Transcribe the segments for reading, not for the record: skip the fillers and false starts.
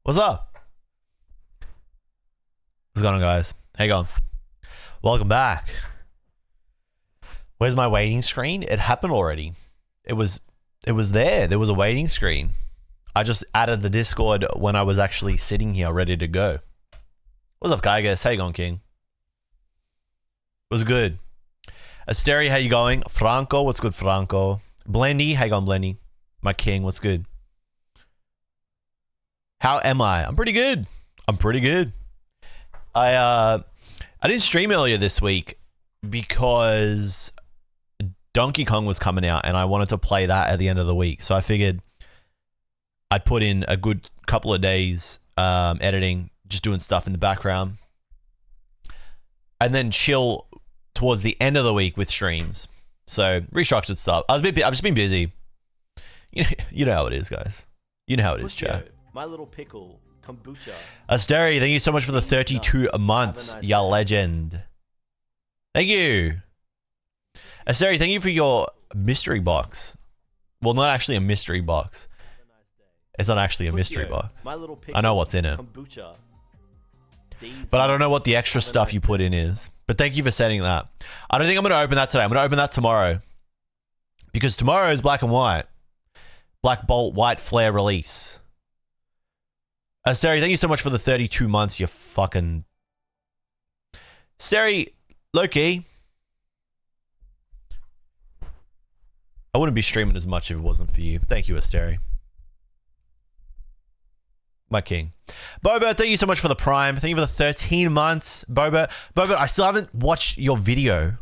What's up? What's going on, guys? How you going? Welcome back. Where's my waiting screen? It happened already. It was there. There was a waiting screen. I just added the Discord when I was actually sitting here ready to go. What's up, guy? Guys, how you going, King? It was good. Asteri, how you going? Franco, what's good, Franco? Blendy, how you going, Blendy? My king, what's good? How am I? I'm pretty good. I'm pretty good. I didn't stream earlier this week because Donkey Kong was coming out and I wanted to play that at the end of the week. So I figured I'd put in a good couple of days editing, just doing stuff in the background, and then chill towards the end of the week with streams. So restructured stuff. I've just been busy. You know how it is, guys. You know how it is, chat. My little pickle kombucha. Asteri, thank you so much for the 32 months, ya legend. Thank you. Asteri, thank you for your mystery box. Well, not actually a mystery box. It's not actually a mystery box. I know what's in it. But I don't know what the extra stuff you put in is. But thank you for setting that. I don't think I'm going to open that today. I'm going to open that tomorrow. Because tomorrow is black and white. Black Bolt White Flare release. Asteri, thank you so much for the 32 months, you fucking... Asteri, low-key. I wouldn't be streaming as much if it wasn't for you. Thank you, Asteri. My king. Boba, thank you so much for the prime. Thank you for the 13 months. Boba, I still haven't watched your video.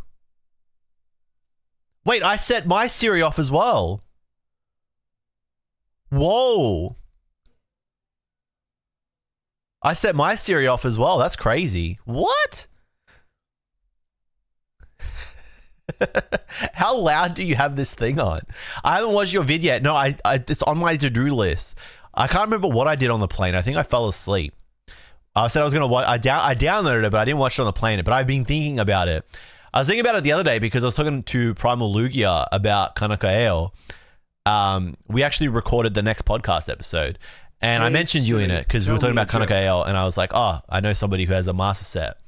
Wait, I set my Siri off as well. Whoa. I set my Siri off as well. That's crazy. What? How loud do you have this thing on? I haven't watched your video yet. No, it's on my to-do list. I can't remember what I did on the plane. I think I fell asleep. I said I was going to watch. I downloaded it, but I didn't watch it on the plane. But I've been thinking about it. I was thinking about it the other day because I was talking to Primal Lugia about Kanakaeo. We actually recorded the next podcast episode. And I mentioned you in it because we were talking about Kanakaeo, and I was like, oh, I know somebody who has a master set.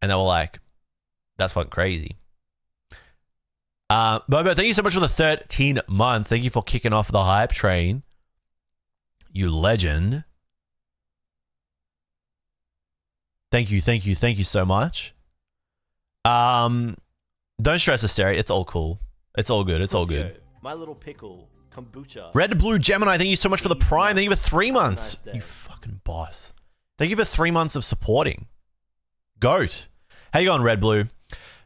And they were like, that's fucking crazy. Bobo, thank you so much for the 13 months. Thank you for kicking off the hype train. You legend. Thank you so much. Don't stress, Asteri. It's all cool. It's all good. It's all good. My little pickle kombucha. Red Blue Gemini, thank you so much for the prime. Thank you for 3 months. You fucking boss. Thank you for 3 months of supporting. Goat. How you going, Red Blue?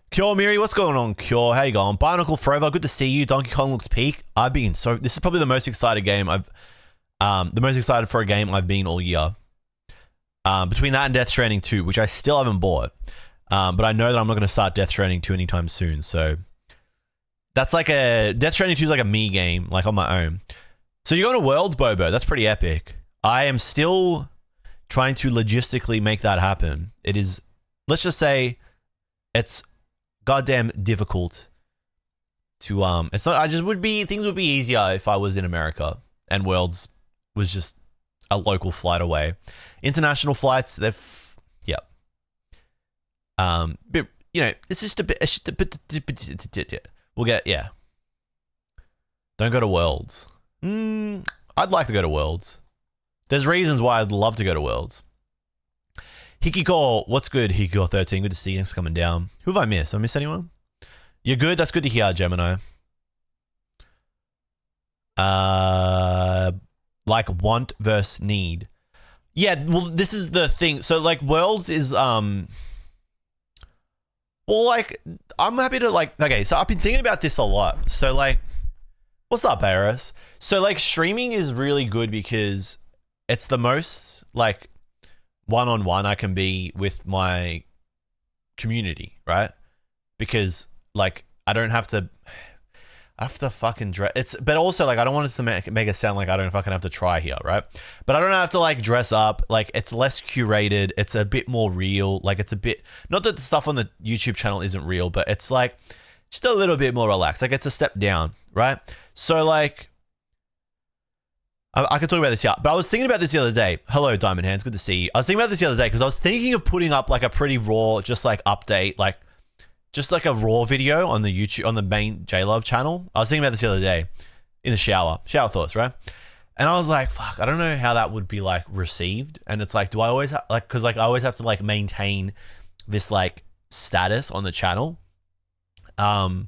Cure Miri, what's going on, Cure? How you going? Bionicle Forever, good to see you. Donkey Kong looks peak. This is probably the most excited game the most excited for a game I've been all year. Between that and Death Stranding 2, which I still haven't bought. But I know that I'm not going to start Death Stranding 2 anytime soon, so... That's like Death Stranding 2 is like a me game, like on my own. So you're going to Worlds, Bobo. That's pretty epic. I am still trying to logistically make that happen. It is, let's just say, it's goddamn difficult to, it's not, things would be easier if I was in America and Worlds was just a local flight away. International flights, yeah. But, you know, it's just a bit, we'll get, yeah. Don't go to Worlds. I'd like to go to Worlds. There's reasons why I'd love to go to Worlds. Hikiko, what's good, Hikiko13? Good to see you. Thanks for coming down. Who have I missed? Have I missed anyone? You're good? That's good to hear, Gemini. Like want versus need. Yeah, well, this is the thing. So, like, Worlds is, well, like, I'm happy to, like, okay, so I've been thinking about this a lot. So, like, what's up, Eris? So, like, streaming is really good because it's the most, like, one-on-one I can be with my community, right? Because, like, I have to fucking dress. But also, like, I don't want it to make it sound like I don't fucking have to try here, right? But I don't have to, like, dress up. Like, it's less curated. It's a bit more real. Like, it's a bit, not that the stuff on the YouTube channel isn't real, but it's, like, just a little bit more relaxed. Like, it's a step down, right? So, like, I could talk about this here, but I was thinking about this the other day. Hello, Diamond Hands. Good to see you. I was thinking about this the other day because I was thinking of putting up like a pretty raw, just like update, like just like a raw video on the YouTube, on the main jluv channel. I was thinking about this the other day in the shower thoughts, right? And I was like, fuck, I don't know how that would be like received. And it's like, do I always like, cause like I always have to like maintain this like status on the channel. The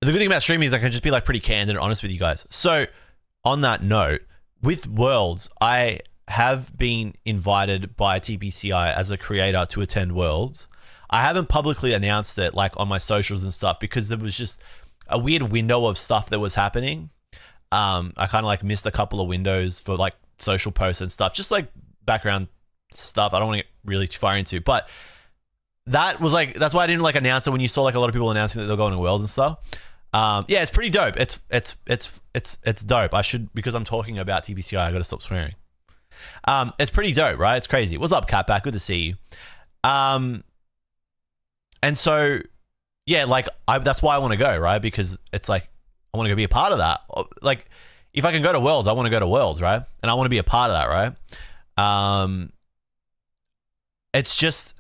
good thing about streaming is I can just be like pretty candid and honest with you guys. So on that note, with Worlds, I have been invited by TPCI as a creator to attend Worlds. I haven't publicly announced it like on my socials and stuff because there was just a weird window of stuff that was happening. I kind of like missed a couple of windows for like social posts and stuff, just like background stuff I don't want to get really too far into, but that was like, that's why I didn't like announce it when you saw like a lot of people announcing that they're going to Worlds and stuff. Yeah, it's pretty dope. It's dope. I should, because I'm talking about TPCI, I got to stop swearing. It's pretty dope, right? It's crazy. What's up, Catback? Good to see you. And so, yeah, like that's why I want to go, right? Because it's like, I want to go be a part of that. Like, if I can go to Worlds, I want to go to Worlds, right? And I want to be a part of that, right? It's just,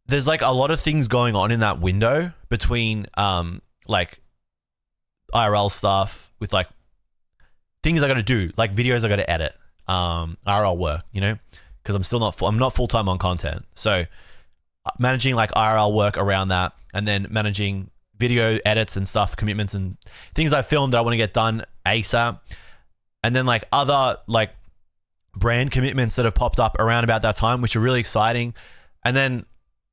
there's like a lot of things going on in that window between like IRL stuff with like things I got to do, like videos I got to edit, IRL work, you know, because I'm not full time on content. So managing like IRL work around that, and then managing video edits and stuff, commitments and things I filmed that I want to get done ASAP, and then like other like brand commitments that have popped up around about that time, which are really exciting. And then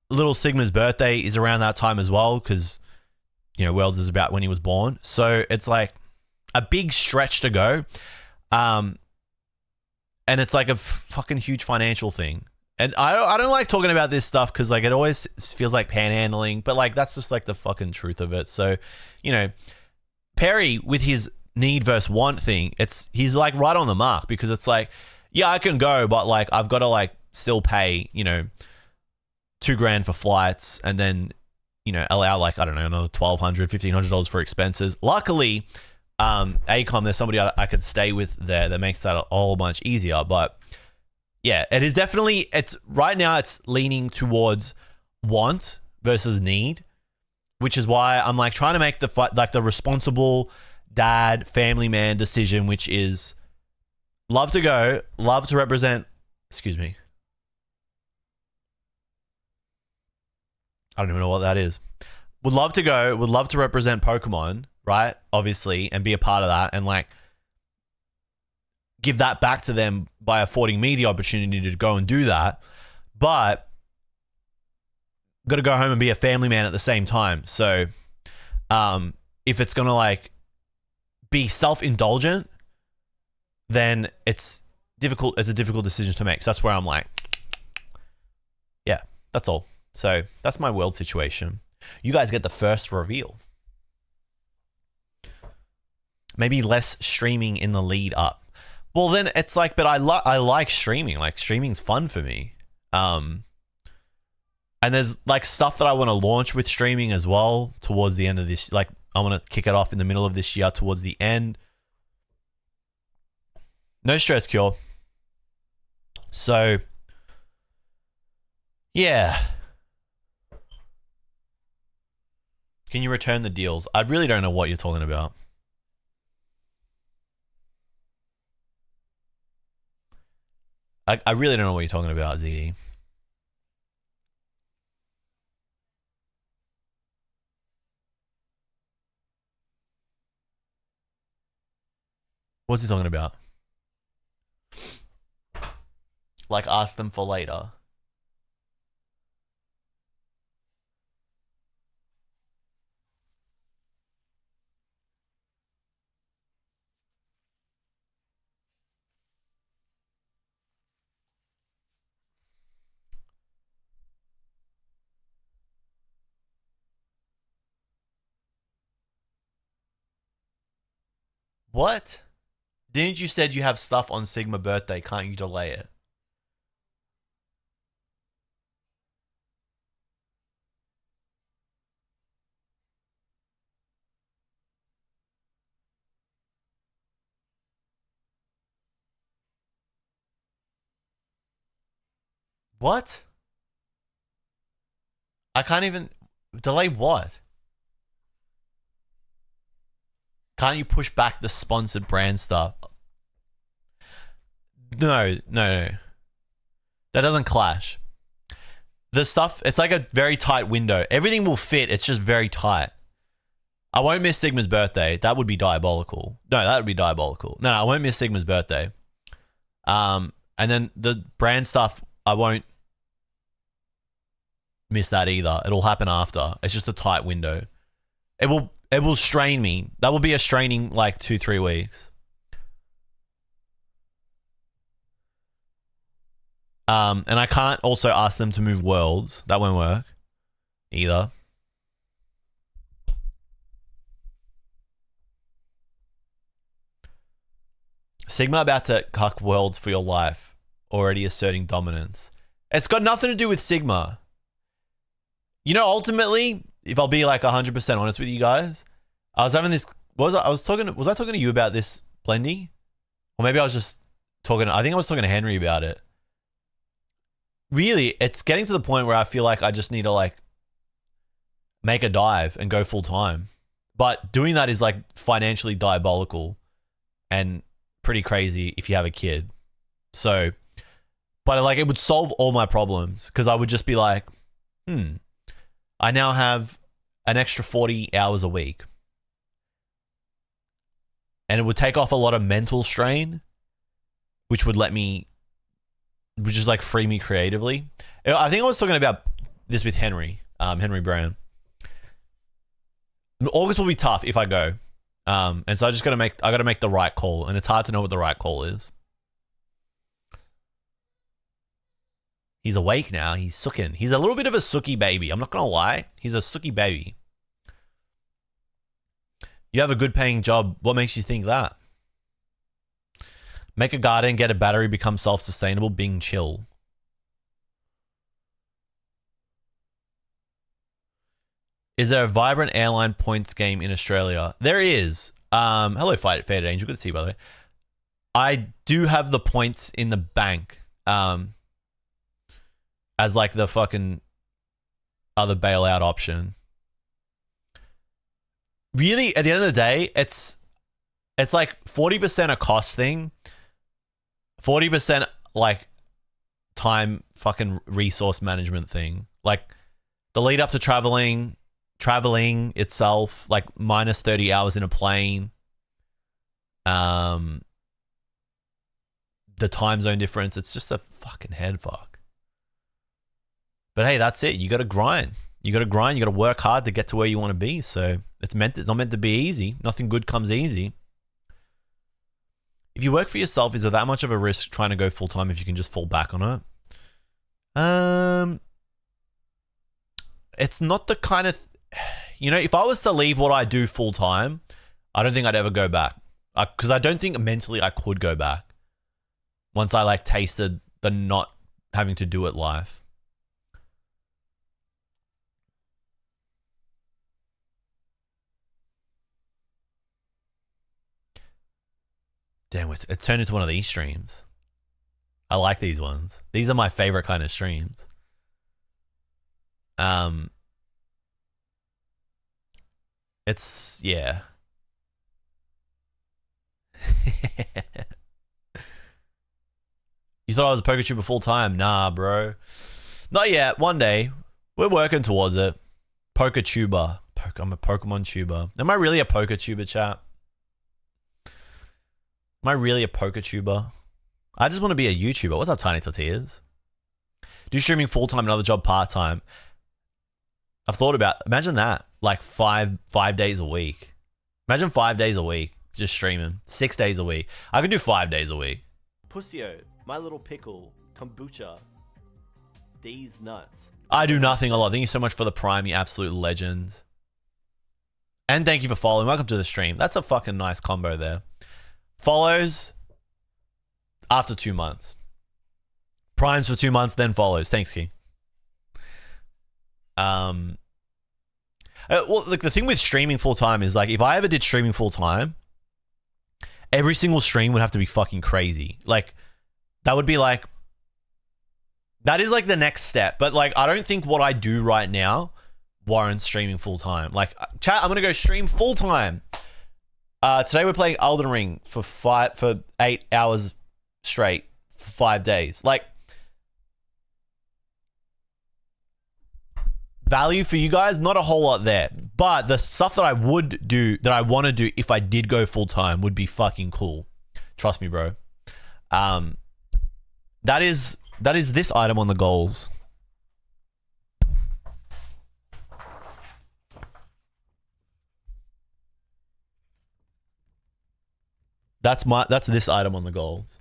little Sigma's birthday is around that time as well, because you know Worlds is about when he was born, so it's like a big stretch to go, and it's like a fucking huge financial thing. And I don't like talking about this stuff because like it always feels like panhandling, but like that's just like the fucking truth of it. So, you know, Perry with his need versus want thing, he's like right on the mark, because it's like, yeah, I can go, but like I've got to like still pay, you know, $2,000 for flights, and then, you know, allow like, I don't know, another $1,200, $1,500 for expenses. Luckily, Acom, there's somebody I could stay with there that makes that a whole bunch easier. But yeah, it is definitely, it's right now it's leaning towards want versus need, which is why I'm like trying to make the responsible dad, family man decision, which is love to go, love to represent, excuse me, I don't even know what that is. Would love to go, would love to represent Pokemon, right? Obviously, and be a part of that, and like give that back to them by affording me the opportunity to go and do that. But got to go home and be a family man at the same time. So if it's going to like be self-indulgent, then it's difficult. It's a difficult decision to make. So that's where I'm like, yeah, that's all. So that's my world situation. You guys get the first reveal. Maybe less streaming in the lead up. Well, then it's like, but I like streaming. Like streaming's fun for me. And there's like stuff that I want to launch with streaming as well towards the end of this. Like I want to kick it off in the middle of this year towards the end. No stress, Cure. So yeah. Can you return the deals? I really don't know what you're talking about. I really don't know what you're talking about, ZD. What's he talking about? Like ask them for later. What? Didn't you said you have stuff on Sigma birthday? Can't you delay it? What? I can't even delay what? Can't you push back the sponsored brand stuff? No. That doesn't clash. The stuff, it's like a very tight window. Everything will fit. It's just very tight. I won't miss Sigma's birthday. That would be diabolical. No, that would be diabolical. No, I won't miss Sigma's birthday. And then the brand stuff, I won't miss that either. It'll happen after. It's just a tight window. It will strain me. That will be a straining like 2-3 weeks. And I can't also ask them to move worlds. That won't work either. Sigma about to cuck worlds for your life. Already asserting dominance. It's got nothing to do with Sigma. You know, ultimately, if I'll be like 100% honest with you guys, I was having this. Was I talking to you about this, Blendy? Or maybe I was just talking. I think I was talking to Henry about it. Really, it's getting to the point where I feel like I just need to like make a dive and go full time. But doing that is like financially diabolical and pretty crazy if you have a kid. So, but like it would solve all my problems because I would just be like, I now have an extra 40 hours a week. And it would take off a lot of mental strain, which would just like free me creatively. I think I was talking about this with Henry Brown. August will be tough if I go. And so I got to make the right call, and it's hard to know what the right call is. He's awake now. He's sooking. He's a little bit of a sooky baby. I'm not going to lie. He's a sooky baby. You have a good paying job. What makes you think that? Make a garden, get a battery, become self-sustainable, Bing chill. Is there a vibrant airline points game in Australia? There is. Hello, Faded Angel. Good to see you, by the way. I do have the points in the bank. As like the fucking other bailout option. Really, at the end of the day, it's like 40% a cost thing. 40% like time fucking resource management thing. Like the lead up to traveling itself, like minus 30 hours in a plane. The time zone difference, it's just a fucking head fuck. But hey, that's it. You got to grind. You got to work hard to get to where you want to be. So it's not meant to be easy. Nothing good comes easy. If you work for yourself, is it that much of a risk trying to go full time if you can just fall back on it? It's not the kind of, if I was to leave what I do full time, I don't think I'd ever go back. Because I don't think mentally I could go back once I like tasted the not having to do it life. Damn, it turned into one of these streams. I like these ones. These are my favorite kind of streams. It's, yeah. You thought I was a PokeTuber full time? Nah, bro. Not yet. One day. We're working towards it. PokeTuber. I'm a Pokemon tuber. Am I really a PokeTuber, chat? Am I really a PokeTuber? I just want to be a YouTuber. What's up, Tiny Tortillas? Do streaming full-time, another job part-time. I've thought about, imagine that, like five days a week. Imagine 5 days a week, just streaming. 6 days a week. I could do 5 days a week. Pussyo, My Little Pickle, Kombucha, D's Nuts. I do nothing a lot. Thank you so much for the Prime, you absolute legend. And thank you for following. Welcome to the stream. That's a fucking nice combo there. Follows after 2 months. Primes for 2 months, then follows. Thanks, King. Well, like the thing with streaming full time is like if I ever did streaming full time, every single stream would have to be fucking crazy. Like that would be like That is like the next step. But like, I don't think what I do right now warrants streaming full time. Like, chat, I'm gonna go stream full time. Today we're playing Elden Ring for 8 hours straight for 5 days. Like, value for you guys, not a whole lot there. But the stuff that I would do, that I want to do if I did go full time, would be fucking cool. Trust me, bro. That is this item on the goals. That's this item on the goals.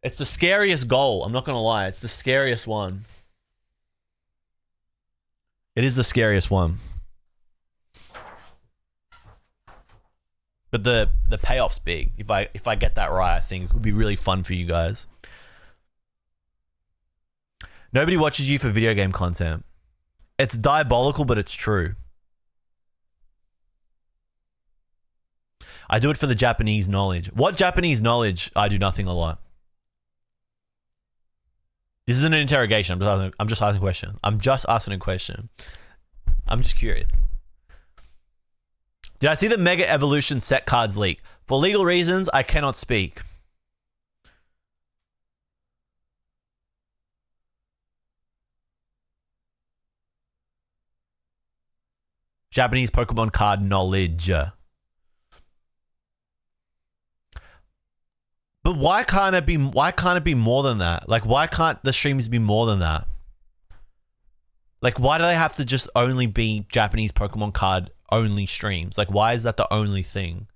It's the scariest goal. I'm not gonna lie. It's the scariest one. It is the scariest one. But the payoff's big. If I get that right, I think it would be really fun for you guys. Nobody watches you for video game content. It's diabolical, but it's true. I do it for the Japanese knowledge. What Japanese knowledge? I do nothing a lot. This isn't an interrogation. I'm just asking a question. I'm just asking a question. I'm just curious. Did I see the Mega Evolution set cards leak? For legal reasons, I cannot speak. Japanese Pokemon card knowledge. But why can't it be more than that? Like, why can't the streams be more than that? Like, why do they have to just only be Japanese Pokemon card only streams? Like, why is that the only thing?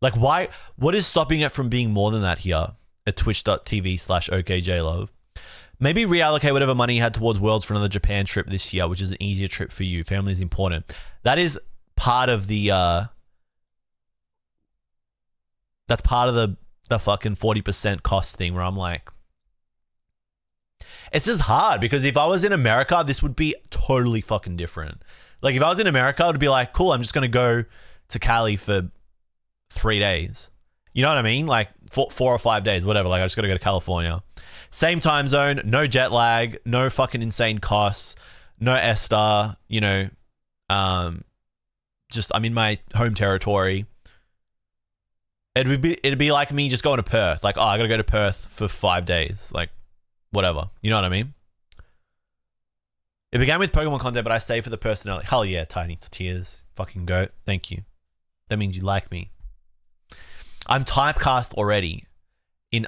Like, what is stopping it from being more than that here at twitch.tv/okJLUV? Maybe reallocate whatever money you had towards Worlds for another Japan trip this year, which is an easier trip for you. Family is important. That is part of the, that's part of the fucking 40% cost thing where I'm like, it's just hard because if I was in America, this would be totally fucking different. Like if I was in America, it would be like, cool, I'm just going to go to Cali for 3 days. You know what I mean? Like 4 or 5 days, whatever. Like I just got to go to California. Same time zone, no jet lag, no fucking insane costs, no S-Star, you know, just I'm in my home territory. It'd be like me just going to Perth. Like, oh, I got to go to Perth for 5 days. Like, whatever. You know what I mean? It began with Pokemon content, but I stay for the personality. Hell yeah, Tiny Tears. Fucking goat. Thank you. That means you like me. I'm typecast already.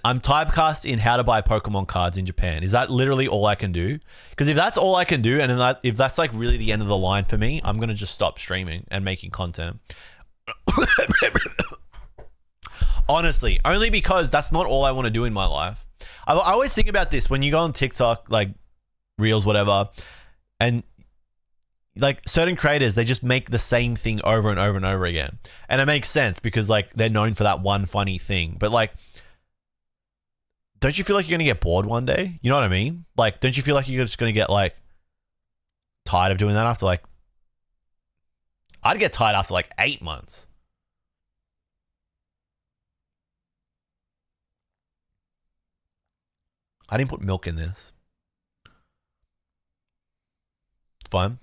I'm typecast in how to buy Pokemon cards in Japan. Is that literally all I can do? Because if that's all I can do, and if that's like really the end of the line for me, I'm going to just stop streaming and making content. Honestly, only because that's not all I want to do in my life. I always think about this when you go on TikTok, like Reels, whatever, and like certain creators, they just make the same thing over and over and over again. And it makes sense because like they're known for that one funny thing. But like, don't you feel like you're going to get bored one day? You know what I mean? Like, don't you feel like you're just going to get like tired of doing that after like, I'd get tired after like 8 months. I didn't put milk in this. It's fine.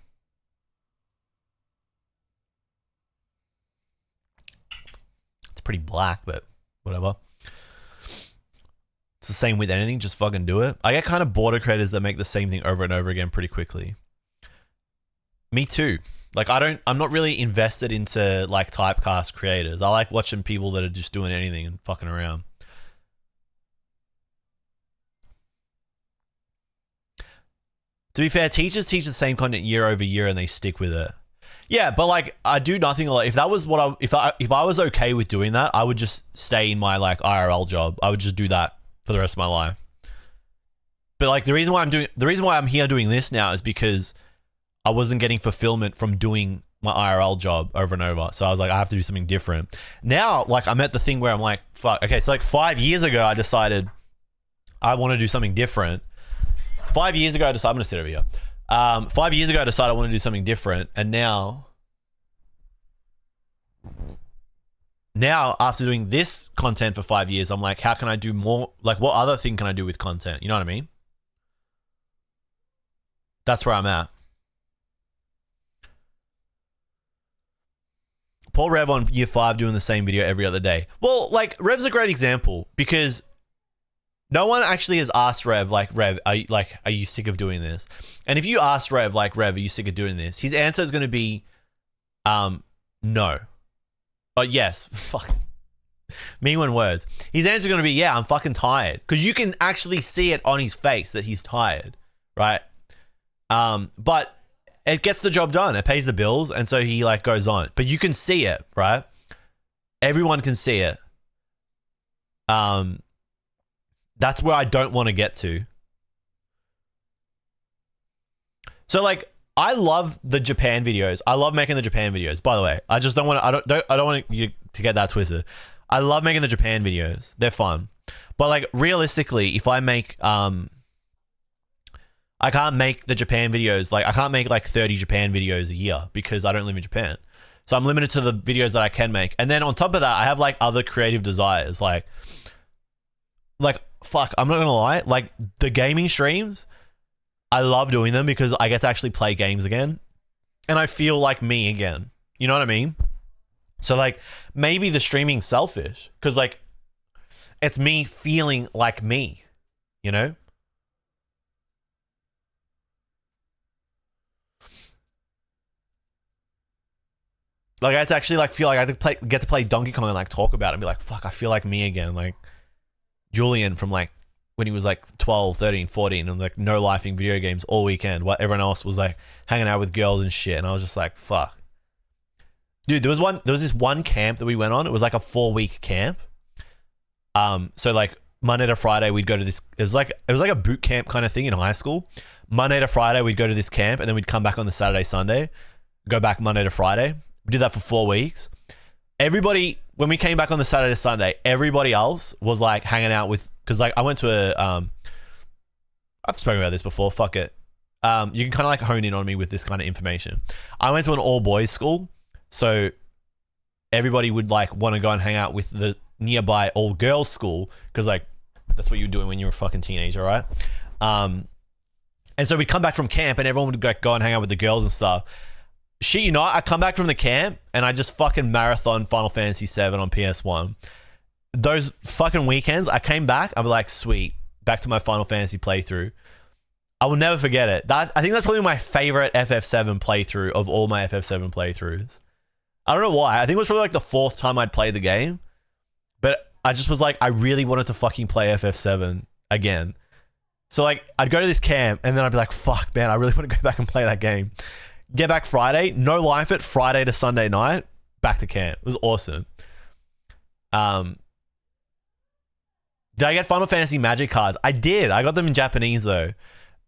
It's pretty black, but whatever. It's the same with anything, just fucking do it. I get kind of bored of creators that make the same thing over and over again pretty quickly. Me too. Like I'm not really invested into like typecast creators. I like watching people that are just doing anything and fucking around. To be fair, teachers teach the same content year over year and they stick with it. Yeah, but like I do nothing. Like if that was what if I was okay with doing that, I would just stay in my like IRL job. I would just do that for the rest of my life. But like the reason why I'm here doing this now is because I wasn't getting fulfillment from doing my IRL job over and over. So I was like, I have to do something different. Now, like I'm at the thing where I'm like, fuck. Okay, so like 5 years ago, I decided I want to do something different. 5 years ago, I decided, I'm going to sit over here. 5 years ago, I decided I want to do something different. And now, now after doing this content for 5 years, I'm like, how can I do more? Like, what other thing can I do with content? You know what I mean? That's where I'm at. Paul Rev on year 5 doing the same video every other day. Well, like, Rev's a great example because no one actually has asked Rev, like, Rev, are you sick of doing this? And if you ask Rev, like, Rev, are you sick of doing this? His answer is going to be, no. But yes, fuck. Me when words. His answer is going to be, yeah, I'm fucking tired. Because you can actually see it on his face that he's tired, right? But it gets the job done. It pays the bills, and so he like goes on. But you can see it, right? Everyone can see it. That's where I don't want to get to. So like, I love the Japan videos. I love making the Japan videos. By the way, I just don't want to. I don't want you to get that twisted. I love making the Japan videos. They're fun. But like, realistically, if I make I can't make the Japan videos. Like, I can't make like 30 Japan videos a year because I don't live in Japan. So I'm limited to the videos that I can make. And then on top of that, I have like other creative desires. Like fuck, I'm not gonna lie. Like, the gaming streams, I love doing them because I get to actually play games again. And I feel like me again. You know what I mean? So like, maybe the streaming's selfish because like, it's me feeling like me, you know? Like, I had to actually like feel like I had to get to play Donkey Kong and like talk about it and be like, fuck, I feel like me again. Like Julian from like when he was like 12, 13, 14 and like no lifing video games all weekend while everyone else was like hanging out with girls and shit. And I was just like, fuck. Dude, there was this one camp that we went on. It was like a 4-week camp. So like Monday to Friday we'd go to this, it was like a boot camp kind of thing in high school. Monday to Friday we'd go to this camp and then we'd come back on the Saturday, Sunday, go back Monday to Friday. We did that for 4 weeks. Everybody, when we came back on the Saturday, Sunday, everybody else was like hanging out with, because like I went to a, I've spoken about this before, fuck it. You can kind of like hone in on me with this kind of information. I went to an all boys school, so everybody would like want to go and hang out with the nearby all girls school, because like that's what you were doing when you were a fucking teenager, right? And so we'd come back from camp and everyone would like go and hang out with the girls and stuff. Shit, you know, I come back from the camp and I just fucking marathon Final Fantasy 7 on PS1. Those fucking weekends, I came back, I'm like, sweet, back to my Final Fantasy playthrough. I will never forget it. I think that's probably my favorite FF7 playthrough of all my FF7 playthroughs. I don't know why. I think it was probably like the 4th time I'd played the game. But I just was like, I really wanted to fucking play FF7 again. So like, I'd go to this camp and then I'd be like, fuck, man, I really want to go back and play that game. Get back Friday, no life it, Friday to Sunday night, back to camp. It was awesome. Did I get Final Fantasy Magic cards? I did. I got them in Japanese though.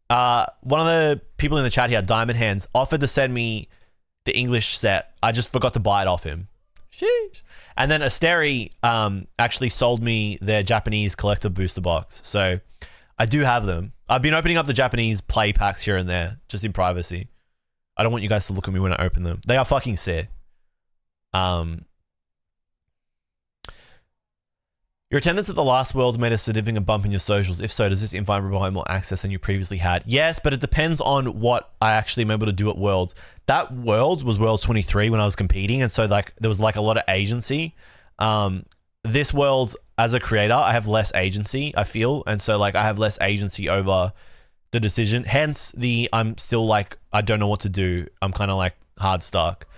One of the people in the chat here, Diamond Hands, offered to send me the English set. I just forgot to buy it off him. Sheesh. And then Asteri actually sold me their Japanese collector booster box. So I do have them. I've been opening up the Japanese play packs here and there, just in privacy. I don't want you guys to look at me when I open them. They are fucking sick. Your attendance at the last Worlds made a significant bump in your socials. If so, does this invite provide more access than you previously had? Yes, but it depends on what I actually am able to do at Worlds. That Worlds was Worlds 23 when I was competing, and so like there was like a lot of agency. This Worlds, as a creator, I have less agency, I feel, and so like I have less agency over the decision. Hence I'm still like, I don't know what to do. I'm kind of like hard stuck.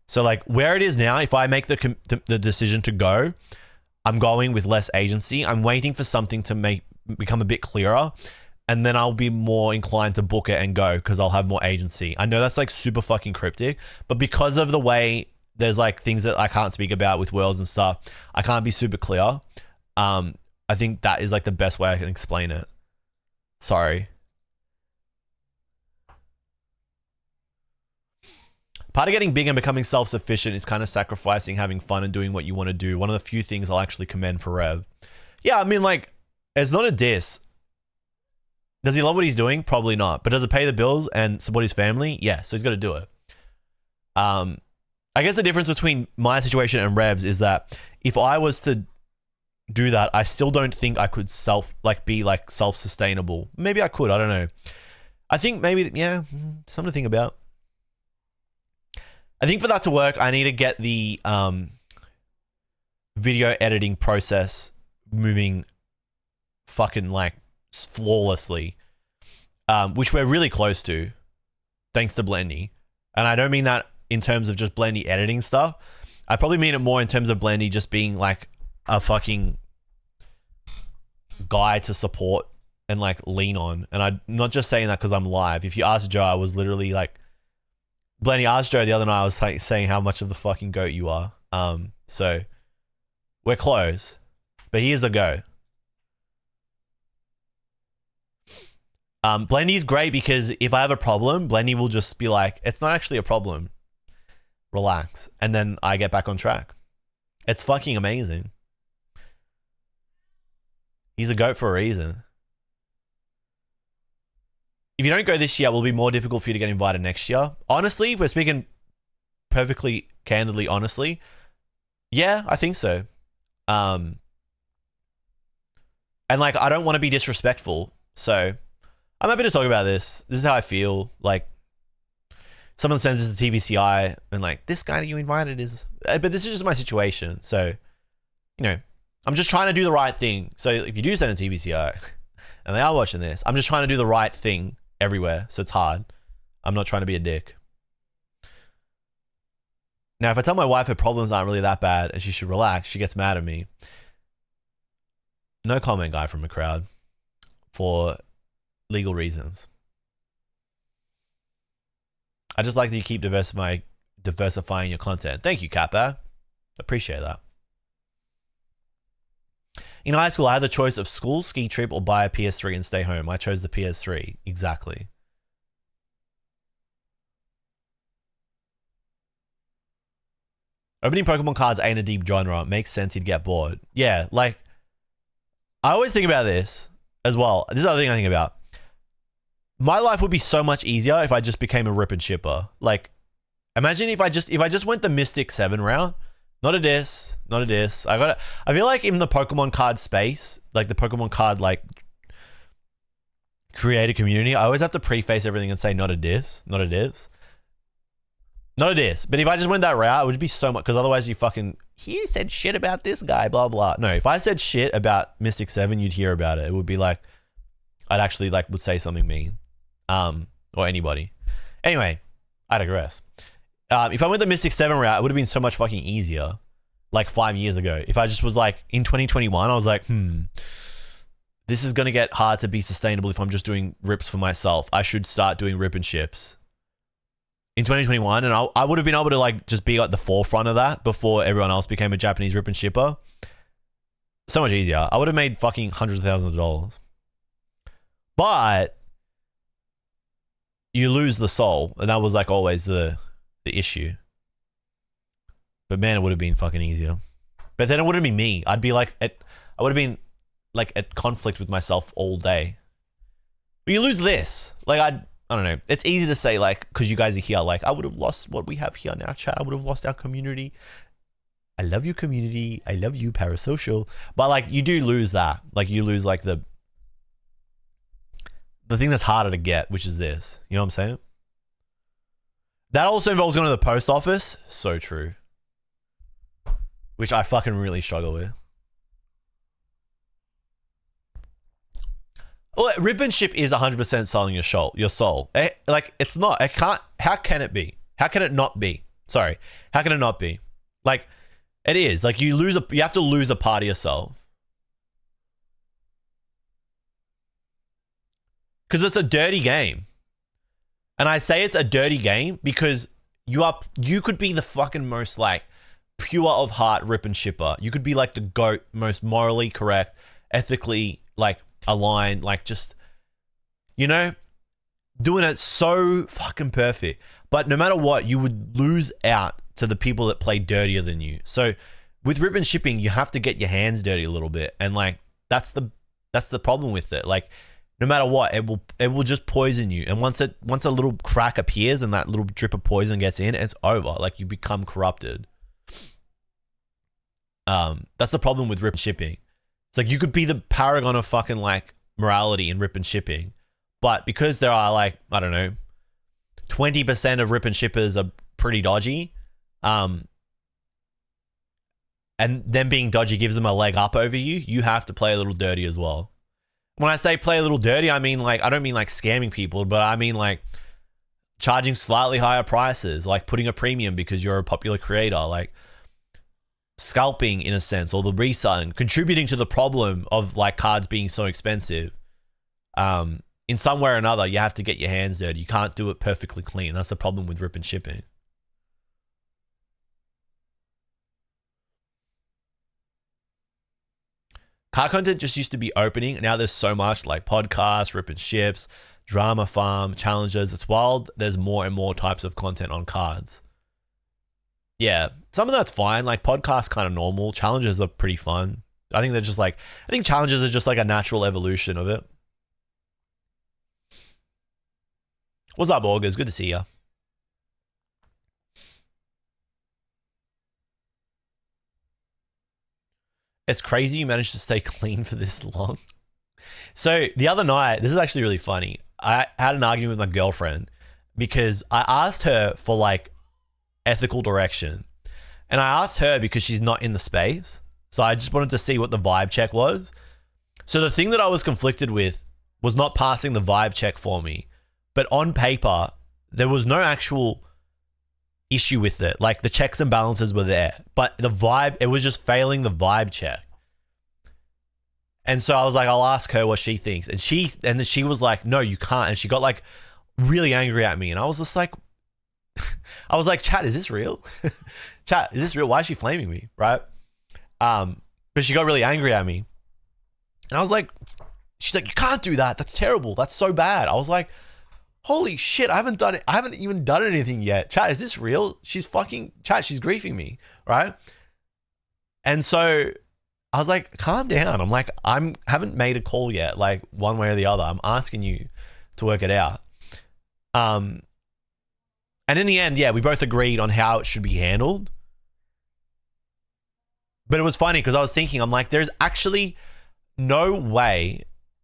So like where it is now, if I make the decision to go, I'm going with less agency. I'm waiting for something to become a bit clearer, and then I'll be more inclined to book it and go because I'll have more agency. I know that's like super fucking cryptic, but because of the way there's like things that I can't speak about with Worlds and stuff, I can't be super clear. I think that is like the best way I can explain it. Sorry. Part of getting big and becoming self-sufficient is kind of sacrificing having fun and doing what you want to do. One of the few things I'll actually commend for Rev. Yeah, I mean, like, it's not a diss. Does he love what he's doing? Probably not. But does it pay the bills and support his family? Yeah, so he's got to do it. I guess the difference between my situation and Rev's is that if I was to do that, I still don't think I could be like self-sustainable. Maybe I could, I don't know. I think maybe, yeah, something to think about. I think for that to work, I need to get the video editing process moving fucking like flawlessly, which we're really close to, thanks to Blendy. And I don't mean that in terms of just Blendy editing stuff. I probably mean it more in terms of Blendy just being like a fucking guy to support and like lean on. And I'm not just saying that because I'm live. If you ask Joe, I was literally like, Blendy asked Joe the other night, I was like saying how much of the fucking goat you are. So we're close, but here's the go. Blendy's great because if I have a problem, Blendy will just be like, it's not actually a problem. Relax. And then I get back on track. It's fucking amazing. He's a goat for a reason. If you don't go this year, it will be more difficult for you to get invited next year. Honestly, we're speaking perfectly candidly, honestly. Yeah, I think so. And like, I don't want to be disrespectful. So I'm happy to talk about this. This is how I feel. Like, someone sends this to TBCI and like, this guy that you invited is, but this is just my situation. So, you know, I'm just trying to do the right thing. So if you do send a TBCI and they are watching this, I'm just trying to do the right thing everywhere. So it's hard. I'm not trying to be a dick. Now, if I tell my wife her problems aren't really that bad and she should relax, she gets mad at me. No comment, guy from the crowd, for legal reasons. I just like that you keep diversifying your content. Thank you, Kappa. Appreciate that. In high school, I had the choice of school, ski trip, or buy a PS3 and stay home. I chose the PS3. Exactly. Opening Pokemon cards ain't a deep genre. Makes sense you'd get bored. Yeah, like, I always think about this as well. This is the other thing I think about. My life would be so much easier if I just became a rip and shipper. Like, imagine if I just went the Mystic 7 route. Not a diss. I feel like in the Pokemon card space, like the Pokemon card like creator community, I always have to preface everything and say not a diss. But if I just went that route, it would be so much, because otherwise you said shit about this guy, blah blah. No, if I said shit about Mystic 7, you'd hear about it. It would be like, I'd actually like would say something mean. Or anybody. Anyway, I digress. If I went the Mystic 7 route, it would have been so much fucking easier, like 5 years ago. If I just was like, in 2021, I was like, this is going to get hard to be sustainable if I'm just doing rips for myself. I should start doing rip and ships. In 2021, and I would have been able to like just be at the forefront of that before everyone else became a Japanese rip and shipper. So much easier. I would have made fucking hundreds of thousands of dollars. But you lose the soul, and that was like always the issue. But man, it would have been fucking easier. But then it wouldn't be me. I would have been like at conflict with myself all day. But you lose this. Like, I don't know. It's easy to say, like, because you guys are here, like, I would have lost what we have here in our chat. I would have lost our community. I love you, community. I love you, parasocial. But like, you do lose that. Like, you lose like the thing that's harder to get, which is this. You know what I'm saying? That also involves going to the post office. So true. Which I fucking really struggle with. Well, rip and ship is 100% selling your soul. Like, it's not. It can't. How can it be? How can it not be? Sorry. How can it not be? Like, it is. Like, you have to lose a part of yourself. Because it's a dirty game. And I say it's a dirty game because you could be the fucking most like pure of heart rip and shipper. You could be like the GOAT, most morally correct, ethically like aligned, like just, you know, doing it so fucking perfect. But no matter what, you would lose out to the people that play dirtier than you. So with rip and shipping, you have to get your hands dirty a little bit. And like, that's the problem with it. Like, no matter what, it will just poison you. And once a little crack appears and that little drip of poison gets in, it's over. Like, you become corrupted. That's the problem with rip and shipping. It's like, you could be the paragon of fucking like morality in rip and shipping, but because there are like, I don't know, 20% of rip and shippers are pretty dodgy, and them being dodgy gives them a leg up over you. You have to play a little dirty as well. When I say play a little dirty, I mean like, I don't mean like scamming people, but I mean like charging slightly higher prices, like putting a premium because you're a popular creator, like scalping in a sense, or the reselling, contributing to the problem of like cards being so expensive. In some way or another, you have to get your hands dirty. You can't do it perfectly clean. That's the problem with rip and shipping. Card content just used to be opening. Now there's so much like podcasts, rip and ships, drama farm, challenges. It's wild. There's more and more types of content on cards. Yeah, some of that's fine. Like podcasts kind of normal. Challenges are pretty fun. I think they're just like, I think challenges are just like a natural evolution of it. What's up, Augers? Good to see you. It's crazy you managed to stay clean for this long. So the other night, this is actually really funny. I had an argument with my girlfriend because I asked her for like ethical direction. And I asked her because she's not in the space. So I just wanted to see what the vibe check was. So the thing that I was conflicted with was not passing the vibe check for me. But on paper, there was no actual issue with it. Like the checks and balances were there. But the vibe, it was just failing the vibe check. And so I was like, I'll ask her what she thinks. And then she was like, no, you can't. And she got like really angry at me. And I was just like, chat, is this real? Chat, is this real? Why is she flaming me? Right? But she got really angry at me. And I was like, she's like, you can't do that. That's terrible. That's so bad. I was like, holy shit, I haven't done it. I haven't even done anything yet. Chat, is this real? She's griefing me. Right? And so I was like, calm down. I'm like, haven't made a call yet, like one way or the other. I'm asking you to work it out. And in the end, yeah, we both agreed on how it should be handled. But it was funny because I was thinking, I'm like, there's actually no way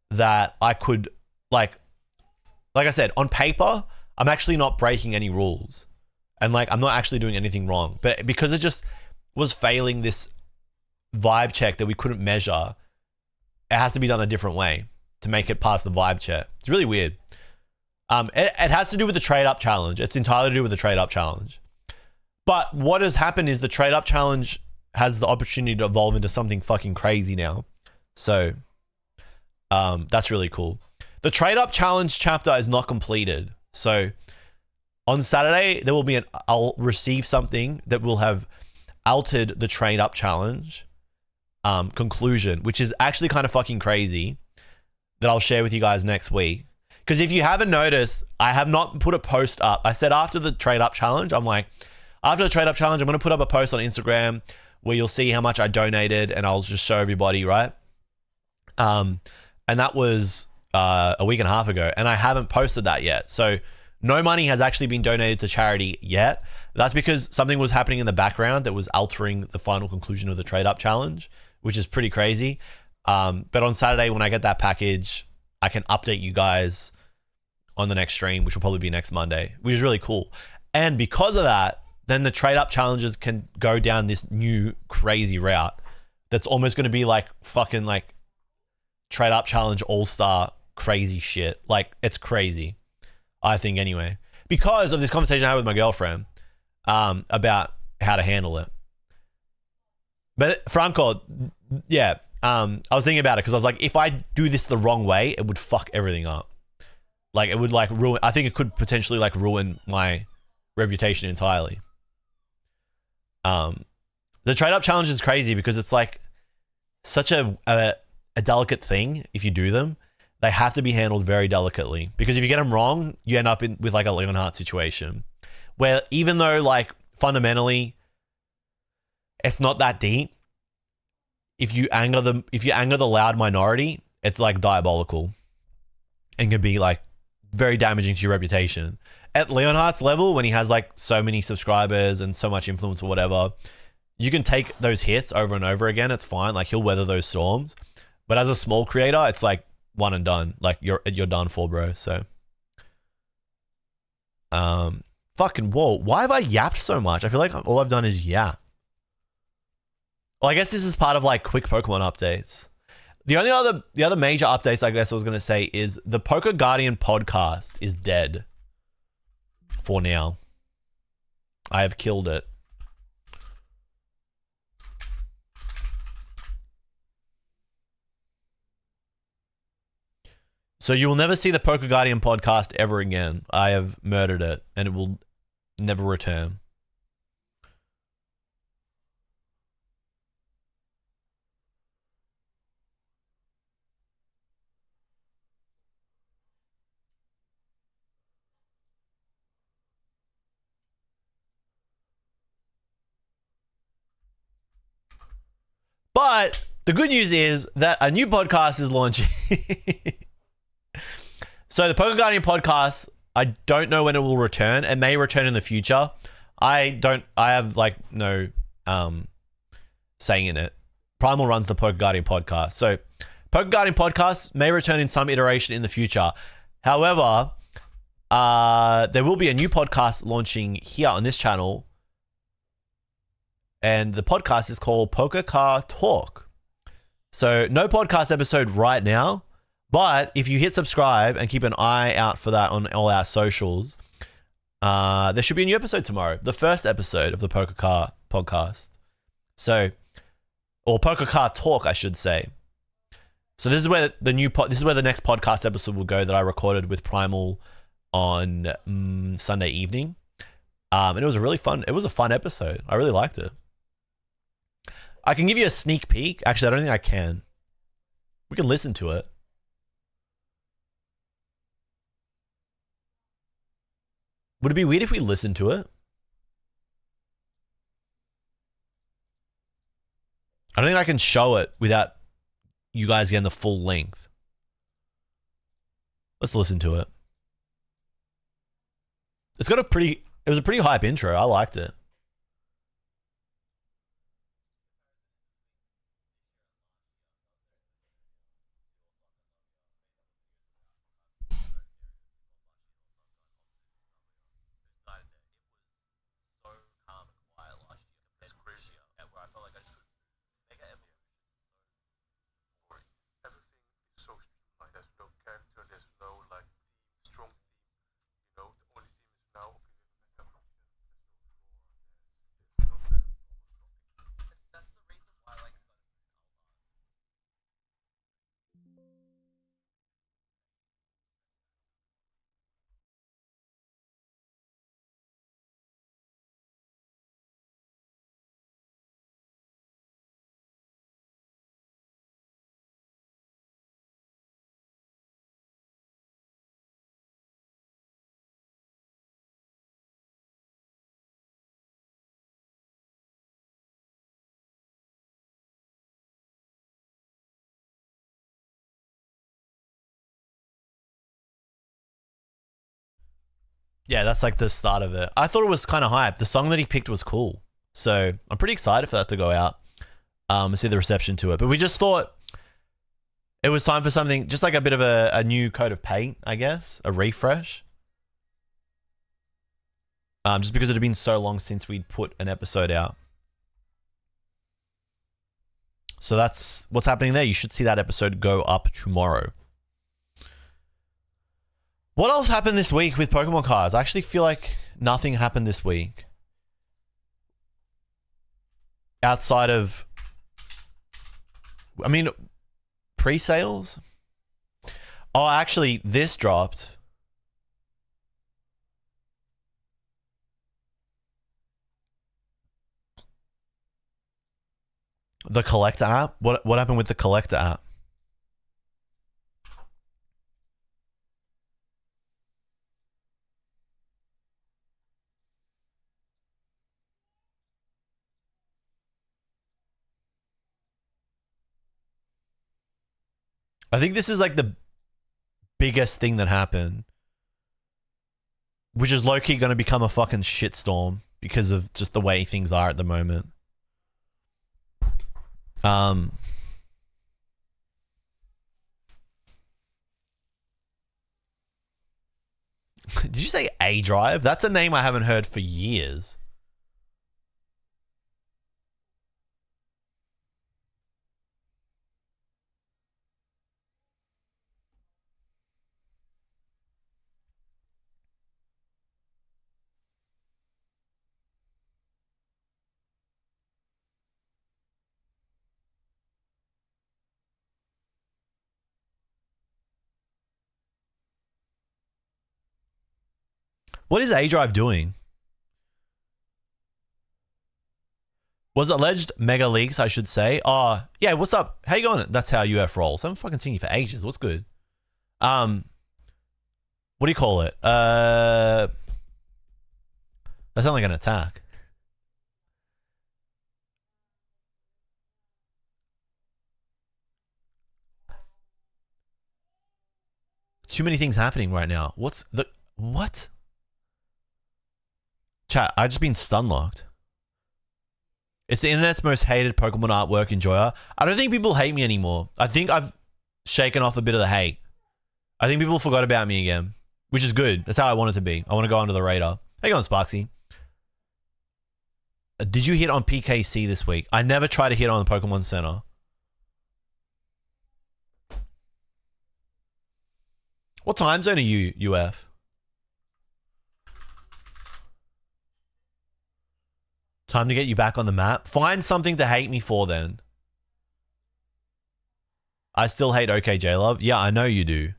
that I could, like I said, on paper, I'm actually not breaking any rules. And like, I'm not actually doing anything wrong. But because it just was failing this vibe check that we couldn't measure, it has to be done a different way to make it past the vibe check. It's really weird. It has to do with the trade up challenge. It's entirely to do with the trade up challenge. But what has happened is the trade up challenge has the opportunity to evolve into something fucking crazy now. So that's really cool. The trade up challenge chapter is not completed. So on Saturday, there will be I'll receive something that will have altered the trade up challenge conclusion, which is actually kind of fucking crazy, that I'll share with you guys next week. Because if you haven't noticed, I have not put a post up. I said after the trade up challenge, I'm like, after the trade up challenge, I'm going to put up a post on Instagram where you'll see how much I donated and I'll just show everybody, right? And that was a week and a half ago, and I haven't posted that yet. So no money has actually been donated to charity yet. That's because something was happening in the background that was altering the final conclusion of the trade up challenge, which is pretty crazy. But on Saturday, when I get that package, I can update you guys on the next stream, which will probably be next Monday, which is really cool. And because of that, then the trade up challenges can go down this new crazy route that's almost going to be like fucking like trade up challenge all-star crazy shit. Like, it's crazy, I think, anyway, because of this conversation I had with my girlfriend about how to handle it. But Franco, yeah, I was thinking about it because I was like, if I do this the wrong way, it would fuck everything up. Like, it would like ruin, I think it could potentially like ruin my reputation entirely. The trade up challenge is crazy because it's like such a delicate thing. If you do them, they have to be handled very delicately, because if you get them wrong, you end up with like a Leonhardt situation where, even though like fundamentally it's not that deep, if you anger the loud minority, it's like diabolical. and can be like very damaging to your reputation. At Leonhardt's level, when he has like so many subscribers and so much influence or whatever, you can take those hits over and over again. It's fine. Like he'll weather those storms. But as a small creator, it's like one and done. Like you're done for, bro. So, fucking whoa. Why have I yapped so much? I feel like all I've done is yap. Well, I guess this is part of like quick Pokemon updates. The other major updates I guess I was gonna say is the Poke Guardian podcast is dead. For now. I have killed it. So you will never see the Poke Guardian podcast ever again. I have murdered it and it will never return. But the good news is that a new podcast is launching. So the Poke Guardian podcast, I don't know when it will return. It may return in the future. I have like no saying in it. Primal runs the Poke Guardian podcast. So Poke Guardian podcast may return in some iteration in the future. However, there will be a new podcast launching here on this channel. And the podcast is called Poke Car Talk. So no podcast episode right now. But if you hit subscribe and keep an eye out for that on all our socials, there should be a new episode tomorrow. The first episode of the Poke Car podcast. So, or Poke Car Talk, I should say. So this is where this is where the next podcast episode will go that I recorded with Primal on Sunday evening. And it was a fun episode. I really liked it. I can give you a sneak peek. Actually, I don't think I can. We can listen to it. Would it be weird if we listened to it? I don't think I can show it without you guys getting the full length. Let's listen to it. It was a pretty hype intro. I liked it. Yeah, that's like the start of it. I thought it was kind of hype. The song that he picked was cool. So I'm pretty excited for that to go out. And see the reception to it. But we just thought it was time for something, just like a bit of a new coat of paint, I guess. A refresh. Just because it had been so long since we'd put an episode out. So that's what's happening there. You should see that episode go up tomorrow. What else happened this week with Pokemon cards? I actually feel like nothing happened this week. Outside of, I mean, pre-sales? Oh, actually, this dropped. The collector app? What happened with the collector app? I think this is like the biggest thing that happened, which is low-key going to become a fucking shitstorm because of just the way things are at the moment. Did you say A-Drive? That's a name I haven't heard for years. What is A-Drive doing? Was it alleged mega leaks, I should say? Oh, yeah, what's up? How you going? That's how UF rolls. I haven't fucking seen you for ages. What's good? What do you call it? That sounds like an attack. Too many things happening right now. What's the... What? Chat, I just been stun-locked. It's the internet's most hated Pokemon artwork enjoyer. I don't think people hate me anymore. I think I've shaken off a bit of the hate. I think people forgot about me again, which is good. That's how I want it to be. I want to go under the radar. How you going, Sparksy? Did you hit on PKC this week? I never try to hit on the Pokemon Center. What time zone are you, UF? Time to get you back on the map. Find something to hate me for then. I still hate okJLUV. Yeah, I know you do.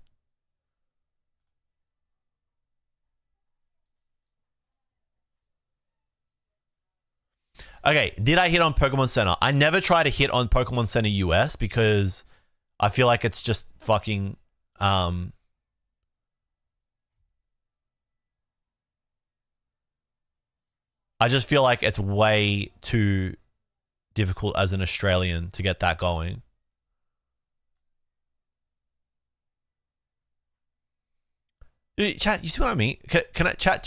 Okay, did I hit on Pokemon Center? I never try to hit on Pokemon Center US because I feel like it's just fucking... I just feel like it's way too difficult as an Australian to get that going. Dude, chat, you see what I mean? Can I chat?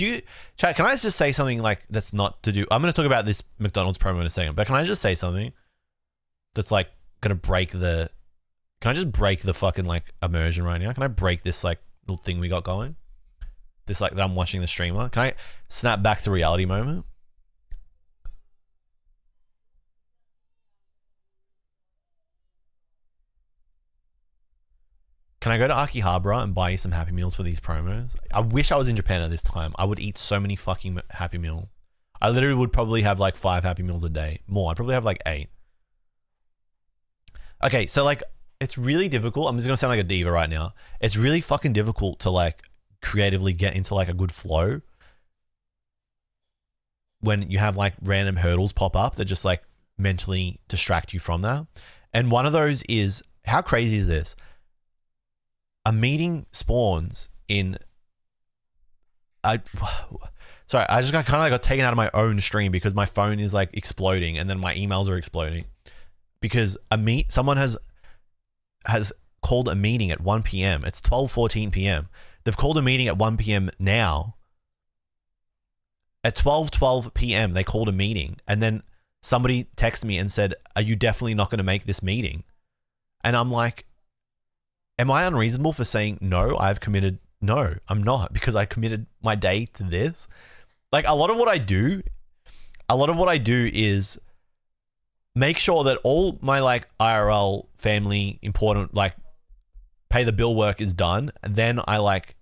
Chat? Can I just say something like that's not to do? I'm going to talk about this McDonald's promo in a second, but can I just say something that's like going to break the? Can I just break the fucking like immersion right now? Can I break this like little thing we got going? This like that I'm watching the streamer. Can I snap back to reality moment? Can I go to Akihabara and buy you some Happy Meals for these promos? I wish I was in Japan at this time. I would eat so many fucking Happy Meals. I literally would probably have like 5 Happy Meals a day. More. I'd probably have like 8. Okay, so like, it's really difficult. I'm just going to sound like a diva right now. It's really fucking difficult to like creatively get into like a good flow when you have like random hurdles pop up that just like mentally distract you from that. And one of those is, how crazy is this? A meeting spawns in... Sorry, I just got kind of like got taken out of my own stream because my phone is like exploding and then my emails are exploding because someone has called a meeting at 1 p.m. It's 12:14 p.m. They've called a meeting at 1 p.m. now. At 12:12 p.m. they called a meeting and then somebody texted me and said, "Are you definitely not going to make this meeting?" And I'm like, am I unreasonable for saying, no, I've committed? No, I'm not, because I committed my day to this. Like a lot of what I do is make sure that all my like IRL family important, like pay the bill work is done. And then I like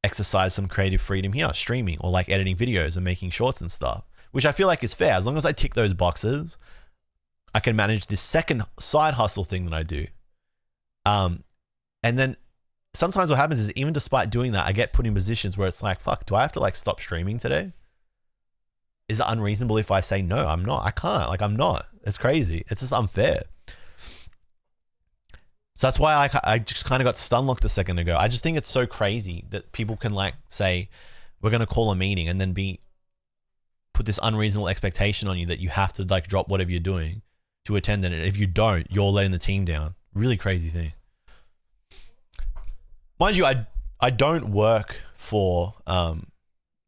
exercise some creative freedom here, streaming or like editing videos and making shorts and stuff, which I feel like is fair. As long as I tick those boxes, I can manage this second side hustle thing that I do. And then sometimes what happens is even despite doing that, I get put in positions where it's like, fuck, do I have to like stop streaming today? Is it unreasonable if I say, no, I'm not, I can't, like, I'm not, it's crazy. It's just unfair. So that's why I just kind of got stun locked a second ago. I just think it's so crazy that people can like say, we're going to call a meeting and then put this unreasonable expectation on you that you have to like drop whatever you're doing to attend it. And if you don't, you're letting the team down. Really crazy thing. Mind you, I don't work for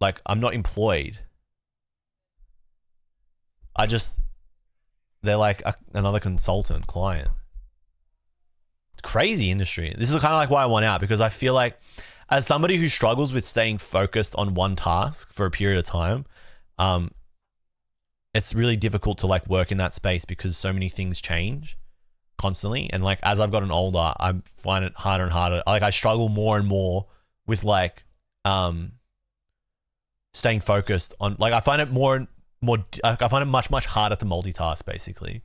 like I'm not employed. They're like another consultant client. It's crazy industry. This is kind of like why I want out, because I feel like as somebody who struggles with staying focused on one task for a period of time, it's really difficult to like work in that space because so many things change constantly. And like, as I've gotten older, I find it harder and harder. Like I struggle more and more with like, staying focused on, like, I find it I find it much harder to multitask basically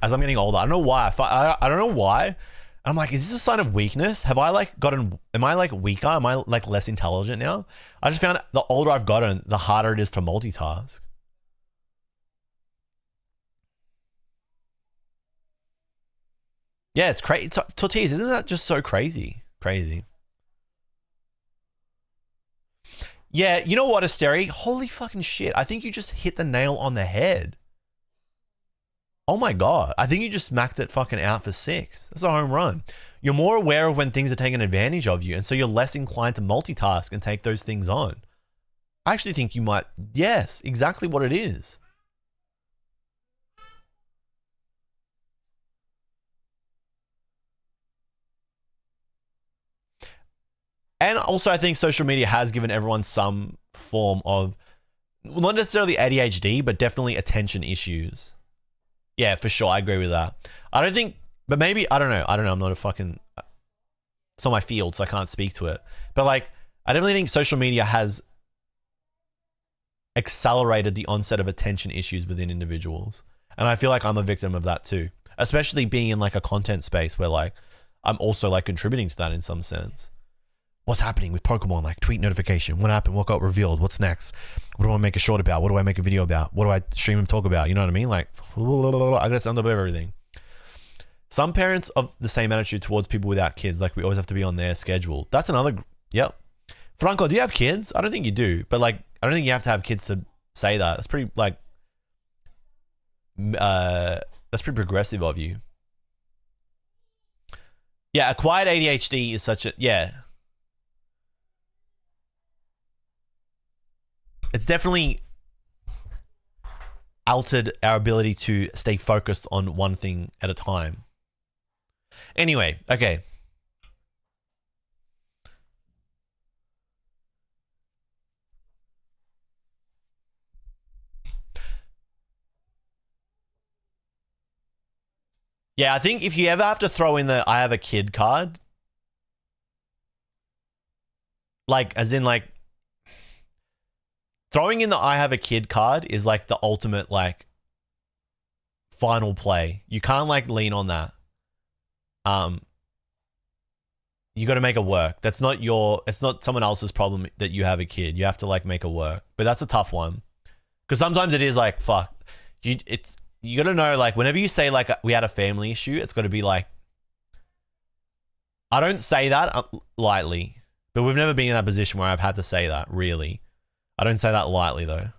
as I'm getting older. I don't know why. I don't know why. And I'm like, is this a sign of weakness? Have I like am I like weaker? Am I like less intelligent now? I just found the older I've gotten, the harder it is to multitask. Yeah, it's crazy. Tortillas, isn't that just so crazy? Crazy. Yeah, you know what, Asteri? Holy fucking shit. I think you just hit the nail on the head. Oh my God. I think you just smacked it fucking out for 6. That's a home run. You're more aware of when things are taking advantage of you, and so you're less inclined to multitask and take those things on. I actually think you might, yes, exactly what it is. And also, I think social media has given everyone some form of, not necessarily ADHD, but definitely attention issues. Yeah, for sure. I agree with that. I don't think, but maybe, I don't know. I'm not a fucking, it's not my field, so I can't speak to it. But like, I definitely think social media has accelerated the onset of attention issues within individuals. And I feel like I'm a victim of that too, especially being in like a content space where like, I'm also like contributing to that in some sense. What's happening with Pokemon? Like tweet notification. What happened? What got revealed? What's next? What do I make a short about? What do I make a video about? What do I stream and talk about? You know what I mean? Like, I gotta sound up everything. Some parents of the same attitude towards people without kids. Like we always have to be on their schedule. That's another, yep. Franco, do you have kids? I don't think you do, but like, I don't think you have to have kids to say that. That's pretty like, that's pretty progressive of you. Yeah, acquired ADHD is such a, yeah. It's definitely altered our ability to stay focused on one thing at a time. Anyway, okay. Yeah, I think if you ever have to throw in the I have a kid card, like as in like throwing in the I have a kid card is like the ultimate like final play. You can't like lean on that. You got to make it work. That's not it's not someone else's problem that you have a kid. You have to like make it work. But that's a tough one. Cuz sometimes it is like fuck. You got to know like whenever you say like we had a family issue, it's got to be like I don't say that lightly. But we've never been in that position where I've had to say that, really. I don't say that lightly, though.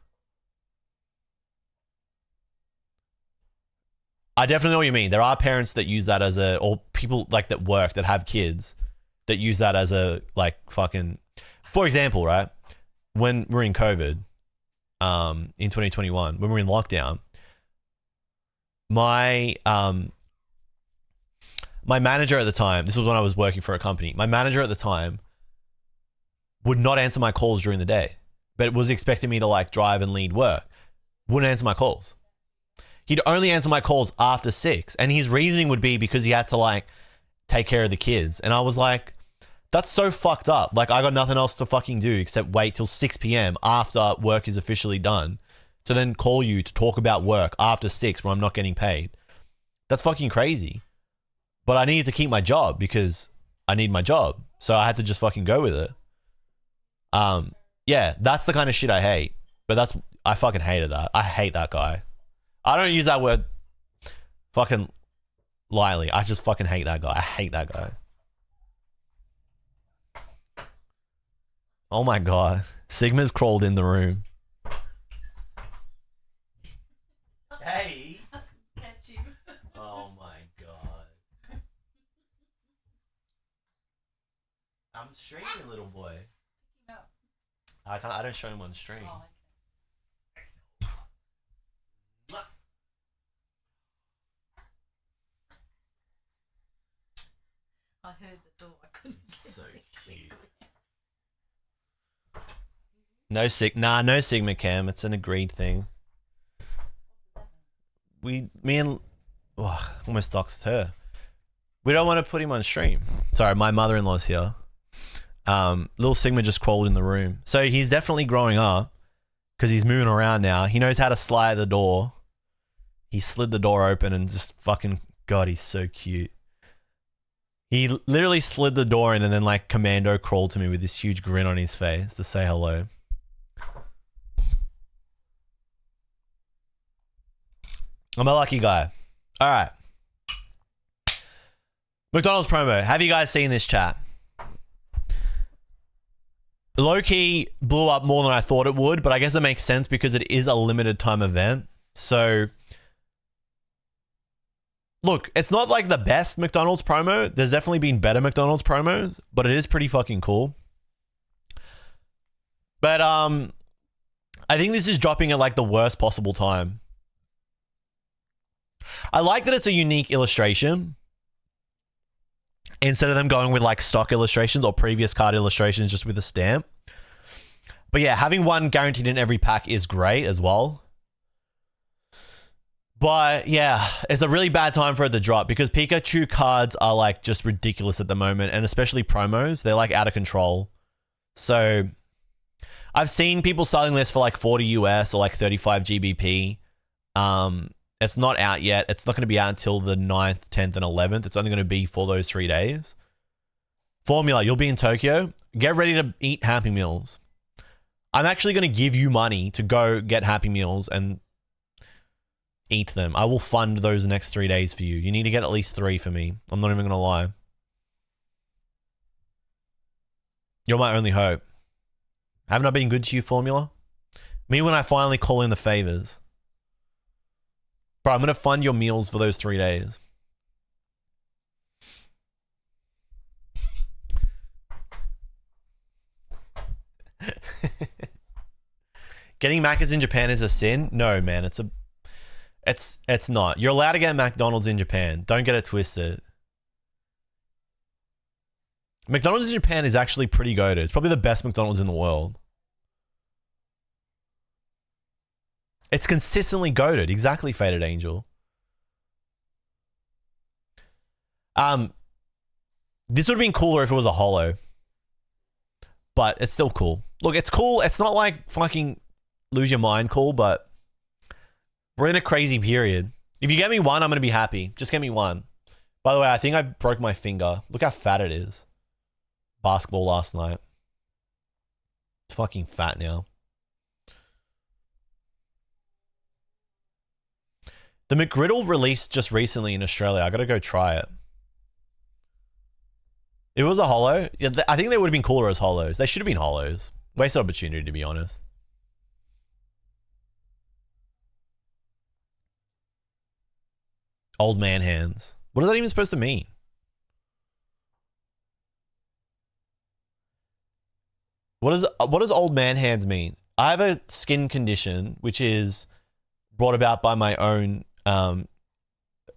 I definitely know what you mean. There are parents that use that as a, or people like that work, that have kids, that use that as a, like, fucking, for example, right? When we're in COVID, in 2021, when we're in lockdown, my manager at the time, this was when I was working for a company, my manager at the time would not answer my calls during the day, but was expecting me to like drive and lead work. Wouldn't answer my calls. He'd only answer my calls after 6. And his reasoning would be because he had to like take care of the kids. And I was like, that's so fucked up. Like I got nothing else to fucking do except wait till 6 p.m. after work is officially done to then call you to talk about work after 6 when I'm not getting paid. That's fucking crazy. But I needed to keep my job because I need my job. So I had to just fucking go with it. Yeah, that's the kind of shit I hate. But I fucking hated that. I hate that guy. I don't use that word fucking lightly. I just fucking hate that guy. I hate that guy. Oh my God. Sigma's crawled in the room. Hey. Catch you. Oh my God. I'm streaming, little boy. I can't. I don't show him on stream. Oh, I heard the door. I couldn't. So cute. No no Sigma Cam. It's an agreed thing. Me and almost doxed her. We don't want to put him on stream. Sorry, my mother-in-law's here. Little Sigma just crawled in the room. So he's definitely growing up because he's moving around now. He knows how to slide the door. He slid the door open and just fucking, God, he's so cute. He literally slid the door in and then like commando crawled to me with this huge grin on his face to say hello. I'm a lucky guy. All right. McDonald's promo. Have you guys seen this chat? Low-key blew up more than I thought it would, but I guess it makes sense because it is a limited time event. So, look, it's not like the best McDonald's promo. There's definitely been better McDonald's promos, but it is pretty fucking cool. But I think this is dropping at like the worst possible time. I like that it's a unique illustration instead of them going with like stock illustrations or previous card illustrations just with a stamp. But yeah, having one guaranteed in every pack is great as well. But yeah, it's a really bad time for it to drop because Pikachu cards are like just ridiculous at the moment, and especially promos, they're like out of control. So I've seen people selling this for like 40 US or like 35 GBP. It's not out yet. It's not going to be out until the 9th, 10th, and 11th. It's only going to be for those 3 days. Formula, you'll be in Tokyo. Get ready to eat Happy Meals. I'm actually going to give you money to go get Happy Meals and eat them. I will fund those next 3 days for you. You need to get at least 3 for me. I'm not even going to lie. You're my only hope. Haven't I been good to you, Formula? Me when I finally call in the favors. Bro, I'm going to fund your meals for those 3 days. Getting Macca's in Japan is a sin? No, man. It's not. You're allowed to get McDonald's in Japan. Don't get it twisted. McDonald's in Japan is actually pretty goated. It's probably the best McDonald's in the world. It's consistently goated. Exactly, Faded Angel. This would have been cooler if it was a holo. But it's still cool. Look, it's cool. It's not like fucking lose your mind cool, but we're in a crazy period. If you get me one, I'm going to be happy. Just get me one. By the way, I think I broke my finger. Look how fat it is. Basketball last night. It's fucking fat now. The McGriddle released just recently in Australia. I gotta go try it. It was a holo. Yeah, I think they would have been cooler as holos. They should have been holos. Wasted opportunity, to be honest. Old man hands. What is that even supposed to mean? What does old man hands mean? I have a skin condition which is brought about by my own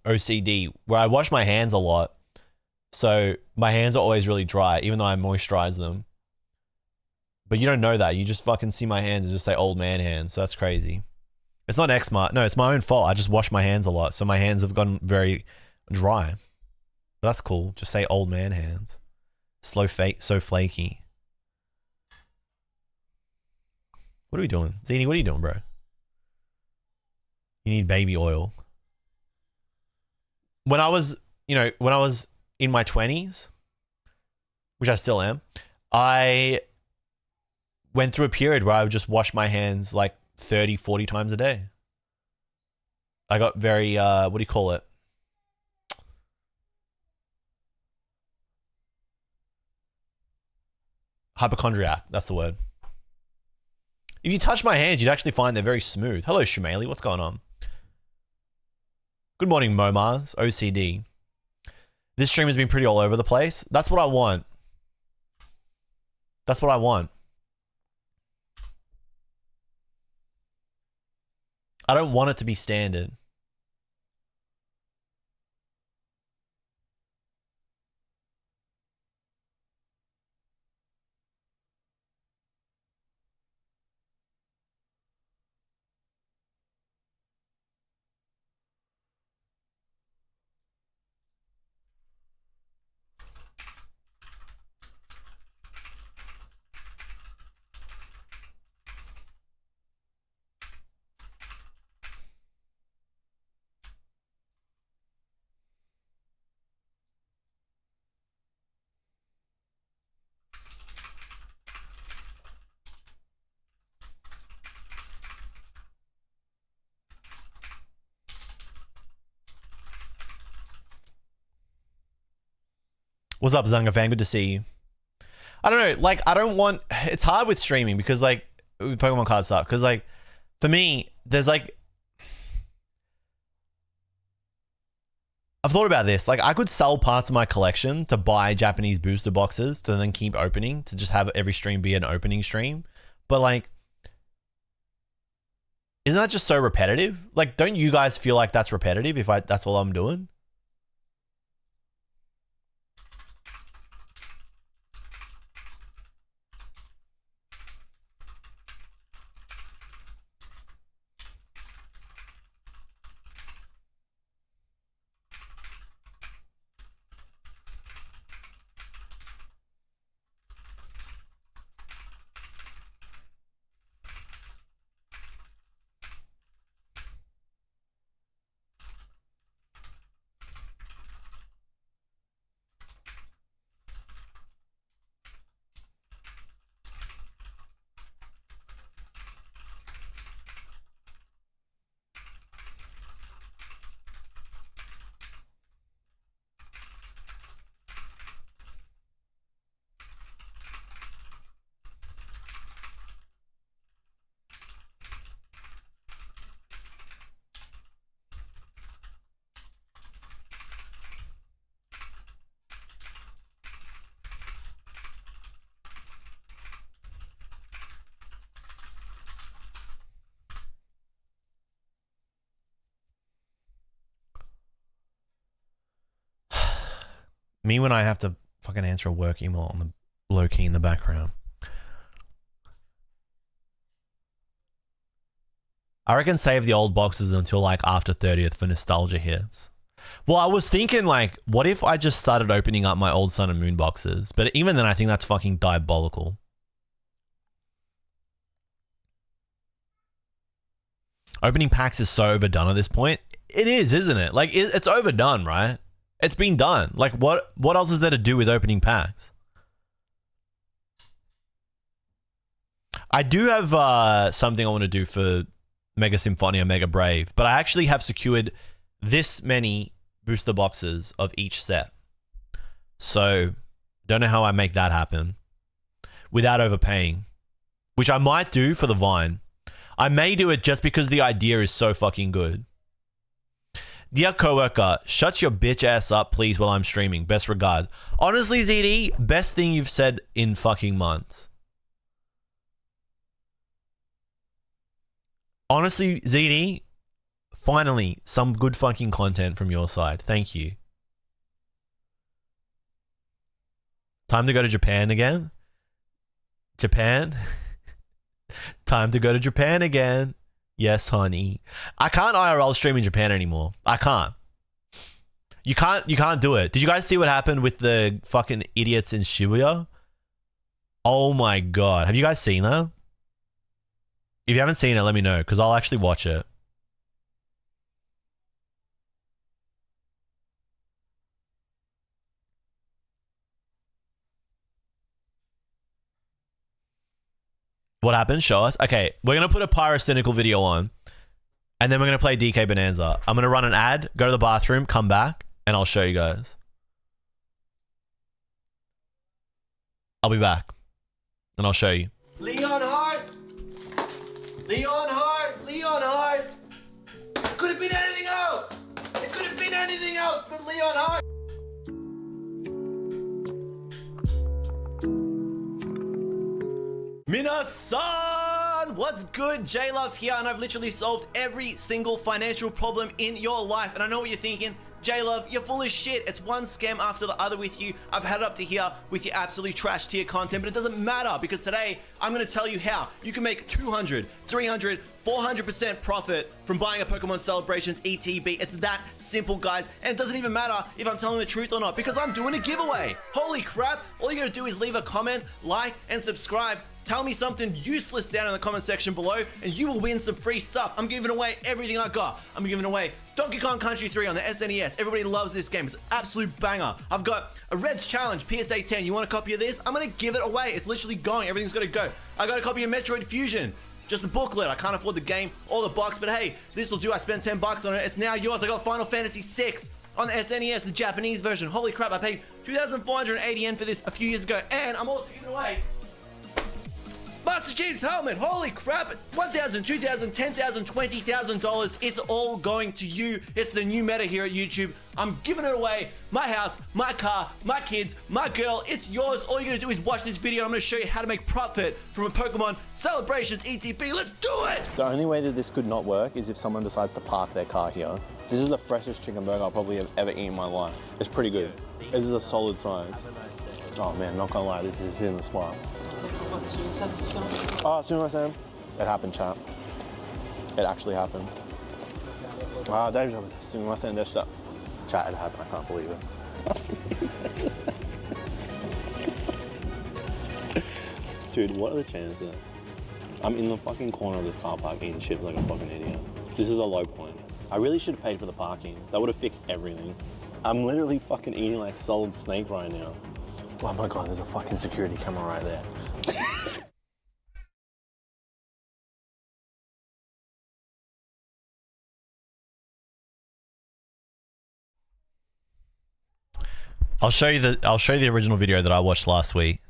OCD, where I wash my hands a lot. So my hands are always really dry, even though I moisturize them. But you don't know that. You just fucking see my hands and just say old man hands. So that's crazy. It's not eczema. No, it's my own fault. I just wash my hands a lot. So my hands have gotten very dry. But that's cool. Just say old man hands. So flaky. What are we doing? Zini, what are you doing, bro? You need baby oil. When I was in my 20s, which I still am, I went through a period where I would just wash my hands like 30, 40 times a day. I got very, what do you call it? Hypochondriac, that's the word. If you touch my hands, you'd actually find they're very smooth. Hello, Shumaili, what's going on? Good morning, Momars, OCD. This stream has been pretty all over the place. That's what I want. That's what I want. I don't want it to be standard. What's up, Zunga fan? Good to see you. I don't know, like, I don't want... It's hard with streaming because, like, with Pokemon card stuff. Because, like, for me, there's, like... I've thought about this. Like, I could sell parts of my collection to buy Japanese booster boxes to then keep opening, to just have every stream be an opening stream. But, like... Isn't that just so repetitive? Like, don't you guys feel like that's repetitive if that's all I'm doing? Me when I have to fucking answer a work email on the low key in the background. I reckon save the old boxes until like after 30th for nostalgia hits. Well, I was thinking like, what if I just started opening up my old Sun and Moon boxes? But even then, I think that's fucking diabolical. Opening packs is so overdone at this point. It is, isn't it? Like, it's overdone, right? It's been done. Like, what else is there to do with opening packs? I do have something I want to do for Mega Symphonia, Mega Brave, but I actually have secured this many booster boxes of each set. So, don't know how I make that happen without overpaying, which I might do for the Vine. I may do it just because the idea is so fucking good. Dear coworker, shut your bitch ass up, please, while I'm streaming. Best regards. Honestly, ZD, best thing you've said in fucking months. Honestly, ZD, finally, some good fucking content from your side. Thank you. Time to go to Japan again? Japan? Time to go to Japan again. Yes, honey. I can't IRL stream in Japan anymore. I can't. You can't do it. Did you guys see what happened with the fucking idiots in Shibuya? Oh my god. Have you guys seen that? If you haven't seen it, let me know, because I'll actually watch it. What happened? Show us. Okay, we're going to put a pyrocynical video on, and then we're going to play DK Bananza. I'm going to run an ad, go to the bathroom, come back, and I'll show you guys. I'll be back, and I'll show you. Leon Hart! Leon Hart! Leon Hart! It could have been anything else! It could have been anything else but Leon Hart! Minasan! What's good? jluv here, and I've literally solved every single financial problem in your life. And I know what you're thinking. jluv, you're full of shit. It's one scam after the other with you. I've had it up to here with your absolute trash tier content, but it doesn't matter because today I'm going to tell you how you can make 200, 300, 400% profit from buying a Pokemon Celebrations ETB. It's that simple, guys. And it doesn't even matter if I'm telling the truth or not because I'm doing a giveaway. Holy crap. All you got to do is leave a comment, like, and subscribe. Tell me something useless down in the comment section below and you will win some free stuff. I'm giving away everything I got. I'm giving away Donkey Kong Country 3 on the SNES. Everybody loves this game. It's an absolute banger. I've got a Reds Challenge PSA 10. You want a copy of this? I'm going to give it away. It's literally going. Everything's got to go. I got a copy of Metroid Fusion. Just the booklet. I can't afford the game or the box, but hey, this will do. I spent 10 bucks on it. It's now yours. I got Final Fantasy 6 on the SNES, the Japanese version. Holy crap, I paid 2,480 yen for this a few years ago. And I'm also giving away Master Chief's helmet. Holy crap. $1,000, $2,000, $10,000, $20,000. It's all going to you. It's the new meta here at YouTube. I'm giving it away. My house, my car, my kids, my girl. It's yours. All you're going to do is watch this video. I'm going to show you how to make profit from a Pokemon Celebrations ETB. Let's do it. The only way that this could not work is if someone decides to park their car here. This is the freshest chicken burger I'll probably have ever eaten in my life. It's pretty good. This is a solid size. Oh man, not gonna lie, this is hitting the spot. Oh, sumimasen. It happened, chat. It actually happened. Ah, daijoubu. Sumimasen deshita. Chat, it happened. I can't believe it. Dude, what are the chances? I'm in the fucking corner of this car park eating chips like a fucking idiot. This is a low point. I really should have paid for the parking. That would have fixed everything. I'm literally fucking eating like solid snake right now. Oh my god, there's a fucking security camera right there. I'll show you the original video that I watched last week.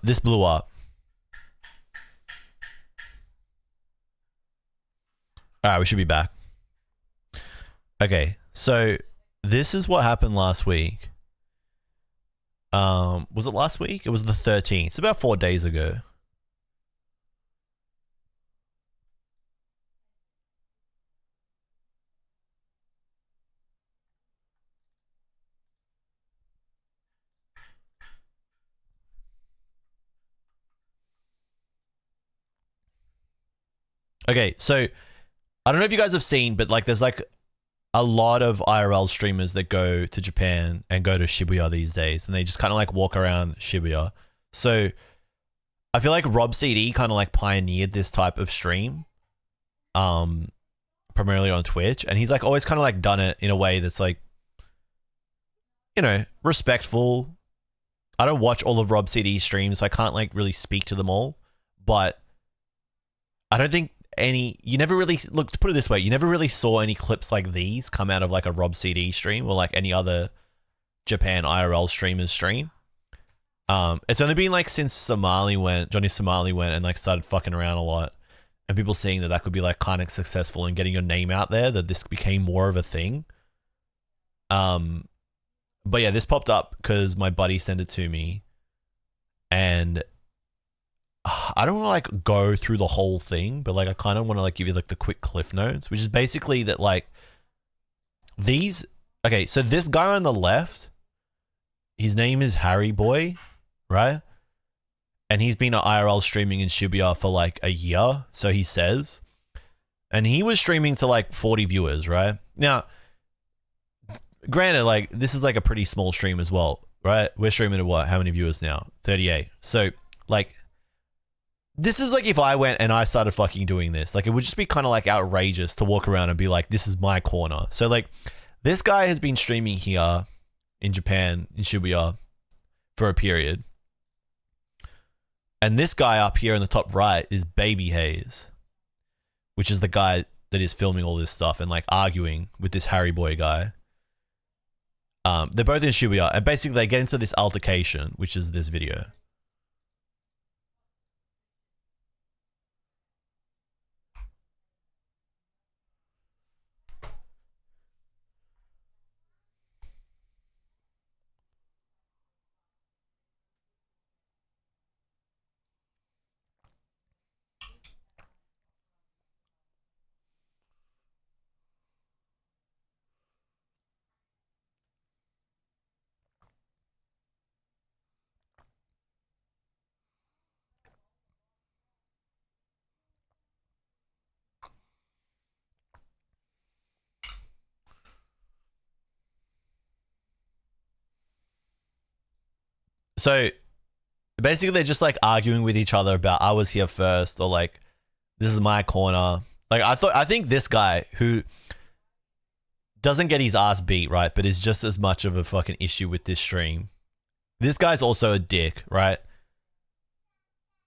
This blew up. All right, we should be back. Okay, so this is what happened last week. Was it last week? It was the 13th. It's about 4 days ago. Okay, so I don't know if you guys have seen, but like there's like a lot of IRL streamers that go to Japan and go to Shibuya these days, and they just kind of like walk around Shibuya. So I feel like Rob CD kind of like pioneered this type of stream, primarily on Twitch, and he's like always kind of like done it in a way that's like, you know, respectful. I don't watch all of Rob CD's streams, so I can't like really speak to them all, but I don't think you never really, look, to put it this way, you never really saw any clips like these come out of like a Rob CD stream or like any other Japan IRL streamer's stream. It's only been like since Johnny Somali went and like started fucking around a lot, and people seeing that could be like kind of successful in getting your name out there, that this became more of a thing. But yeah, this popped up because my buddy sent it to me, and I don't want to like go through the whole thing, but like I kind of want to like give you like the quick cliff notes, which is basically that like these. Okay, so this guy on the left, his name is Harry Boy, right? And he's been at IRL streaming in Shibuya for like a year, so he says. And he was streaming to like 40 viewers, right? Now, granted, like this is like a pretty small stream as well, right? We're streaming to what? How many viewers now? 38. So like, this is like if I went and I started fucking doing this, like it would just be kind of like outrageous to walk around and be like, this is my corner. So like this guy has been streaming here in Japan, in Shibuya, for a period. And this guy up here in the top right is Baby Hayes, which is the guy that is filming all this stuff and like arguing with this Harry Boy guy. They're both in Shibuya, and basically they get into this altercation, which is this video. So basically they're just like arguing with each other about I was here first, or like this is my corner. Like I think this guy who doesn't get his ass beat, right, but is just as much of a fucking issue with this stream. This guy's also a dick, right?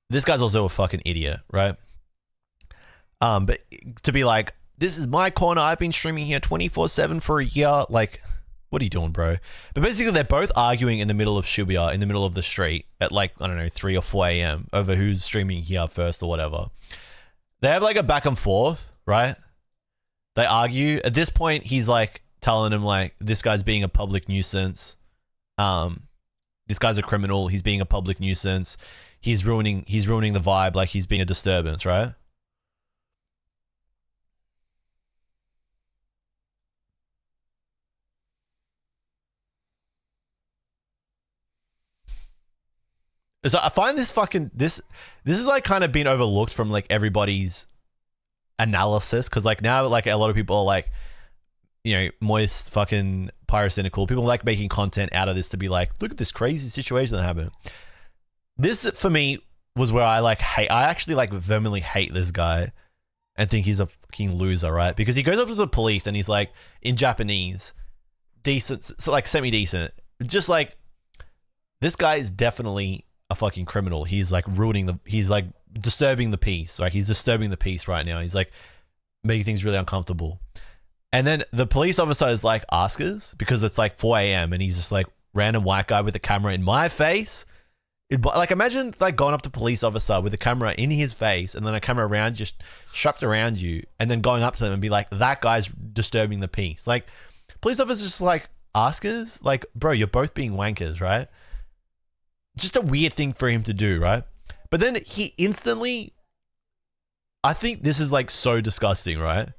This guy's also a fucking idiot, right? But to be like, this is my corner, I've been streaming here 24/7 for a year, like, what are you doing, bro? But basically they're both arguing in the middle of Shibuya, in the middle of the street at like, I don't know, 3 or 4 a.m. over who's streaming here first or whatever. They have like a back and forth, right? They argue. At this point, he's like telling him like, this guy's being a public nuisance. This guy's a criminal. He's being a public nuisance. He's ruining the vibe. Like he's being a disturbance, right? So I find this is like kind of been overlooked from like everybody's analysis, because like now like a lot of people are like, you know, moist fucking pyrocynical people like making content out of this to be like, look at this crazy situation that happened. This for me was where I actually like vehemently hate this guy and think he's a fucking loser, right? Because he goes up to the police and he's like, in Japanese, decent, so like semi-decent, just like, this guy is definitely a fucking criminal. He's like he's like disturbing the peace, right? He's disturbing the peace right now. He's like making things really uncomfortable. And then the police officer is like, ask us, because it's like 4 a.m. and he's just like, random white guy with a camera in my face. Like imagine like going up to police officer with a camera in his face and then a camera around, just strapped around you, and then going up to them and be like, that guy's disturbing the peace. Like police officers just like, ask us, like, bro, you're both being wankers, right? Just a weird thing for him to do, right? But then he instantly, I think this is like so disgusting, right?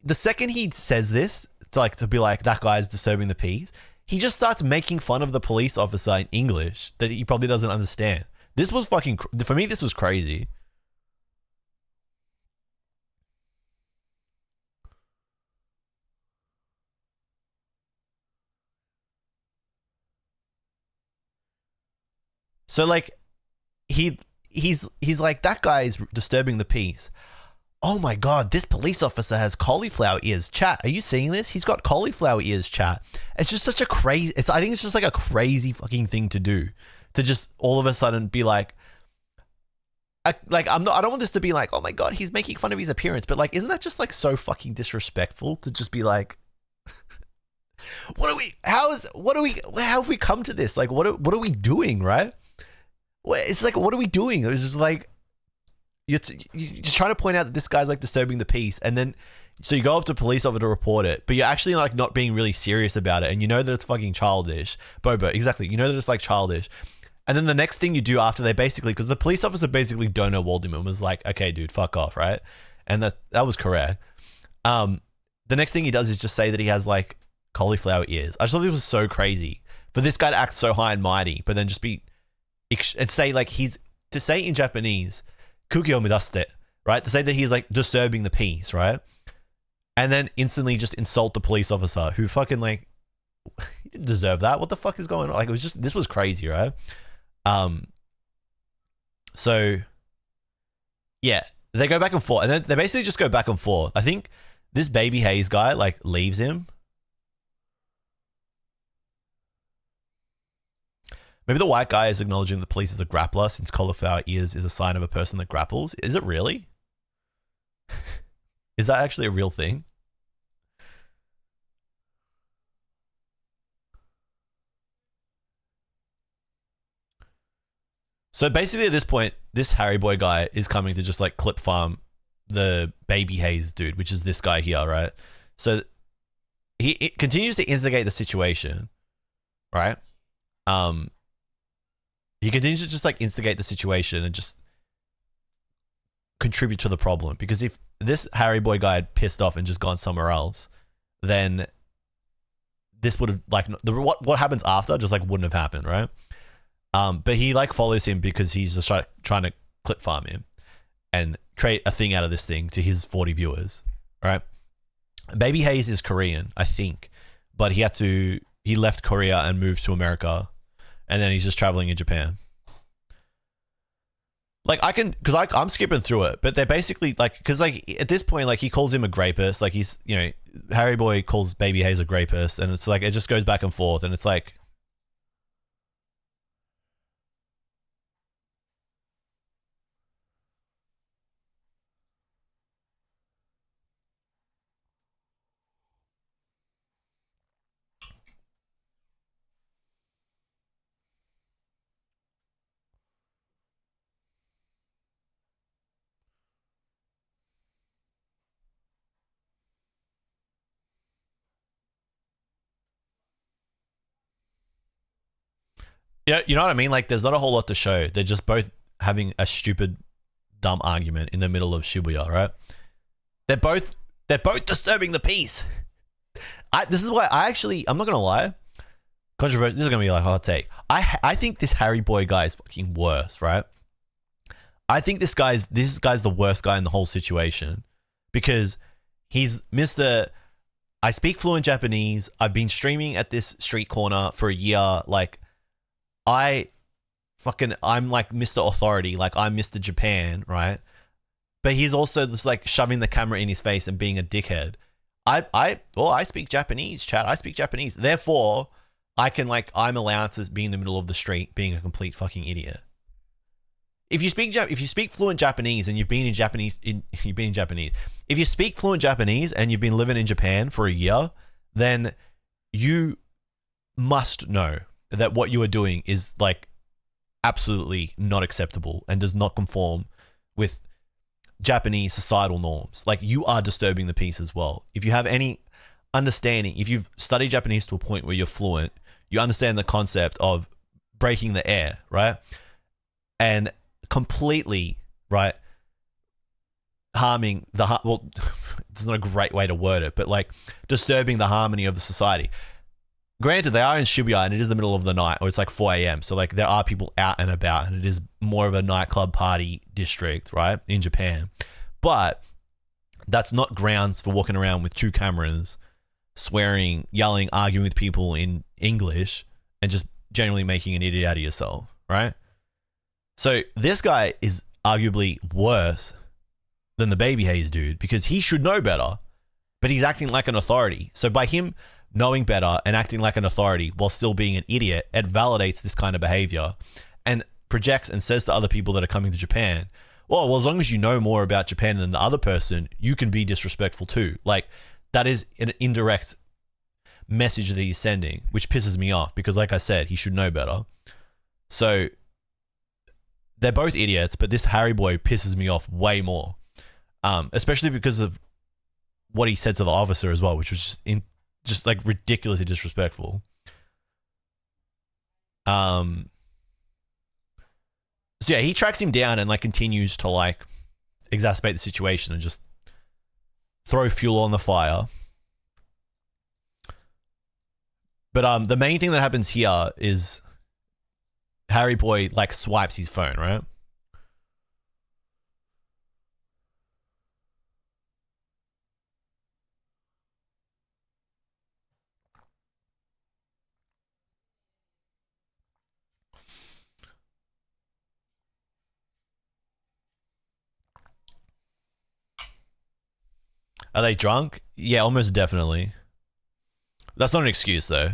The second he says this, to be like, that guy's disturbing the peace, he just starts making fun of the police officer in English that he probably doesn't understand. This was fucking, for me, this was crazy. So like, he's like, that guy is disturbing the peace. Oh my God, this police officer has cauliflower ears. Chat, are you seeing this? He's got cauliflower ears, chat. It's just such a crazy, I think it's just like a crazy fucking thing to do. To just all of a sudden be like, I don't want this to be like, oh my God, he's making fun of his appearance. But like, isn't that just like so fucking disrespectful to just be like, how have we come to this? Like, what are we doing, right? It's like, what are we doing? It was just like, you're just trying to point out that this guy's like disturbing the peace, and then so you go up to police officer to report it, but you're actually like not being really serious about it, and you know that it's fucking childish. Boba, exactly. You know that it's like childish. And then the next thing you do after they basically, because the police officer basically Dono walled him and was like, okay, dude, fuck off, right? And that was correct. The next thing he does is just say that he has like cauliflower ears. I just thought it was so crazy for this guy to act so high and mighty, but then just be and say like to say in Japanese, Kugyo midaste, right? To say that he's like disturbing the peace, right? And then instantly just insult the police officer who fucking like, he didn't deserve that. What the fuck is going on? Like, it was just, this was crazy, right? So yeah, they go back and forth, and then they basically just go back and forth. I think this Baby Hayes guy like leaves him. Maybe the white guy is acknowledging the police as a grappler, since cauliflower ears is a sign of a person that grapples. Is it really? Is that actually a real thing? So basically at this point, this Harry Boy guy is coming to just like clip farm the Baby Hayes dude, which is this guy here, right? So he continues to instigate the situation, right? He continues to just like instigate the situation and just contribute to the problem. Because if this Harry Boy guy had pissed off and just gone somewhere else, then this would have like what happens after just like wouldn't have happened, right? But he like follows him because he's just trying to clip farm him and create a thing out of this thing to his 40 viewers, right? Baby Hayes is Korean, I think, but he left Korea and moved to America. and then he's just traveling in Japan. Like I'm skipping through it, but they're basically like, because like at this point, like he calls him a grapist, like he's, you know, Harry Boy calls Baby Hayes a grapist, and it's like it just goes back and forth, and it's like, yeah, you know what I mean? Like there's not a whole lot to show. They're just both having a stupid, dumb argument in the middle of Shibuya, right? They're both disturbing the peace. This is why I'm not gonna lie. Controversial. This is gonna be like a hot take. I think this Harry Boy guy is fucking worse, right? I think this guy's the worst guy in the whole situation, because he's Mr. I speak fluent Japanese. I've been streaming at this street corner for a year. Like I'm like Mr. Authority. Like I'm Mr. Japan, right? But he's also just like shoving the camera in his face and being a dickhead. I speak Japanese, chat. I speak Japanese. Therefore, I'm allowed to be in the middle of the street being a complete fucking idiot. If you speak fluent Japanese and you've been in Japanese, if you speak fluent Japanese and you've been living in Japan for a year, then you must know that what you are doing is like absolutely not acceptable and does not conform with Japanese societal norms. Like you are disturbing the peace as well. If you have any understanding, if you've studied Japanese to a point where you're fluent, you understand the concept of breaking the air, right? And completely, right, harming well, it's not a great way to word it, but like disturbing the harmony of the society. Granted, they are in Shibuya and it is the middle of the night, or it's like 4 a.m. So like there are people out and about, and it is more of a nightclub party district, right, in Japan. But that's not grounds for walking around with 2 cameras, swearing, yelling, arguing with people in English, and just generally making an idiot out of yourself, right? So this guy is arguably worse than the Baby Hayes dude, because he should know better, but he's acting like an authority. So by him knowing better and acting like an authority while still being an idiot, it validates this kind of behavior and projects and says to other people that are coming to Japan, well, as long as you know more about Japan than the other person, you can be disrespectful too. Like that is an indirect message that he's sending, which pisses me off, because like I said, he should know better. So they're both idiots, but this Harry Boy pisses me off way more, especially because of what he said to the officer as well, which was just like ridiculously disrespectful. So yeah, he tracks him down and like continues to like exacerbate the situation and just throw fuel on the fire. But the main thing that happens here is Harry Boy like swipes his phone, right? Are they drunk? Yeah, almost definitely. That's not an excuse though.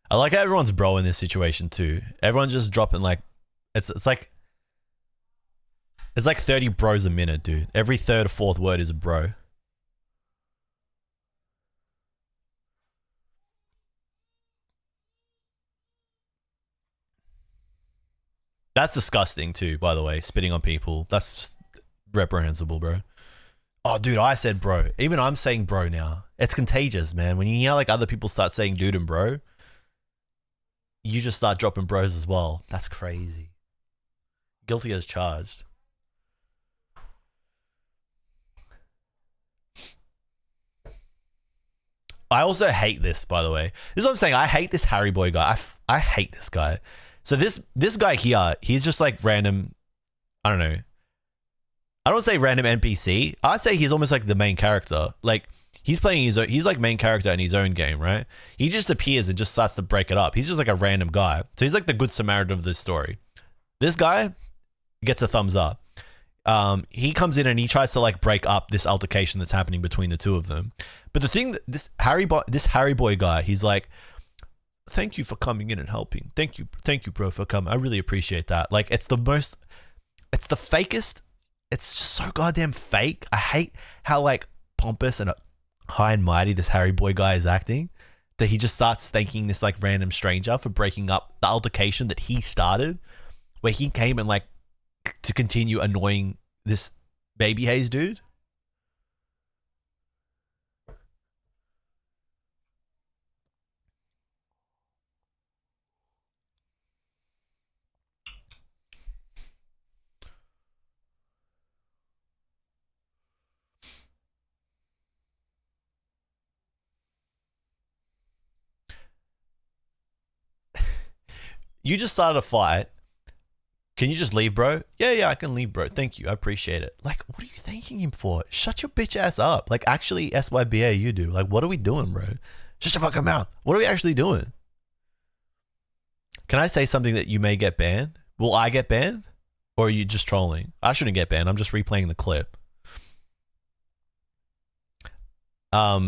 I like how everyone's bro in this situation too. Everyone's just dropping like, it's like 30 bros a minute, dude. Every third or fourth word is a bro. That's disgusting too, by the way, spitting on people. That's just reprehensible, bro. Oh, dude, I said bro. Even I'm saying bro now. It's contagious, man. When you hear like other people start saying dude and bro, you just start dropping bros as well. That's crazy. Guilty as charged. I also hate this, by the way. This is what I'm saying. I hate this Harry Boy guy. I hate this guy. So this guy here, he's just like random, I don't know. I don't say random NPC. I'd say he's almost like the main character. Like he's playing his own, he's like main character in his own game, right? He just appears and just starts to break it up. He's just like a random guy. So he's like the good Samaritan of this story. This guy gets a thumbs up. He comes in and he tries to like break up this altercation that's happening between the two of them. But the thing that this Harry Boy guy, he's like, thank you for coming in and helping. Thank you, bro, for coming. I really appreciate that. Like it's the fakest. It's just so goddamn fake. I hate how like pompous and high and mighty this Harry Boy guy is acting, that he just starts thanking this like random stranger for breaking up the altercation that he started, where he came and like to continue annoying this Baby Hayes dude. You just started a fight. Can you just leave, bro? Yeah, I can leave, bro. Thank you. I appreciate it. Like, what are you thanking him for? Shut your bitch ass up. Like, actually, SYBA, you do. Like, what are we doing, bro? Shut your fucking mouth. What are we actually doing? Can I say something that you may get banned? Will I get banned? Or are you just trolling? I shouldn't get banned. I'm just replaying the clip. Why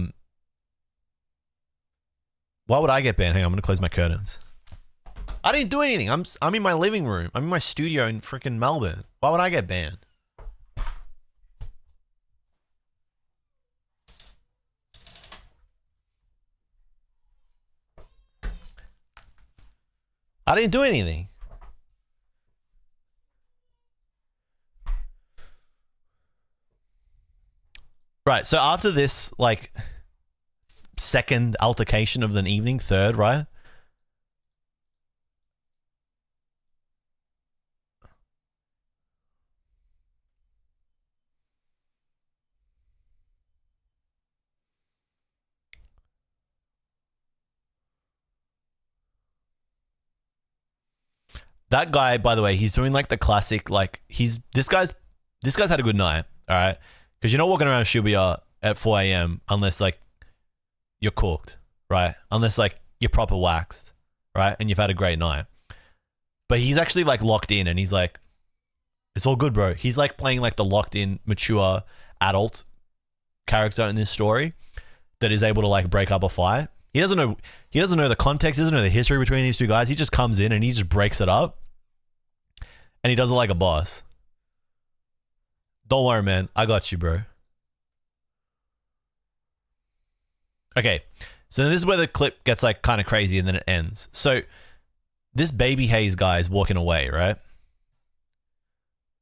would I get banned? Hang on, I'm going to close my curtains. I didn't do anything. I'm in my living room. I'm in my studio in freaking Melbourne. Why would I get banned? I didn't do anything. Right, so after this, like, second altercation of the evening, third, right? That guy, by the way, he's doing like the classic, like this guy's had a good night, all right? Because you're not walking around Shibuya at 4 a.m. unless like you're cooked, right? Unless like you're proper waxed, right? And you've had a great night. But he's actually like locked in and he's like, it's all good, bro. He's like playing like the locked in, mature adult character in this story that is able to like break up a fight. He doesn't know the context, he doesn't know the history between these two guys. He just comes in and he just breaks it up. And he does it like a boss. Don't worry, man. I got you, bro. Okay. So this is where the clip gets like kind of crazy and then it ends. So this Baby Hayes guy is walking away, right?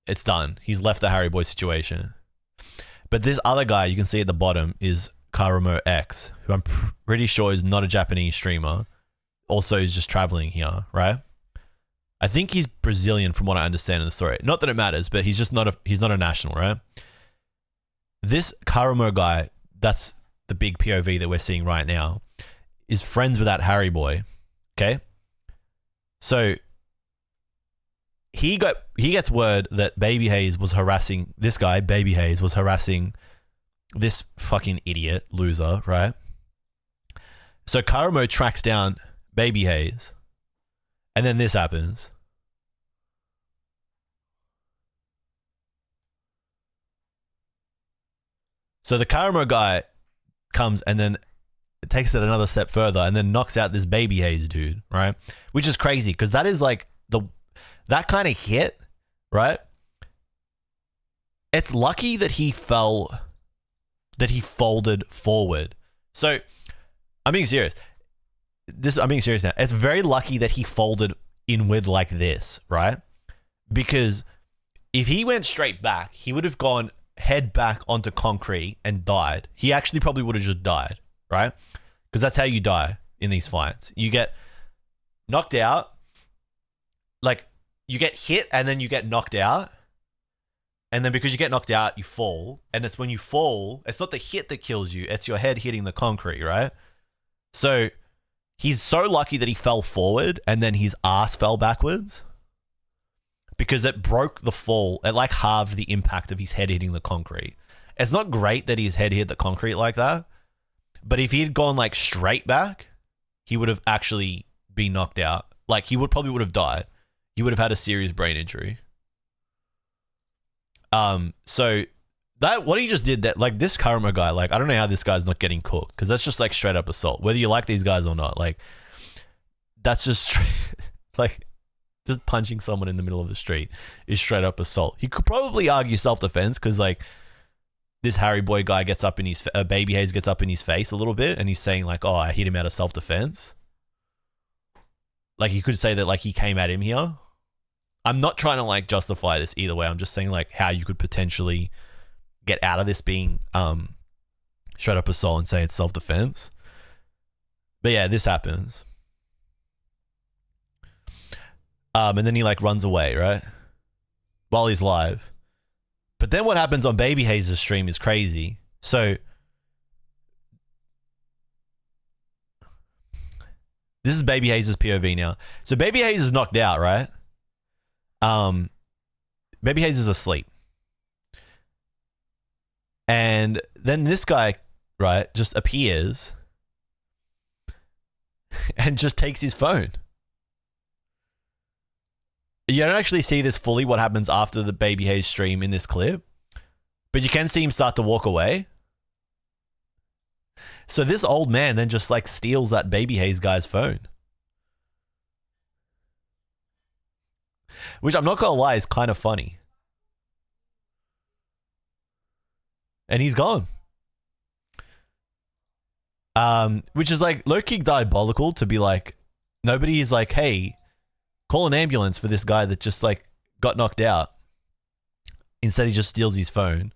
It's done. He's left the Harry Boy situation. But this other guy you can see at the bottom is Karumo X, who I'm pretty sure is not a Japanese streamer. Also is just traveling here, right? I think he's Brazilian from what I understand in the story. Not that it matters, but he's not a national, right? This Karumo guy, that's the big POV that we're seeing right now, is friends with that Harry Boy. Okay? So he gets word that Baby Hayes was harassing this guy, Baby Hayes was harassing this fucking idiot, loser, right? So Karumo tracks down Baby Hayes. And then this happens. So the Karumo guy comes and then takes it another step further and then knocks out this Baby Hayes dude, right? Which is crazy because that is like that kind of hit, right? It's lucky that he folded forward. So I'm being serious. I'm being serious now. It's very lucky that he folded inward like this, right? Because if he went straight back, he would have gone head back onto concrete and died. He actually probably would have just died, right? Because that's how you die in these fights. You get knocked out, like you get hit and then you get knocked out. And then because you get knocked out, you fall. And it's when you fall, it's not the hit that kills you, it's your head hitting the concrete, right? So he's so lucky that he fell forward and then his ass fell backwards. because it broke the fall. It like halved the impact of his head hitting the concrete. It's not great that his head hit the concrete like that, but if he had gone like straight back, he would have actually been knocked out. Like he probably would have died. He would have had a serious brain injury. So that what he just did, that like this Karma guy, like I don't know how this guy's not getting cooked, because that's just like straight up assault. Whether you like these guys or not, like that's just straight, like just punching someone in the middle of the street is straight up assault. He could probably argue self-defense because like this Harry Boy guy gets up in his Baby Hayes gets up in his face a little bit and he's saying like, oh, I hit him out of self-defense. Like he could say that like he came at him here. I'm not trying to like justify this either way. I'm just saying like how you could potentially get out of this being straight up assault and say it's self-defense. But yeah, this happens. And then he like runs away, right? While he's live. But then what happens on Baby Hayes' stream is crazy. So this is Baby Hayes' POV now. So Baby Hayes is knocked out, right? Baby Hayes is asleep. And then this guy, right, just appears and just takes his phone. You don't actually see this fully, what happens after the Baby Hayes stream in this clip, but you can see him start to walk away. So this old man then just like steals that Baby Hayes guy's phone. Which I'm not gonna lie is kind of funny. And he's gone. Which is like low-key diabolical to be like, nobody is like, hey, call an ambulance for this guy that just like got knocked out. Instead, he just steals his phone.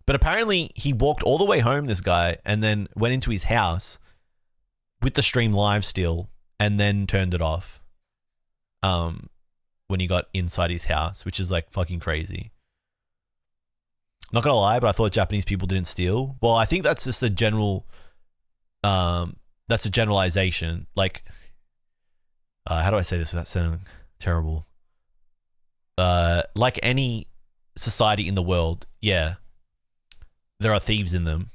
But apparently he walked all the way home, this guy, and then went into his house with the stream live still and then turned it off. When he got inside his house, which is like fucking crazy. Not gonna lie, but I thought Japanese people didn't steal. Well, I think that's just a general, that's a generalization. Like, how do I say this without sounding terrible? Like any society in the world, yeah, there are thieves in them.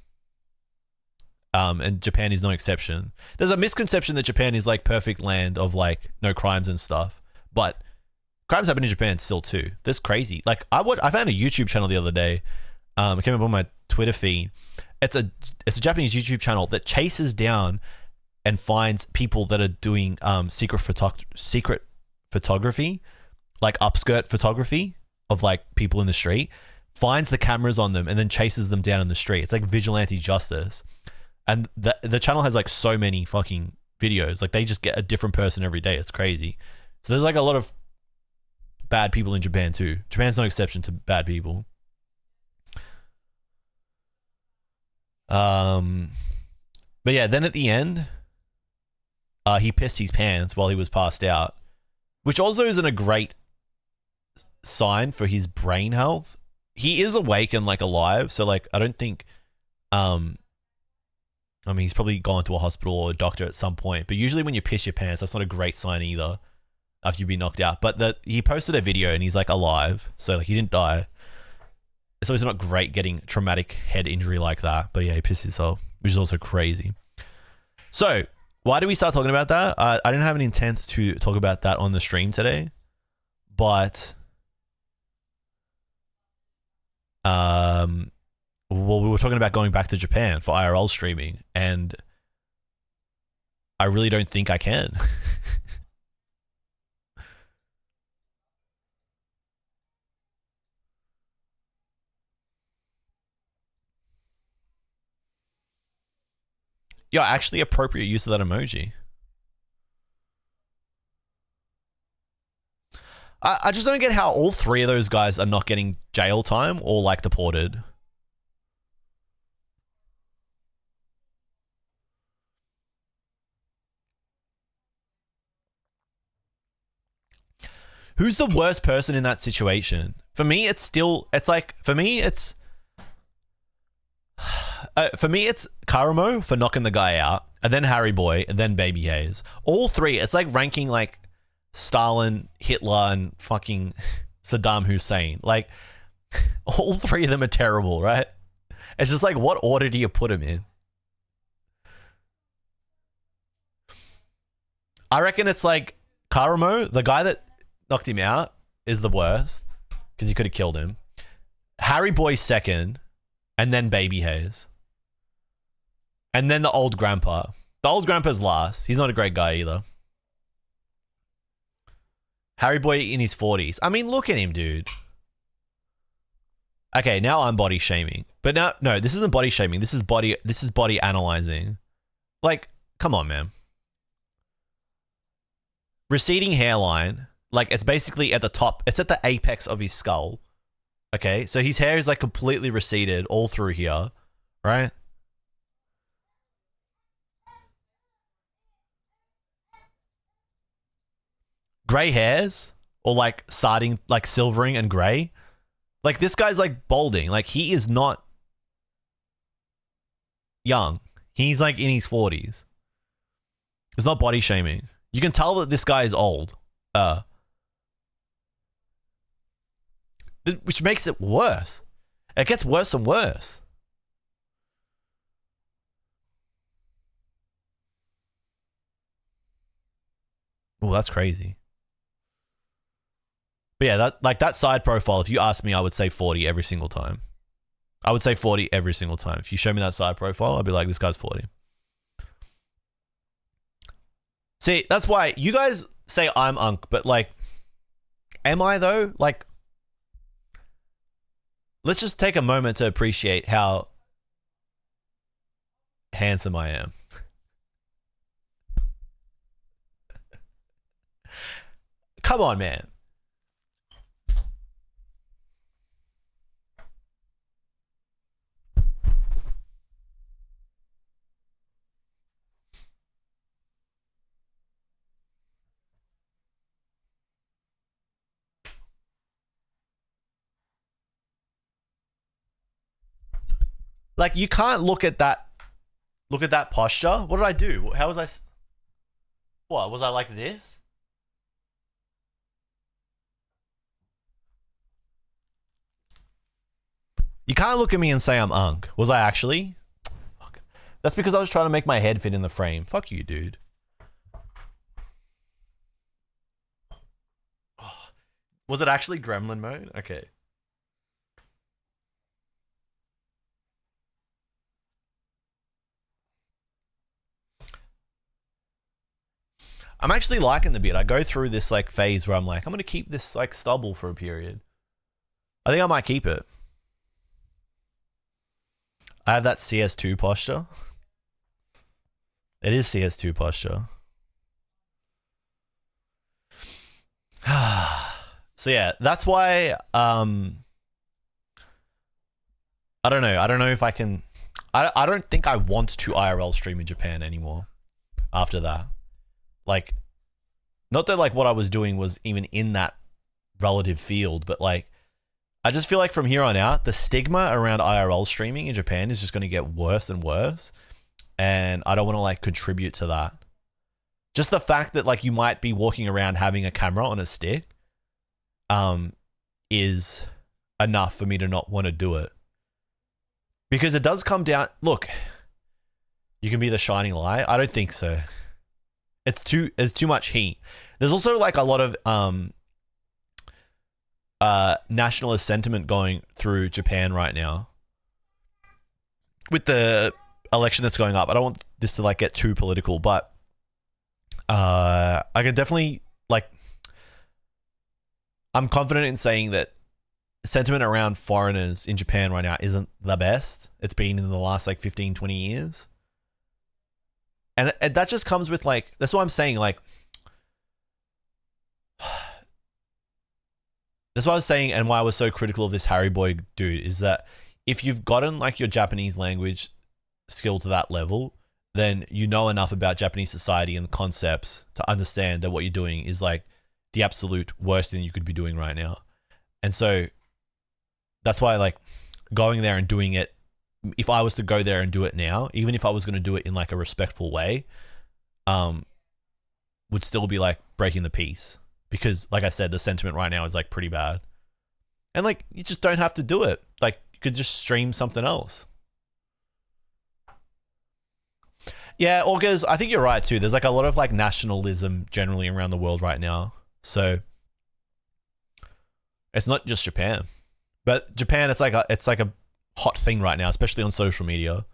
And Japan is no exception. There's a misconception that Japan is like perfect land of like no crimes and stuff, but crimes happen in Japan still too. That's crazy. Like I found a YouTube channel the other day. It came up on my Twitter feed. It's a Japanese YouTube channel that chases down and finds people that are doing secret photography, like upskirt photography of like people in the street, finds the cameras on them and then chases them down in the street. It's like vigilante justice. And the channel has like so many fucking videos. Like they just get a different person every day. It's crazy. So there's like a lot of bad people in Japan too. Japan's no exception to bad people. But yeah, then at the end, he pissed his pants while he was passed out, which also isn't a great sign for his brain health. He is awake and like alive, so like I don't think, I mean he's probably gone to a hospital or a doctor at some point. But usually when you piss your pants, that's not a great sign either. After you've been knocked out, but he posted a video and he's like alive, so like he didn't die. So it's not great getting traumatic head injury like that. But yeah, he pissed himself, which is also crazy. So why did we start talking about that? I didn't have an intent to talk about that on the stream today, but well, we were talking about going back to Japan for IRL streaming, and I really don't think I can. Yeah, actually appropriate use of that emoji. I just don't get how all three of those guys are not getting jail time or like deported. Who's the worst person in that situation? For me, it's Karamo for knocking the guy out, and then Harry Boy, and then Baby Hayes. All three, it's like ranking like Stalin, Hitler, and fucking Saddam Hussein. Like, all three of them are terrible, right? It's just like, what order do you put them in? I reckon it's like Karamo, the guy that knocked him out, is the worst because he could have killed him. Harry Boy second, and then Baby Hayes. And then the old grandpa. The old grandpa's last. He's not a great guy either. Harry Boy in his 40s. I mean, look at him, dude. Okay, now I'm body shaming. But now, no, this isn't body shaming. This is body analyzing. Like, come on, man. Receding hairline. Like, it's basically at the top. It's at the apex of his skull. Okay, so his hair is like completely receded all through here, right? Gray hairs, or like starting like silvering and gray. Like, this guy's like balding. Like, he is not young. He's like in his 40s. It's not body shaming. You can tell that this guy is old. Which makes it worse. It gets worse and worse. Oh, that's crazy. But yeah, that side profile, if you ask me, I would say 40 every single time. I would say 40 every single time. If you show me that side profile, I'd be like, this guy's 40. See, that's why you guys say I'm unk, but like, am I though? Like, let's just take a moment to appreciate how handsome I am. Come on, man. Like, you can't look at that posture. What did I do? How was I? What, was I like this? You can't look at me and say I'm unk. Was I actually? Fuck. That's because I was trying to make my head fit in the frame. Fuck you, dude. Oh. Was it actually gremlin mode? Okay. I'm actually liking the beard. I go through this like phase where I'm like, I'm going to keep this like stubble for a period. I think I might keep it. I have that CS2 posture. It is CS2 posture. So yeah, that's why I don't know. I don't know if I can. I don't think I want to IRL stream in Japan anymore after that. Like, not that like what I was doing was even in that relative field, but like, I just feel like from here on out, the stigma around IRL streaming in Japan is just going to get worse and worse. And I don't want to like contribute to that. Just the fact that like you might be walking around having a camera on a stick is enough for me to not want to do it. Because it does come down, look, you can be the shining light. I don't think so. It's too much heat. There's also like a lot of nationalist sentiment going through Japan right now with the election that's going up. I don't want this to like get too political, but I can definitely like, I'm confident in saying that sentiment around foreigners in Japan right now isn't the best it's been in the last like 15, 20 years. And that just comes with like, that's what I'm saying. Like, that's what I was saying, and why I was so critical of this Harry Boy dude is that if you've gotten like your Japanese language skill to that level, then you know enough about Japanese society and concepts to understand that what you're doing is like the absolute worst thing you could be doing right now. And so that's why like going there and doing it, if I was to go there and do it now, even if I was going to do it in like a respectful way, would still be like breaking the peace. Because like I said, the sentiment right now is like pretty bad. And like, you just don't have to do it. Like, you could just stream something else. Yeah, August, I think you're right too. There's like a lot of like nationalism generally around the world right now. So it's not just Japan. But Japan, it's like a hot thing right now, especially on social media.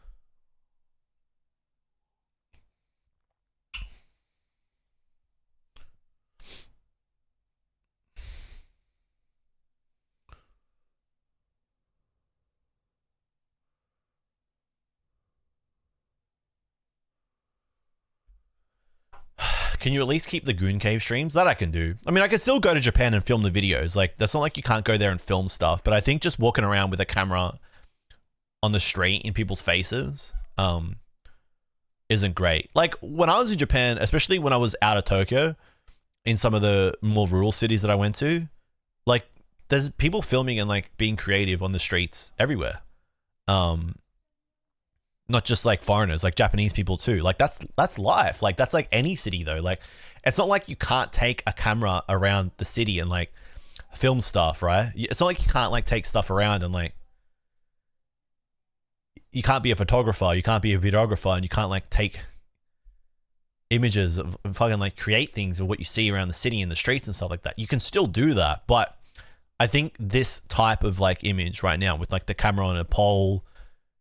Can you at least keep the Goon Cave streams? That I can do. I mean, I can still go to Japan and film the videos. Like, that's not like you can't go there and film stuff. But I think just walking around with a camera on the street in people's faces isn't great. Like, when I was in Japan, especially when I was out of Tokyo, in some of the more rural cities that I went to, like, there's people filming and, like, being creative on the streets everywhere. Not just like foreigners, like Japanese people too. Like that's life. Like that's like any city though. Like it's not like you can't take a camera around the city and like film stuff, right? It's not like you can't like take stuff around and like you can't be a photographer, you can't be a videographer, and you can't like take images of fucking like create things of what you see around the city and the streets and stuff like that. You can still do that, but I think this type of like image right now with like the camera on a pole,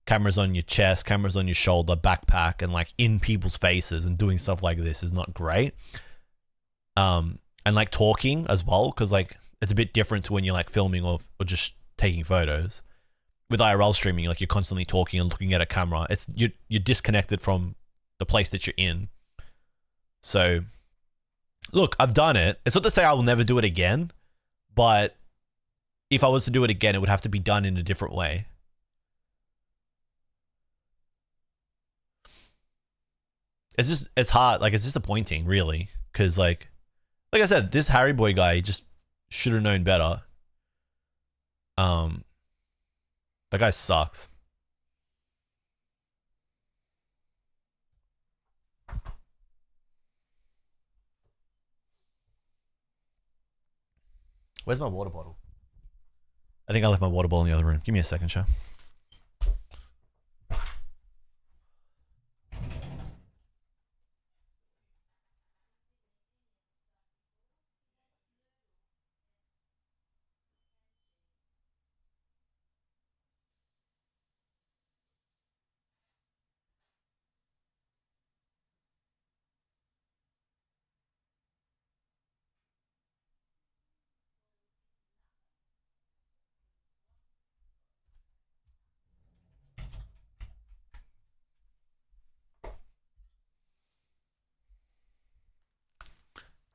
cameras on your chest, cameras on your shoulder, backpack, and like in people's faces and doing stuff like this is not great. And like talking as well, because like it's a bit different to when you're like filming or just taking photos. With IRL streaming, like you're constantly talking and looking at a camera. It's you're disconnected from the place that you're in. So, look, I've done it. It's not to say I will never do it again, but if I was to do it again, it would have to be done in a different way. It's hard, like it's disappointing really, because like I said, this Harry Boy guy just should have known better. That guy sucks. Where's my water bottle? I think I left my water bottle in the other room. Give me a second, Sha.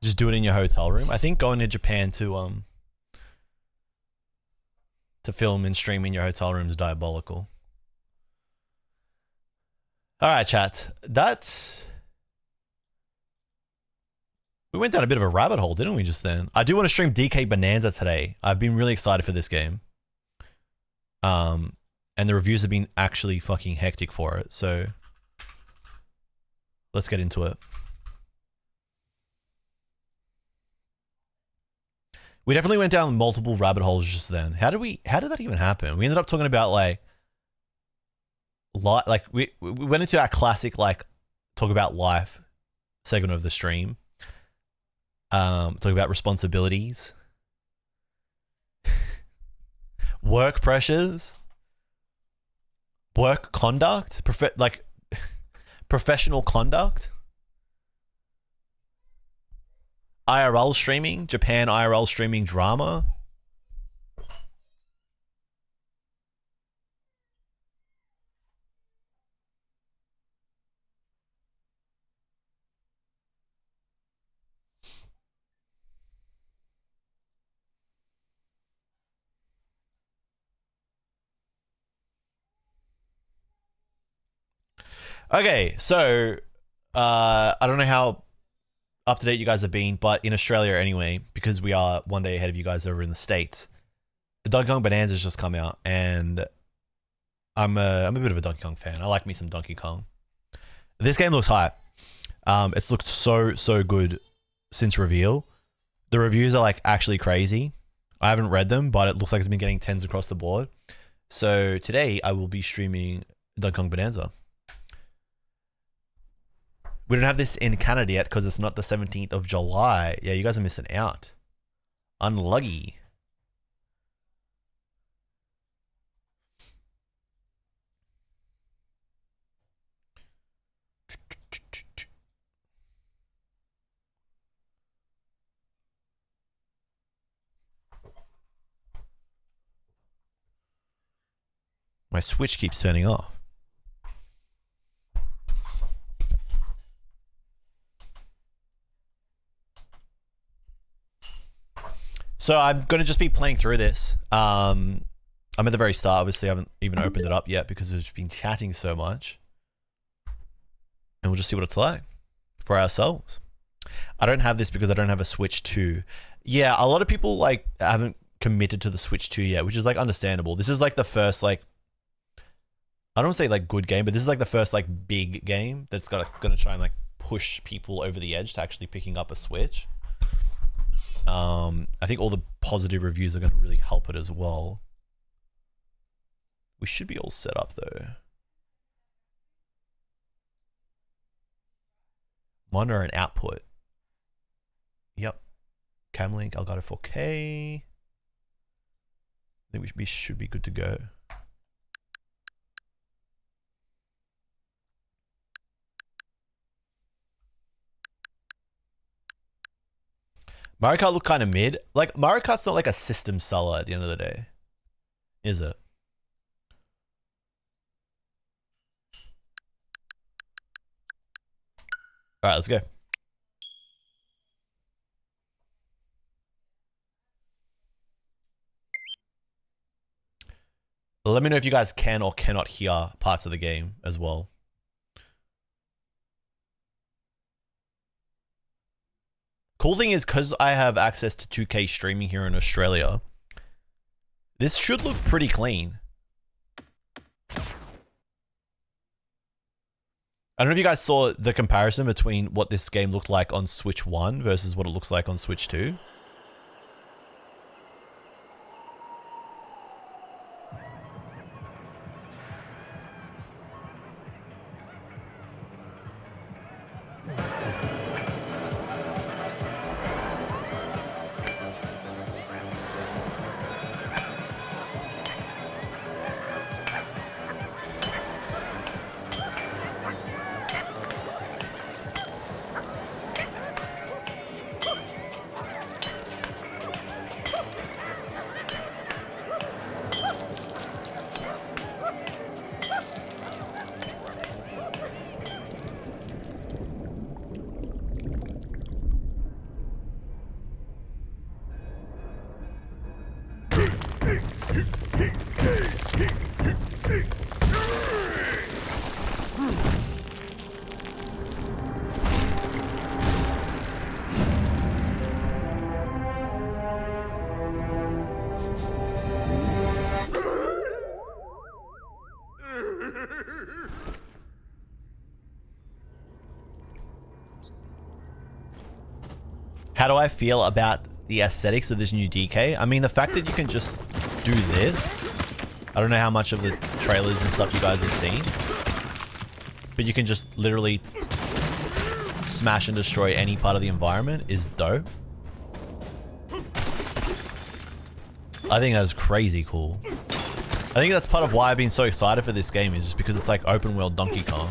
Just do it in your hotel room. I think going to Japan to film and stream in your hotel room is diabolical. All right, chat. We went down a bit of a rabbit hole, didn't we, just then? I do want to stream DK Bananza today. I've been really excited for this game. And the reviews have been actually fucking hectic for it. So let's get into it. We definitely went down multiple rabbit holes just then. How did that even happen? We ended up talking about like we went into our classic like talk about life segment of the stream. Talk about responsibilities, work pressures, work conduct, professional conduct. IRL streaming, Japan IRL streaming drama. Okay, so I don't know how up to date you guys have been, but in Australia anyway, because we are one day ahead of you guys over in the States, the Donkey Kong Bonanza has just come out, and I'm a bit of a Donkey Kong fan. I like me some Donkey Kong. This game looks hype. It's looked so good since reveal. The reviews are like actually crazy. I haven't read them, but it looks like it's been getting 10s across the board. So today I will be streaming Donkey Kong Bananza. We don't have this in Canada yet because it's not the 17th of July. Yeah, you guys are missing out. Unlucky. My Switch keeps turning off. So I'm going to just be playing through this. I'm at the very start. Obviously, I haven't even opened it up yet because we've been chatting so much. And we'll just see what it's like for ourselves. I don't have this because I don't have a Switch 2. Yeah, a lot of people like haven't committed to the Switch 2 yet, which is like understandable. This is like the first like, I don't want to say like good game, but this is like the first like big game that's gonna try and like push people over the edge to actually picking up a Switch. I think all the positive reviews are going to really help it as well. We should be all set up though. Monitor and output. Yep. Camlink, Elgato 4K. I think we should be good to go. Mario Kart look kind of mid. Like, Mario Kart's not like a system seller at the end of the day. Is it? Alright, let's go. Let me know if you guys can or cannot hear parts of the game as well. Cool thing is, because I have access to 2K streaming here in Australia, this should look pretty clean. I don't know if you guys saw the comparison between what this game looked like on Switch 1 versus what it looks like on Switch 2. How do I feel about the aesthetics of this new DK? I mean, the fact that you can just do this. I don't know how much of the trailers and stuff you guys have seen, but you can just literally smash and destroy any part of the environment is dope. I think that's crazy cool. I think that's part of why I've been so excited for this game, is just because it's like open world Donkey Kong.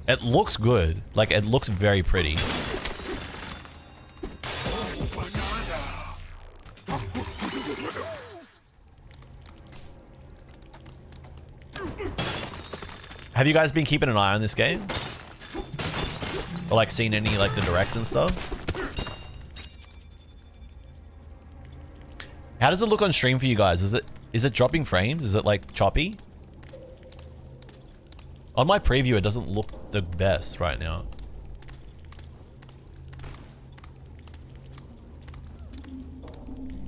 It looks good. Like, it looks very pretty. Have you guys been keeping an eye on this game? Or like seen any like the directs and stuff? How does it look on stream for you guys? Is it dropping frames? Is it like choppy? On my preview, it doesn't look the best right now.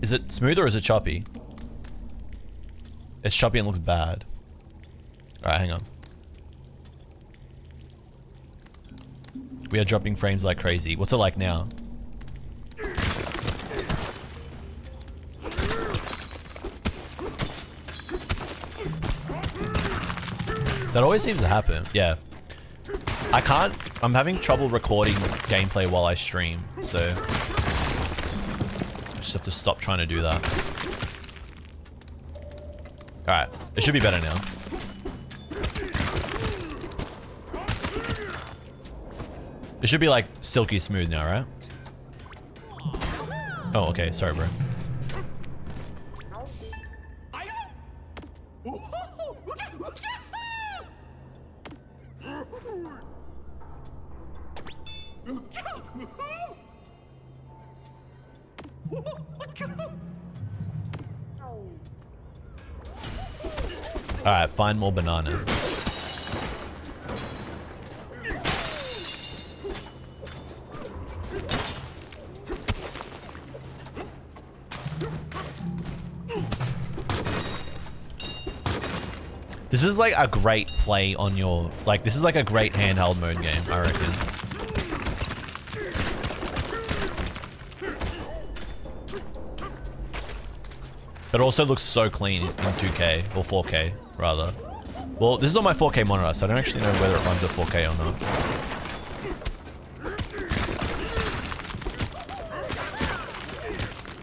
Is it smooth or is it choppy? It's choppy and looks bad. Alright, hang on. We are dropping frames like crazy. What's it like now? That always seems to happen. Yeah. I can't. I'm having trouble recording gameplay while I stream, so I just have to stop trying to do that. Alright. It should be better now. It should be like silky smooth now, right? Oh, okay. Sorry, bro. Alright, find more banana. This is like a great play on your, like, this is like a great handheld mode game, I reckon. But it also looks so clean in 2K, or 4K, rather. Well, this is on my 4K monitor, so I don't actually know whether it runs at 4K or not.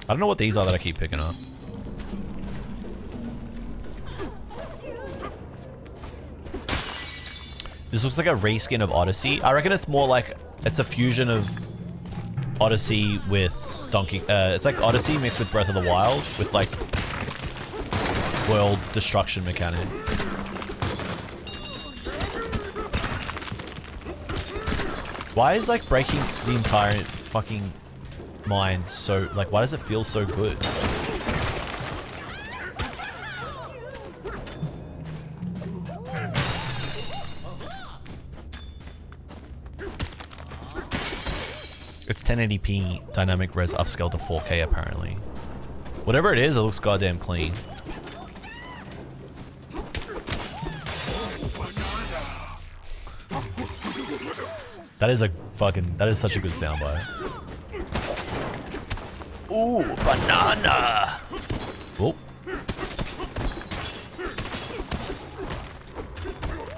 I don't know what these are that I keep picking up. This looks like a reskin of Odyssey. I reckon it's more like, it's a fusion of Odyssey with Donkey... it's like Odyssey mixed with Breath of the Wild with like world destruction mechanics. Why is like breaking the entire fucking mine so... like, why does it feel so good? It's 1080p dynamic res upscale to 4K apparently. Whatever it is, it looks goddamn clean. That is a fucking... that is such a good soundbite. Ooh, banana! Oh.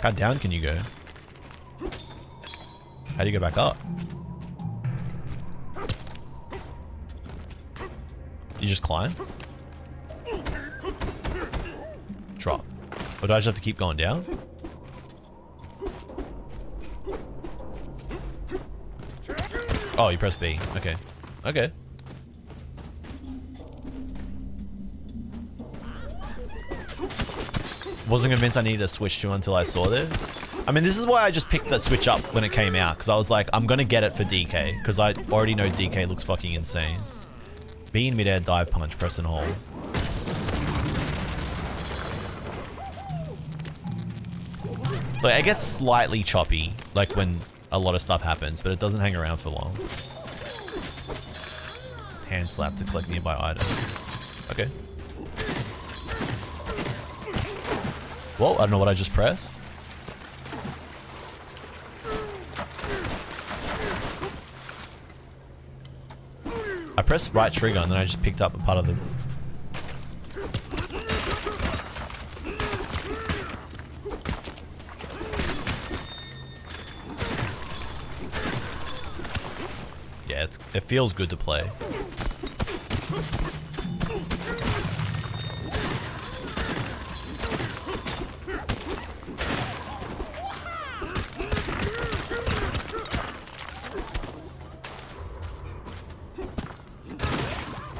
How down can you go? How do you go back up? You just climb? Drop. Or do I just have to keep going down? Oh, you press B. Okay. Okay. Wasn't convinced I needed to switch to until I saw this. I mean, this is why I just picked that switch up when it came out, because I was like, I'm gonna get it for DK, because I already know DK looks fucking insane. B in midair, dive punch, press and hold. But it gets slightly choppy, like when a lot of stuff happens, but it doesn't hang around for long. Hand slap to collect nearby items. Okay. Whoa, I don't know what I just pressed. I pressed right trigger and then I just picked up a part of the... Yeah, it feels good to play.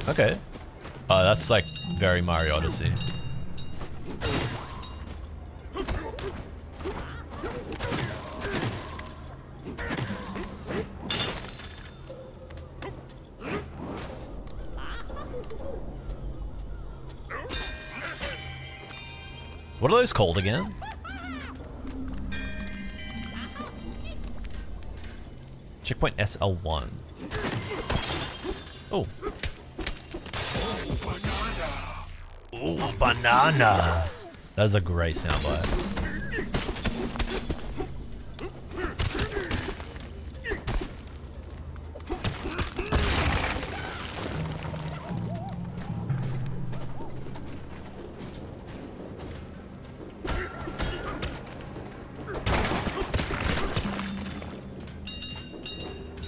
Okay. Oh, that's like very Mario Odyssey. What are those called again? Checkpoint SL1. Oh. Ooh, banana. That is a great soundbite.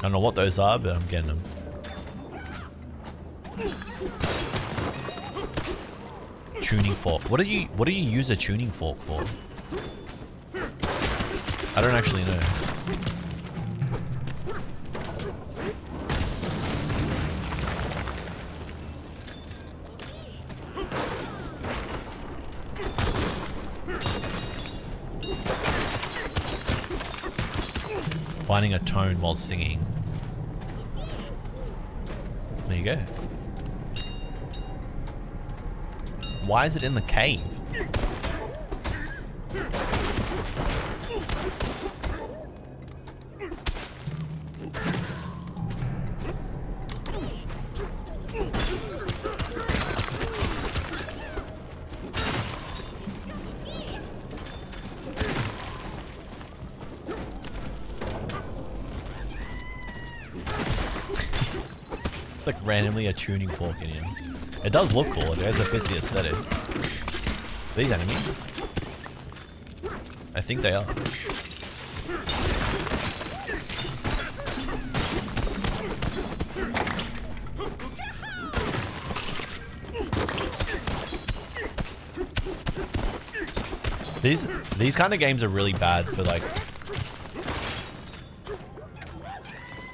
I don't know what those are, but I'm getting them. Tuning fork. What do you use a tuning fork for? I don't actually know. Finding a tone while singing. There you go. Why is it in the cave? It's like randomly a tuning fork in here. It does look cool. It has a fits the aesthetic. These enemies? I think they are. These kind of games are really bad for like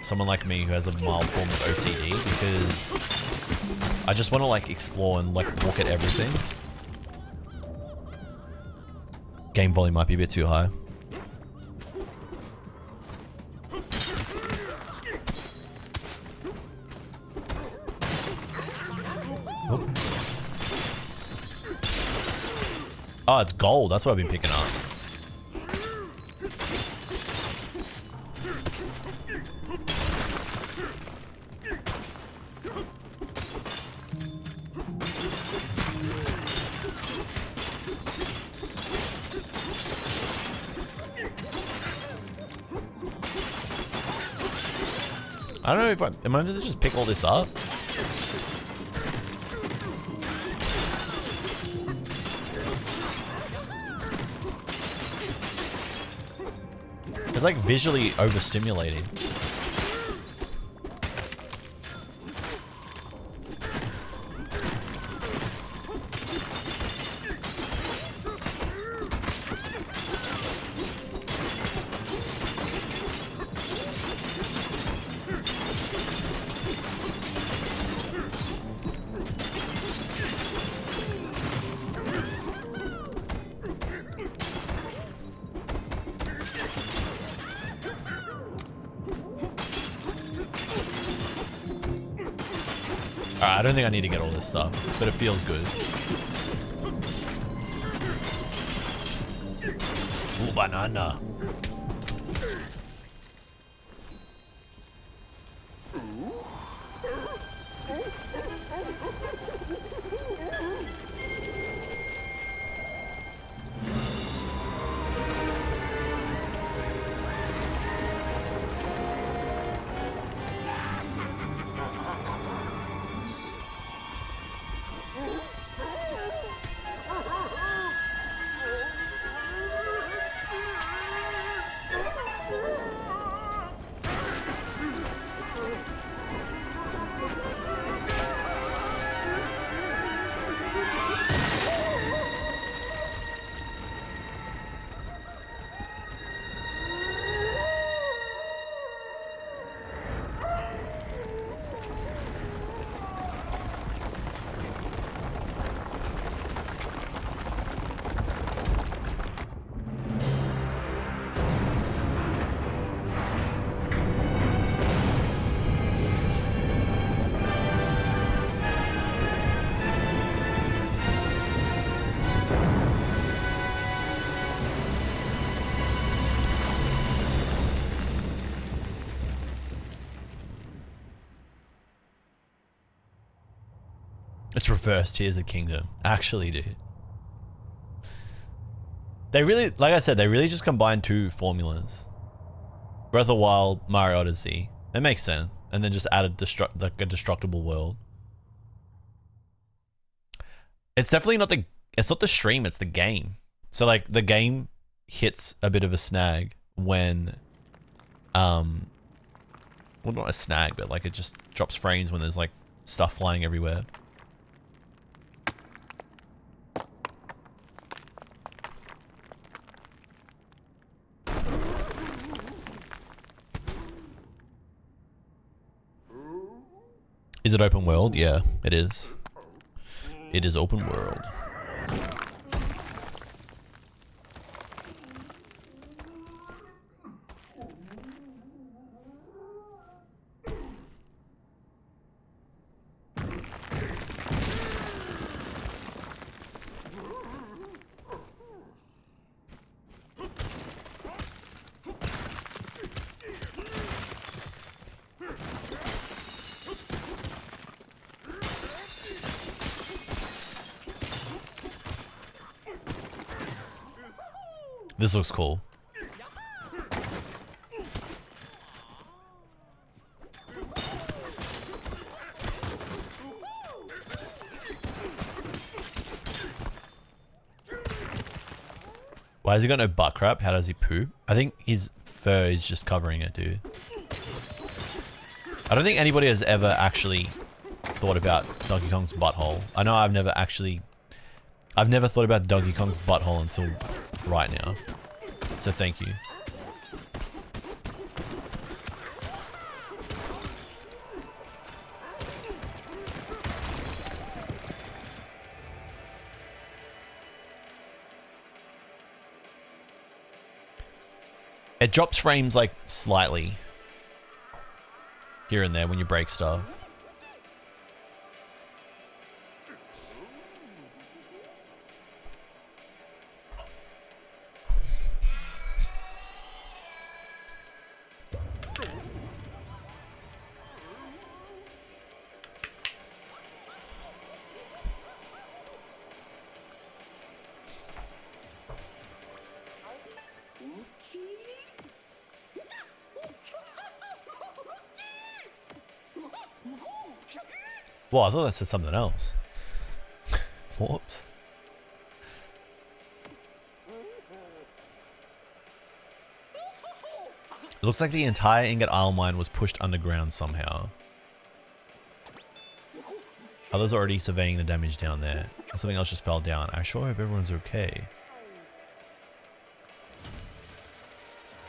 someone like me who has a mild form of OCD, because I just want to like explore and like look at everything. Game volume might be a bit too high. Oh. Oh, it's gold. That's what I've been picking up. I don't know if am I meant to just pick all this up? It's like visually overstimulating. Alright, I don't think I need to get all this stuff, but it feels good. Ooh, banana. It's reversed Tears of Kingdom. Actually, dude. They really, like I said, they really just combined two formulas. Breath of the Wild, Mario Odyssey. It makes sense. And then just added like a destructible world. It's definitely not it's not the stream, it's the game. So like the game hits a bit of a snag when Well, not a snag, but like it just drops frames when there's like stuff flying everywhere. Is it open world? Yeah, it is. It is open world. This looks cool. Why has he got no butt crap? How does he poop? I think his fur is just covering it, dude. I don't think anybody has ever actually thought about Donkey Kong's butthole. I know I've never thought about Donkey Kong's butthole until right now. So thank you. It drops frames like slightly here and there when you break stuff. Well, I thought that said something else. Whoops. It looks like the entire Ingot Isle mine was pushed underground somehow. Others already surveying the damage down there. Something else just fell down. I sure hope everyone's okay.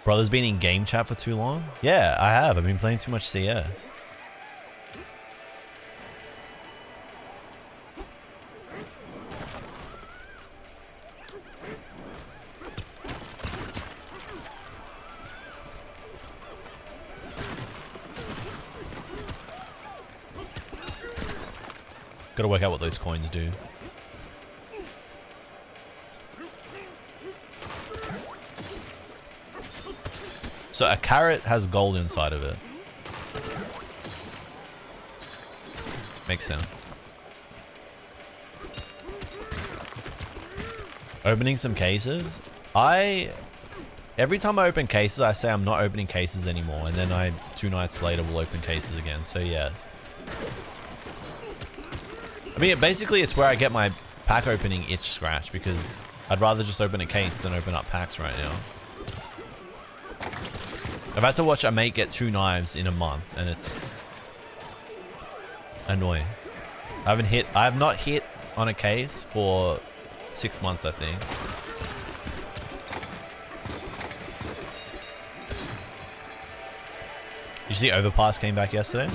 Brother's been in game chat for too long? Yeah, I have. I've been playing too much CS. Gotta work out what those coins do. So a carrot has gold inside of it. Makes sense. Opening some cases? Every time I open cases, I say I'm not opening cases anymore, and then 2 nights later will open cases again, so yes. I mean, basically it's where I get my pack opening itch scratch, because I'd rather just open a case than open up packs right now. I've had to watch a mate get 2 knives in a month, and it's annoying. I have not hit on a case for 6 months, I think. Did you see Overpass came back yesterday?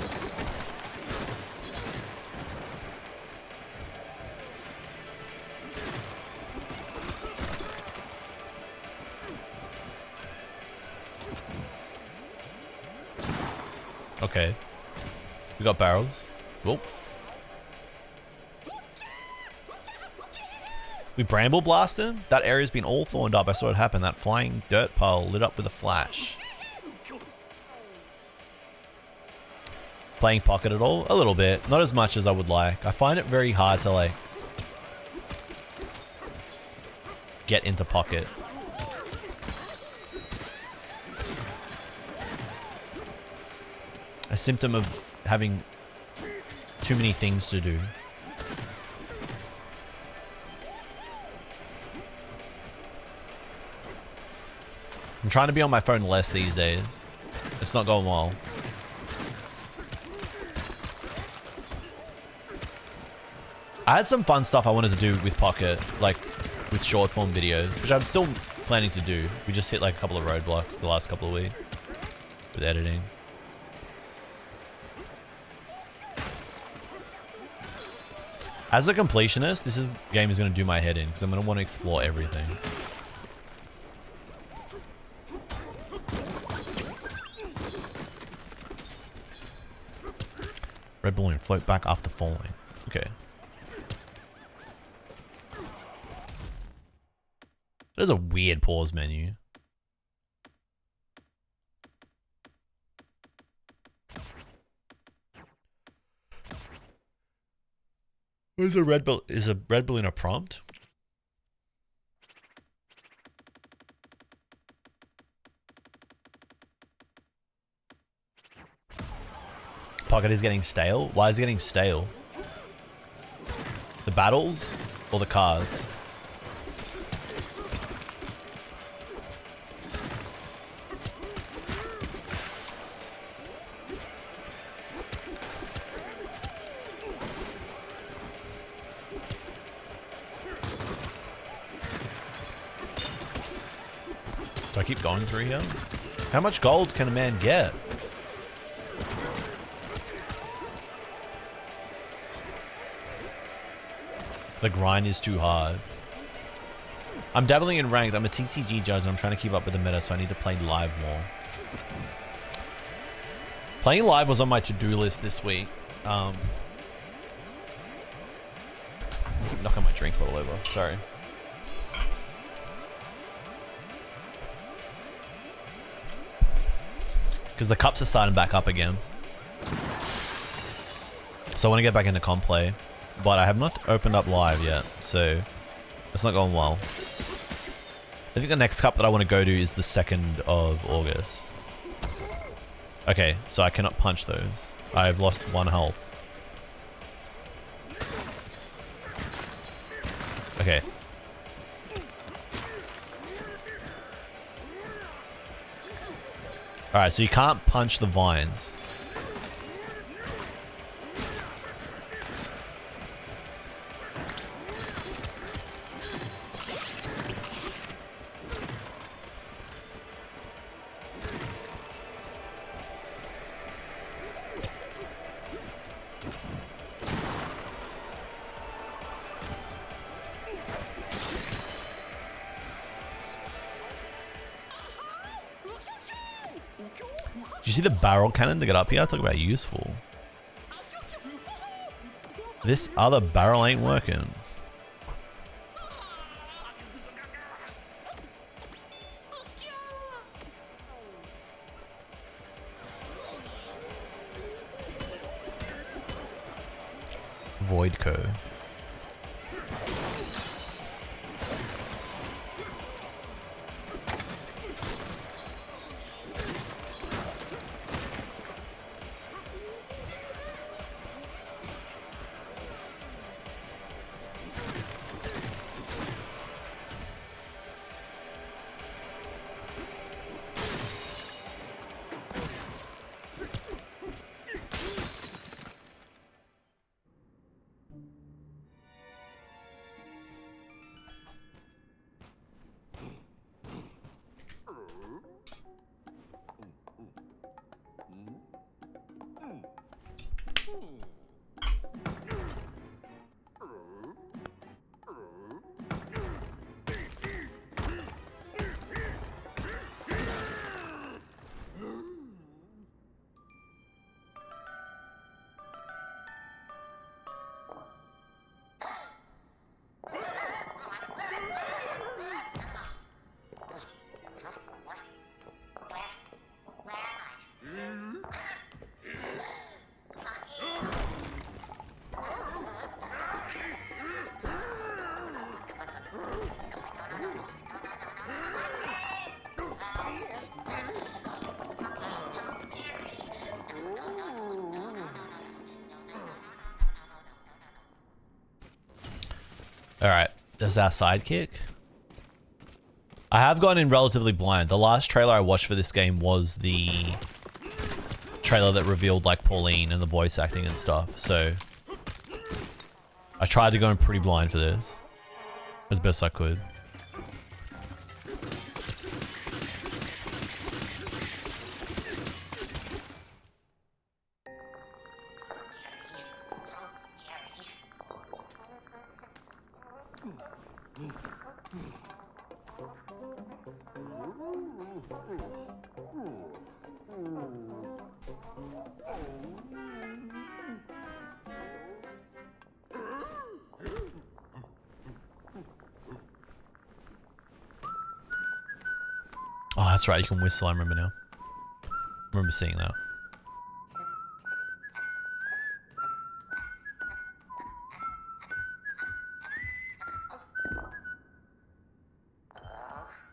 Okay. We got barrels. Whoa. We bramble blasted? That area's been all thorned up. I saw it happen. That flying dirt pile lit up with a flash. Playing Pocket at all? A little bit. Not as much as I would like. I find it very hard to like get into Pocket. A symptom of having too many things to do. I'm trying to be on my phone less these days. It's not going well. I had some fun stuff I wanted to do with Pocket, like with short form videos, which I'm still planning to do. We just hit like a couple of roadblocks the last couple of weeks with editing. As a completionist, this game is going to do my head in because I'm going to want to explore everything. Red balloon, float back after falling. Okay. There's a weird pause menu. Is a red balloon a prompt? Pocket is getting stale. Why is it getting stale? The battles or the cards? Do I keep going through here? How much gold can a man get? The grind is too hard. I'm dabbling in ranked. I'm a TCG judge and I'm trying to keep up with the meta, so I need to play live more. Playing live was on my to-do list this week. Knocking my drink bottle over. Sorry. Because the cups are starting back up again. So I want to get back into comp play. But I have not opened up live yet, so it's not going well. I think the next cup that I want to go to is the 2nd of August. Okay, so I cannot punch those. I've lost 1 health. Okay. Alright, so you can't punch the vines. Did you see the barrel cannon to get up here? Talk about useful. This other barrel ain't working. Voidco. Alright, there's our sidekick. I have gone in relatively blind. The last trailer I watched for this game was the trailer that revealed like Pauline and the voice acting and stuff, so I tried to go in pretty blind for this. As best I could. Oh, that's right. You can whistle. I remember now. I remember seeing that.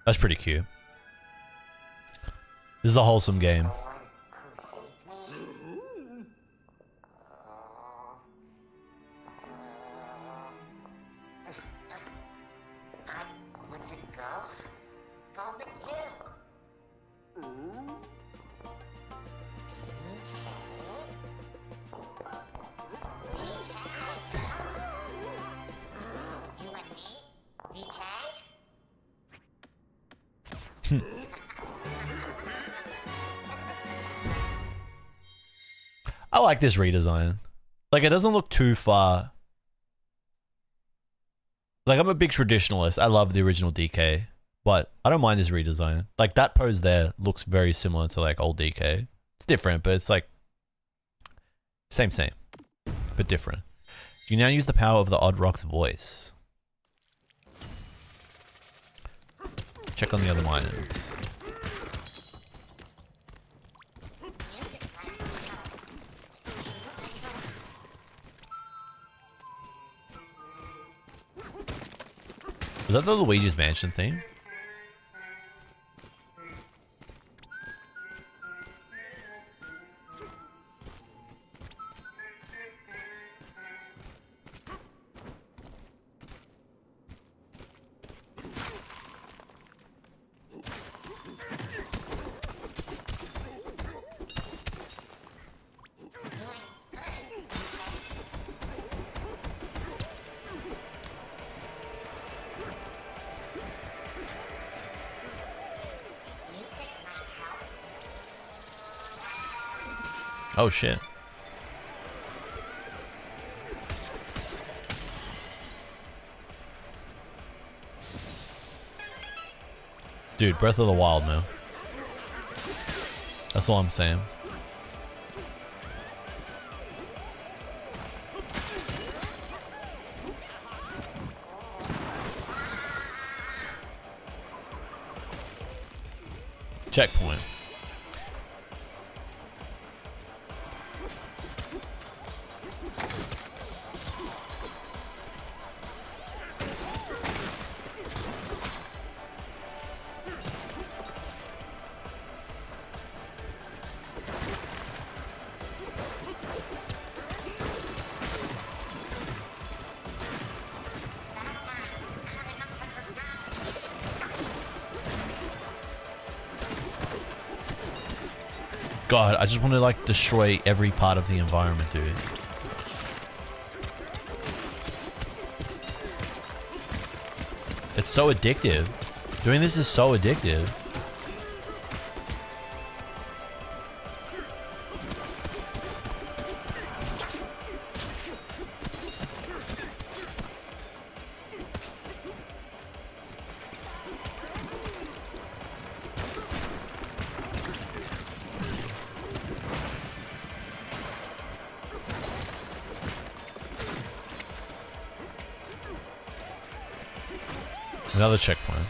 That's pretty cute. This is a wholesome game. I like this redesign. Like, it doesn't look too far. Like, I'm a big traditionalist. I love the original DK, but I don't mind this redesign. Like, that pose there looks very similar to, like, old DK. It's different, but it's, like, same, but different. You now use the power of the Odd Rock's voice. Check on the other miners. Was that the Luigi's Mansion theme? Oh shit. Dude, Breath of the Wild, man. That's all I'm saying. Checkpoint. God, I just want to like destroy every part of the environment, dude. It's so addictive. Doing this is so addictive. Another checkpoint.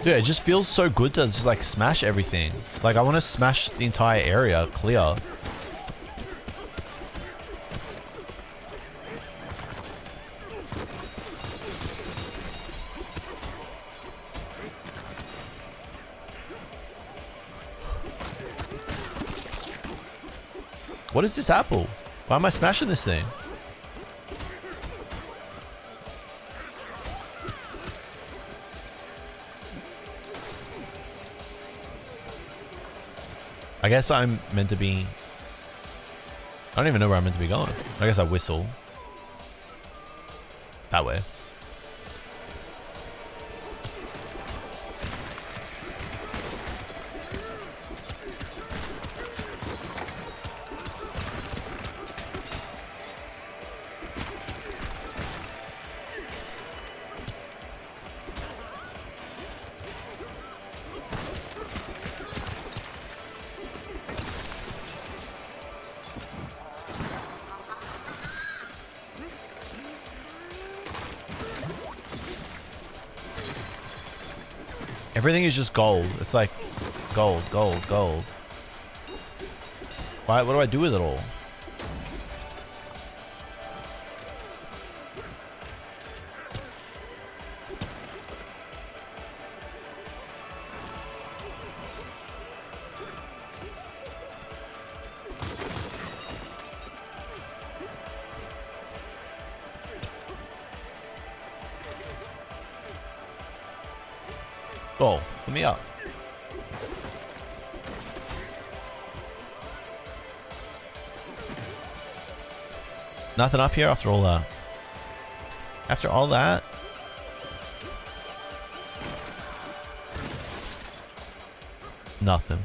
Dude, it just feels so good to just like smash everything. Like I want to smash the entire area clear. What is this apple? Why am I smashing this thing? I guess I'm meant to be... I don't even know where I'm meant to be going. I guess I whistle. That way. Everything is just gold. It's like gold, gold, gold. Why? What do I do with it all? Oh, put me up. Nothing up here after all that. After all that? Nothing.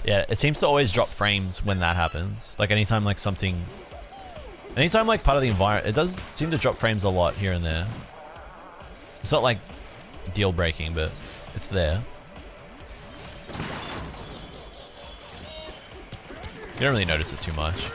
Yeah, it seems to always drop frames when that happens. Like anytime like something... Anytime like part of the environment... It does seem to drop frames a lot here and there. It's not like deal breaking, but it's there. You don't really notice it too much.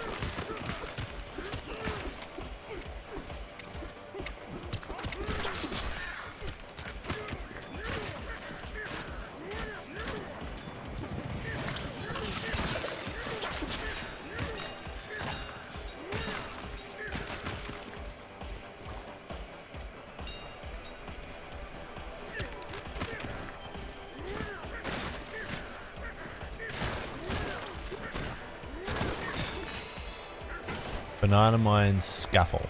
Banana mine scaffold.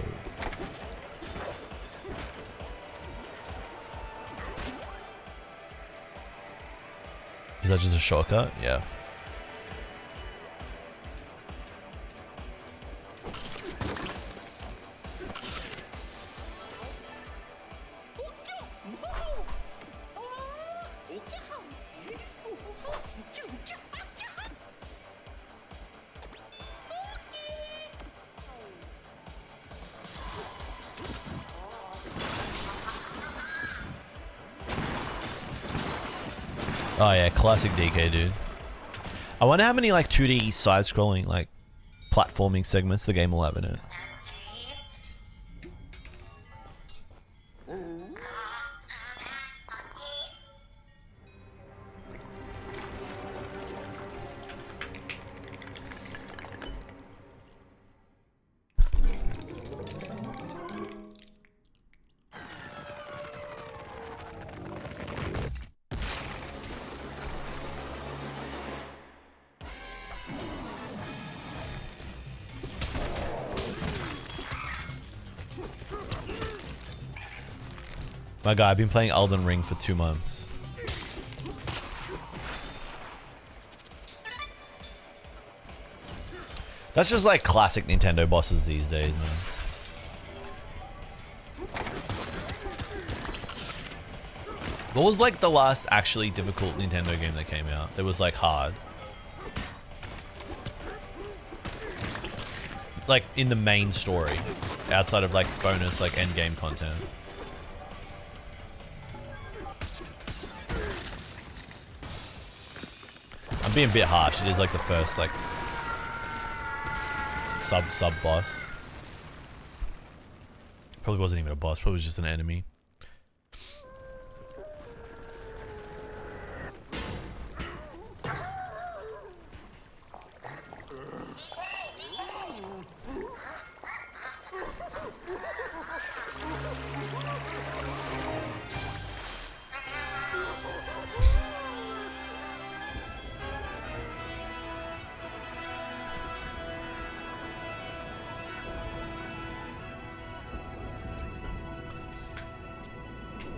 Is that just a shortcut? Yeah. Oh yeah, classic DK, dude. I wonder how many like 2D side-scrolling like platforming segments the game will have in it. My guy, I've been playing Elden Ring for 2 months. That's just like classic Nintendo bosses these days, man. What was like the last actually difficult Nintendo game that came out? That was like hard. Like in the main story. Outside of like bonus like end game content. I'm being a bit harsh. It is like the first like sub boss. Probably wasn't even a boss. Probably was just an enemy.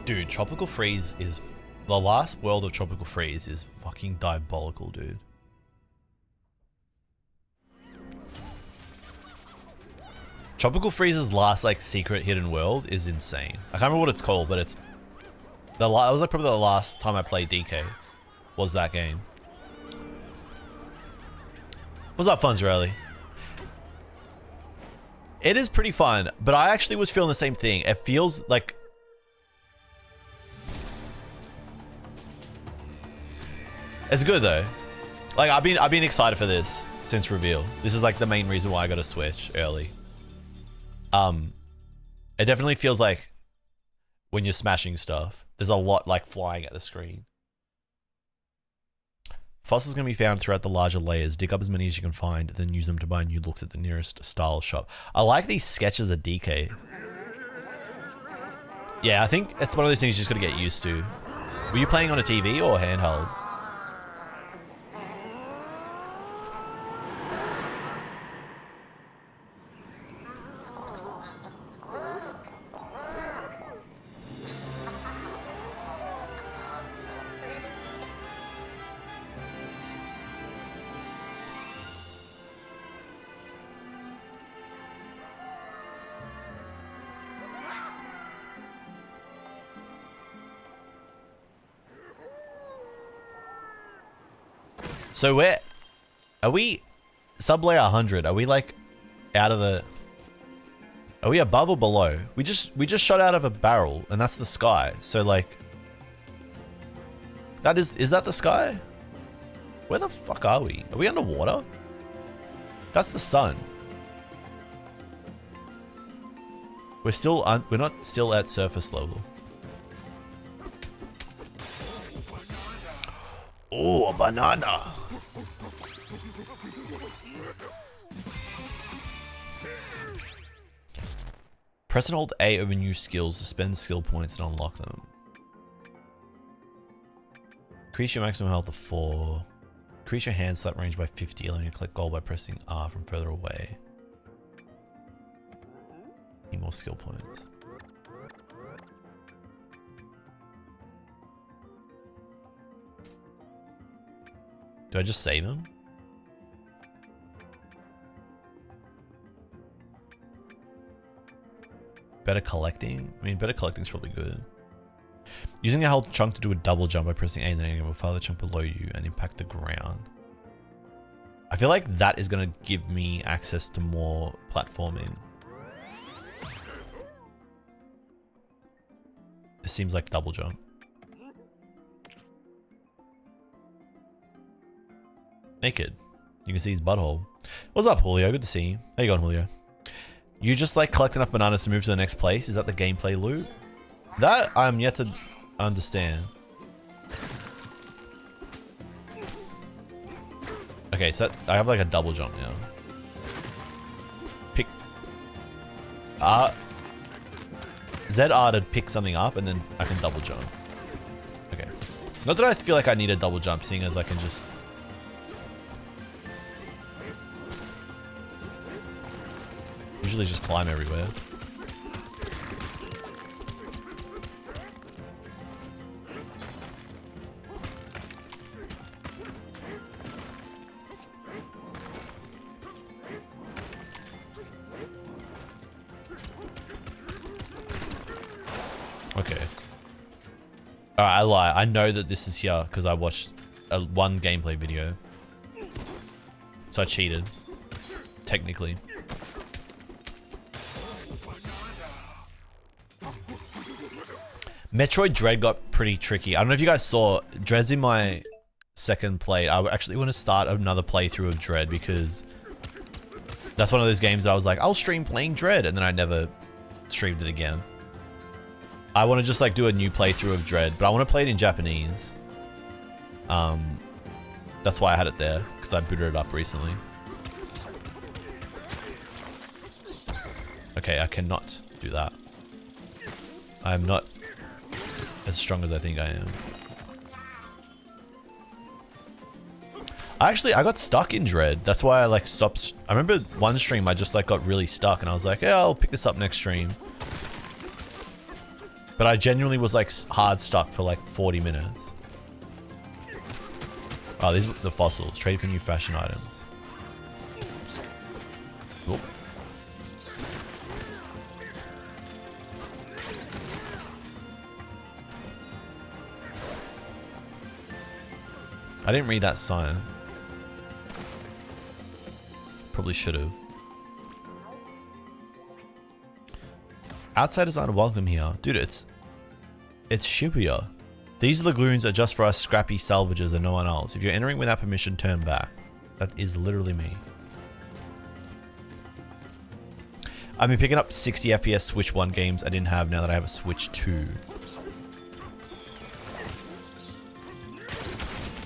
Dude, Tropical Freeze is... The last world of Tropical Freeze is fucking diabolical, dude. Tropical Freeze's last, like, secret hidden world is insane. I can't remember what it's called, but it's... That was, like, probably the last time I played DK. Was that game. What's up, Funzarelli? It is pretty fun, but I actually was feeling the same thing. It feels like... It's good though. Like I've been excited for this since reveal. This is like the main reason why I got a Switch early. It definitely feels like when you're smashing stuff, there's a lot like flying at the screen. Fossils can be found throughout the larger layers. Dig up as many as you can find, then use them to buy new looks at the nearest style shop. I like these sketches of DK. Yeah, I think it's one of those things you just gotta get used to. Were you playing on a TV or handheld? So are we sub layer 100? Are we like out of the, are we above or below? We just shot out of a barrel and that's the sky. So like, that is that the sky? Where the fuck are we? Are we underwater? That's the sun. We're not still at surface level. Oh, a banana. Press and hold A over new skills to spend skill points and unlock them. Increase your maximum health to 4. Increase your hand slap range by 50, allowing you to collect gold by pressing R from further away. Need more skill points. Do I just save him? Better collecting? I mean, better collecting is probably good. Using a held chunk to do a double jump by pressing A and then enemy will fire the chunk below you and impact the ground. I feel like that is going to give me access to more platforming. This seems like double jump. Naked. You can see his butthole. What's up, Julio? Good to see you. How you going, Julio? You just like collect enough bananas to move to the next place? Is that the gameplay loop? That I'm yet to understand. Okay, so I have like a double jump now. Pick ZR to pick something up and then I can double jump. Okay. Not that I feel like I need a double jump, seeing as I can just usually just climb everywhere. Okay. Alright, I lie. I know that this is here because I watched one gameplay video. So I cheated. Technically. Metroid Dread got pretty tricky. I don't know if you guys saw, Dread's in my second play. I actually want to start another playthrough of Dread because that's one of those games that I was like, I'll stream playing Dread, and then I never streamed it again. I want to just like do a new playthrough of Dread, but I want to play it in Japanese. That's why I had it there, because I booted it up recently. Okay, I cannot do that. I am not as strong as I think I am. I got stuck in Dread. That's why I like stopped. I remember one stream I just like got really stuck and I was like, yeah, I'll pick this up next stream. But I genuinely was like hard stuck for like 40 minutes. Oh, these are the fossils. Trade for new fashion items. Oop. I didn't read that sign. Probably should have. Outsiders aren't welcome here. Dude, it's Shibuya. These lagoons are just for us scrappy salvages and no one else. If you're entering without permission, turn back. That is literally me. I've been picking up 60 FPS Switch 1 games I didn't have now that I have a Switch 2.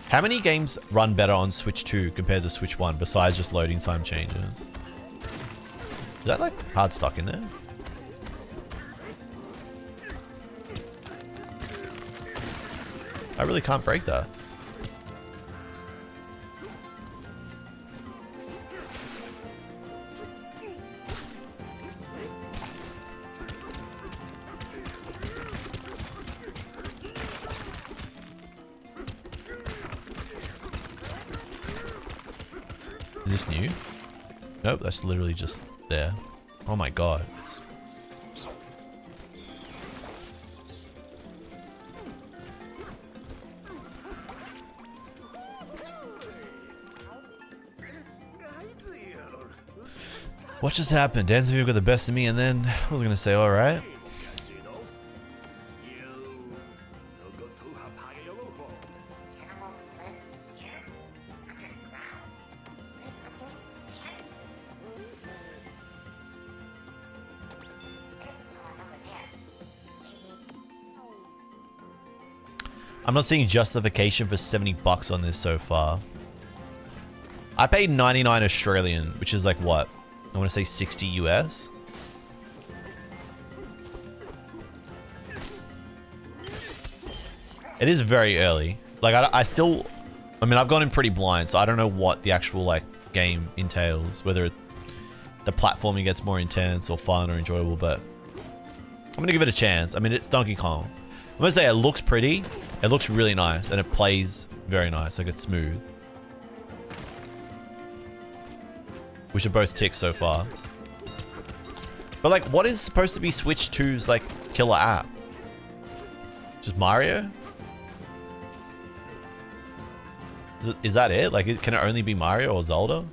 How many games run better on Switch 2 compared to Switch 1 besides just loading time changes? Is that like hard stuck in there? I really can't break that. Is this new? Nope, that's literally just there. Oh my god. It's... What just happened? Dance View got the best of me and then I was gonna say alright. I'm not seeing justification for 70 bucks on this so far. I paid 99 Australian, which is like what? I want to say 60 US. It is very early. Like I still, I mean, I've gone in pretty blind, so I don't know what the actual like game entails, whether the platforming gets more intense or fun or enjoyable, but I'm going to give it a chance. I mean, it's Donkey Kong. I'm going to say it looks pretty. It looks really nice and it plays very nice. Like it's smooth. Which are both ticks so far. But like, what is supposed to be Switch 2's like killer app? Just Mario? Is that it? Like, can it only be Mario or Zelda?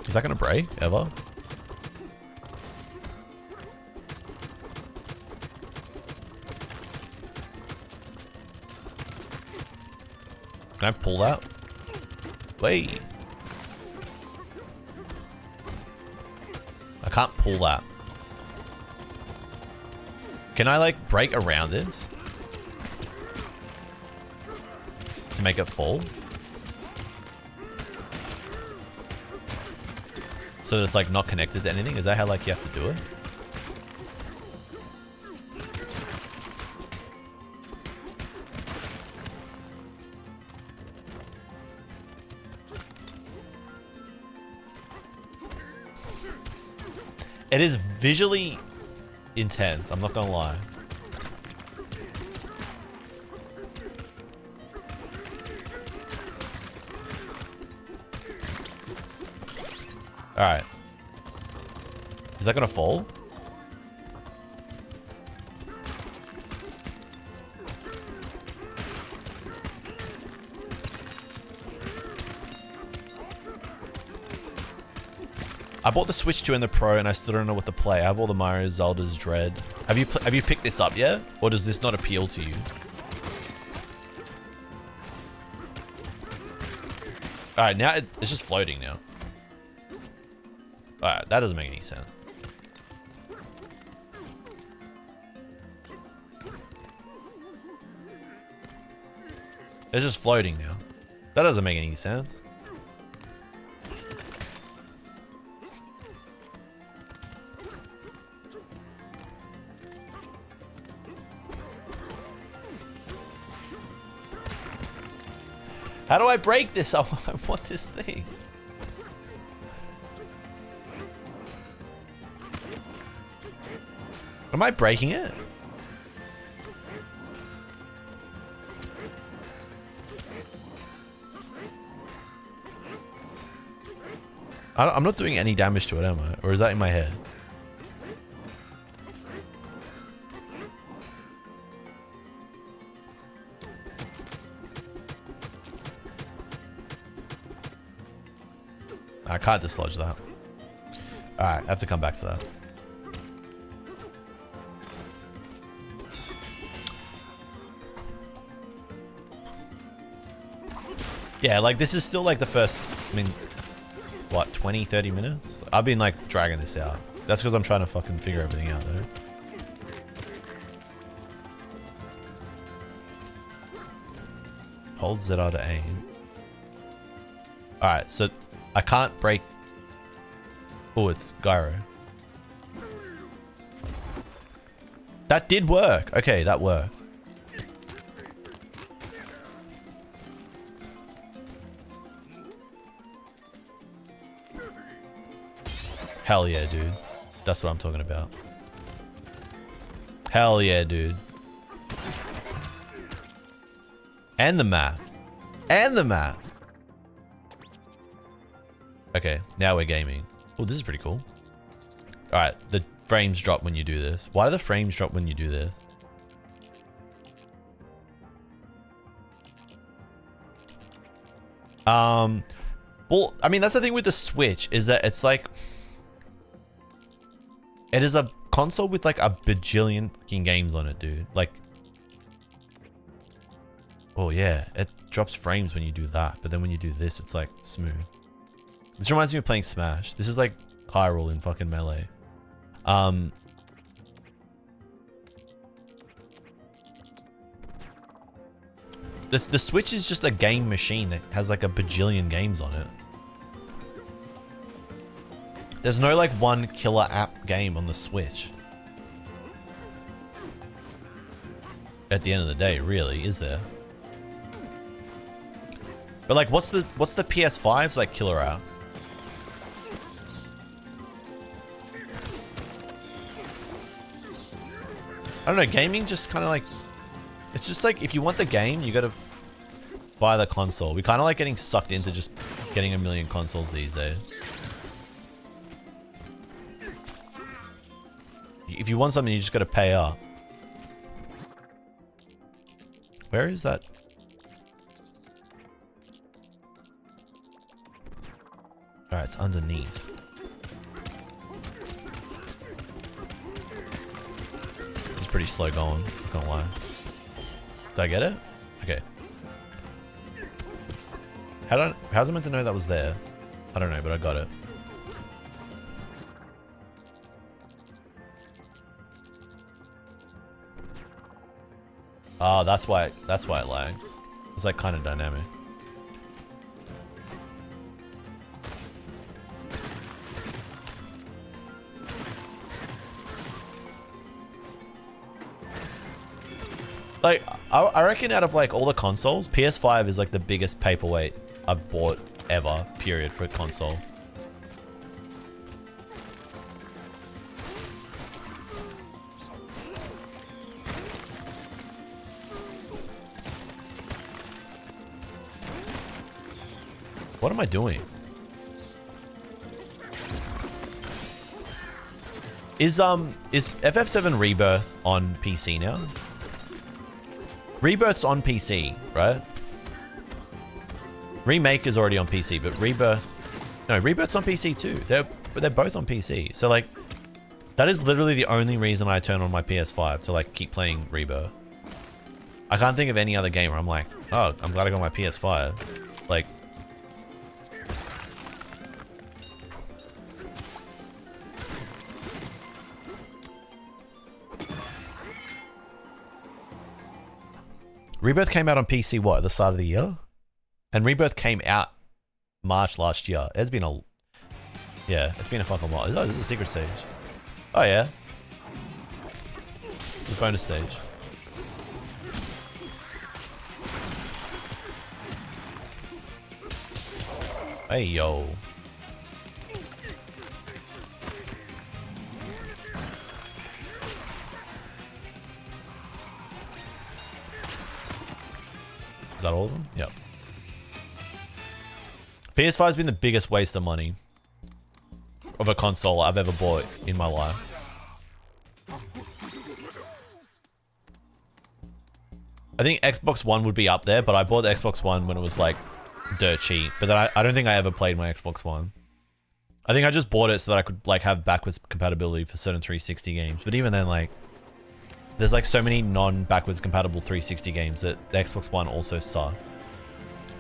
Is that gonna break ever? Can I pull that? Wait. I can't pull that. Can I like break around this? To make it fall? So that it's like not connected to anything? Is that how like you have to do it? It is visually intense, I'm not gonna lie. Alright. Is that gonna fall? I bought the Switch 2 and the Pro and I still don't know what to play. I have all the Mario, Zelda's, Dread. Have you picked this up yet? Or does this not appeal to you? Alright, now it's just floating now. Alright, that doesn't make any sense. It's just floating now. That doesn't make any sense. How do I break this? I want this thing. Am I breaking it? I'm not doing any damage to it, am I? Or is that in my head? I can't dislodge that. Alright, I have to come back to that. Yeah, like this is still like the first, I mean, what, 20, 30 minutes? I've been like dragging this out. That's because I'm trying to fucking figure everything out though. Hold ZR to aim. Alright, so I can't break. Oh, it's gyro. That did work. Okay, that worked. Hell yeah, dude. That's what I'm talking about. Hell yeah, dude. And the map. And the map. Okay, now we're gaming. Oh, this is pretty cool. Alright, the frames drop when you do this. Why do the frames drop when you do this? Well, I mean, that's the thing with the Switch, is that it's like... It is a console with like a bajillion fucking games on it, dude. Like... Oh yeah, it drops frames when you do that. But then when you do this, it's like smooth. This reminds me of playing Smash. This is like Hyrule in fucking Melee. The Switch is just a game machine that has like a bajillion games on it. There's no like one killer app game on the Switch. At the end of the day, really, is there? But like, what's the PS5's like killer app? I don't know, gaming just kind of like... It's just like, if you want the game, you gotta buy the console. We kind of like getting sucked into just getting a million consoles these days. If you want something, you just gotta pay up. Where is that? Alright, it's underneath. It's pretty slow going, not gonna lie. Did I get it? Okay. How's it meant to know that was there? I don't know, but I got it. Oh, that's why it lags. It's like kind of dynamic. Like, I reckon out of like all the consoles, PS5 is like the biggest paperweight I've bought ever, period, for a console. What am I doing? Is FF7 Rebirth on PC now? Rebirth's on PC, right? Remake is already on PC, but Rebirth's on PC too. They're both on PC. So like, that is literally the only reason I turn on my PS5 to like keep playing Rebirth. I can't think of any other game where I'm like, oh, I'm glad I got my PS5. Like, Rebirth came out on PC, what, at the start of the year? And Rebirth came out March last year. It's been a... Yeah, it's been a fucking while. Oh, this is a secret stage. Oh, yeah. It's a bonus stage. Hey, yo. Is that all of them? Yep. PS5 has been the biggest waste of money of a console I've ever bought in my life. I think Xbox One would be up there, but I bought the Xbox One when it was like dirt cheap. But then I don't think I ever played my Xbox One. I think I just bought it so that I could like have backwards compatibility for certain 360 games. But even then, like, there's like so many non-backwards compatible 360 games that the Xbox One also sucks.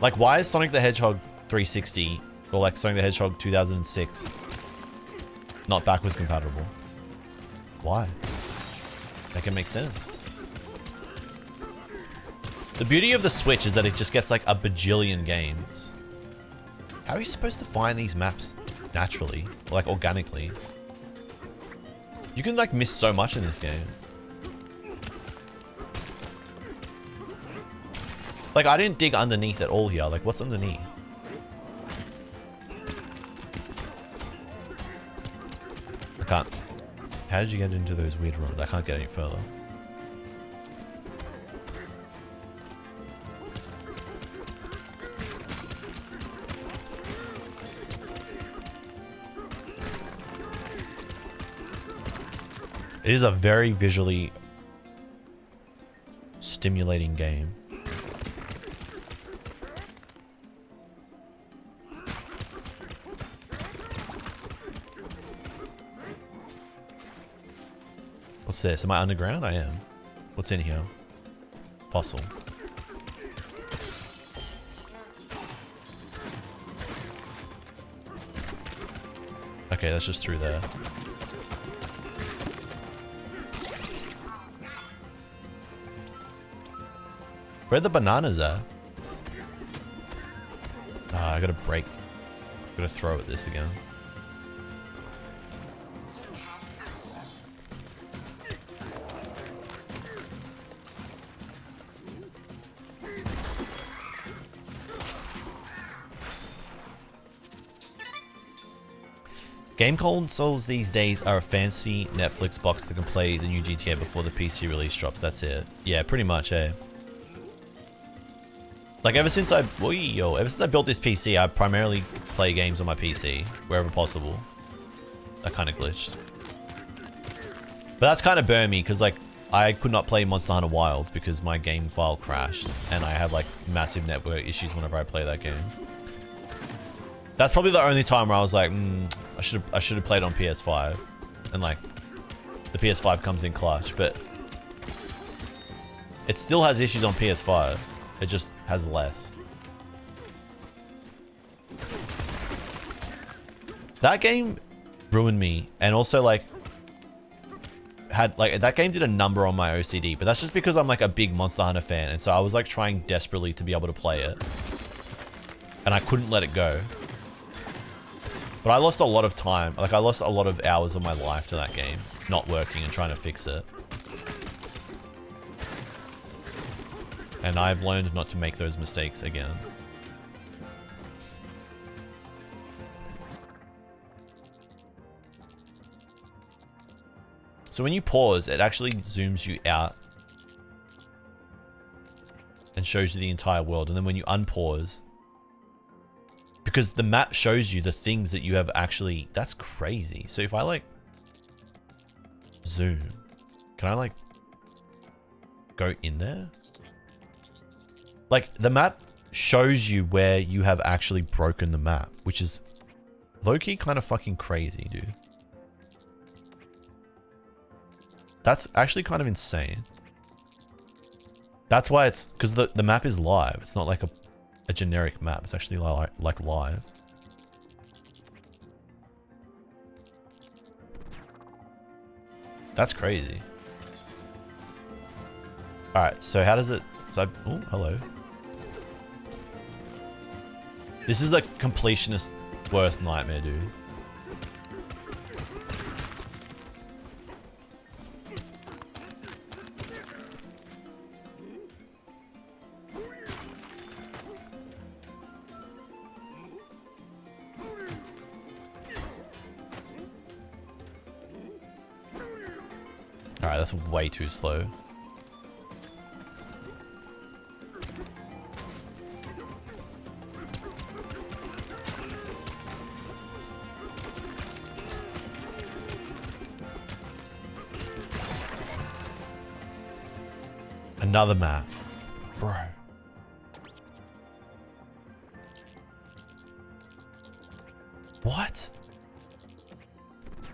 Like, why is Sonic the Hedgehog 360 or like Sonic the Hedgehog 2006 not backwards compatible? Why? Make it make sense. The beauty of the Switch is that it just gets like a bajillion games. How are you supposed to find these maps naturally, or like organically? You can like miss so much in this game. Like, I didn't dig underneath at all here. Like, what's underneath? I can't. How did you get into those weird rooms? I can't get any further. It is a very visually stimulating game. What's this? Am I underground? I am. What's in here? Fossil. Okay, that's just through there. Where the bananas at? Ah, I gotta break. Gotta throw at this again. Game consoles these days are a fancy Netflix box that can play the new GTA before the PC release drops. That's it. Yeah, pretty much, eh? Like, ever since I built this PC, I primarily play games on my PC, wherever possible. That kind of glitched. But that's kind of burned me, because, like, I could not play Monster Hunter Wilds because my game file crashed, and I have, like, massive network issues whenever I play that game. That's probably the only time where I was like, I should have played on PS5. And, like, the PS5 comes in clutch, but it still has issues on PS5. It just has less. That game ruined me, and also like that game did a number on my OCD, but that's just because I'm like a big Monster Hunter fan, and so I was like trying desperately to be able to play it, and I couldn't let it go. But I lost a lot of time, like I lost a lot of hours of my life to that game, not working and trying to fix it. And I've learned not to make those mistakes again. So when you pause, it actually zooms you out and shows you the entire world. And then when you unpause, because the map shows you the things that you have actually, that's crazy. So if I like zoom, can I like go in there? Like, the map shows you where you have actually broken the map, which is low-key kind of fucking crazy, dude. That's actually kind of insane. That's why it's, because the map is live. It's not like a generic map. It's actually like live. That's crazy. Alright, so how does it... So oh, hello. This is a completionist's worst nightmare, dude. Alright, that's way too slow. Another map. Bro. What?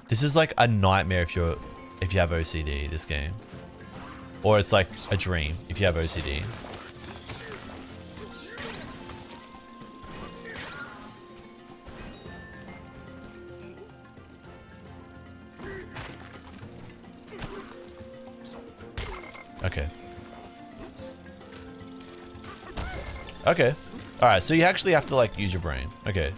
This is like a nightmare if you have OCD, this game. Or it's like a dream if you have OCD. Okay. Okay. Alright, so you actually have to like use your brain. Okay.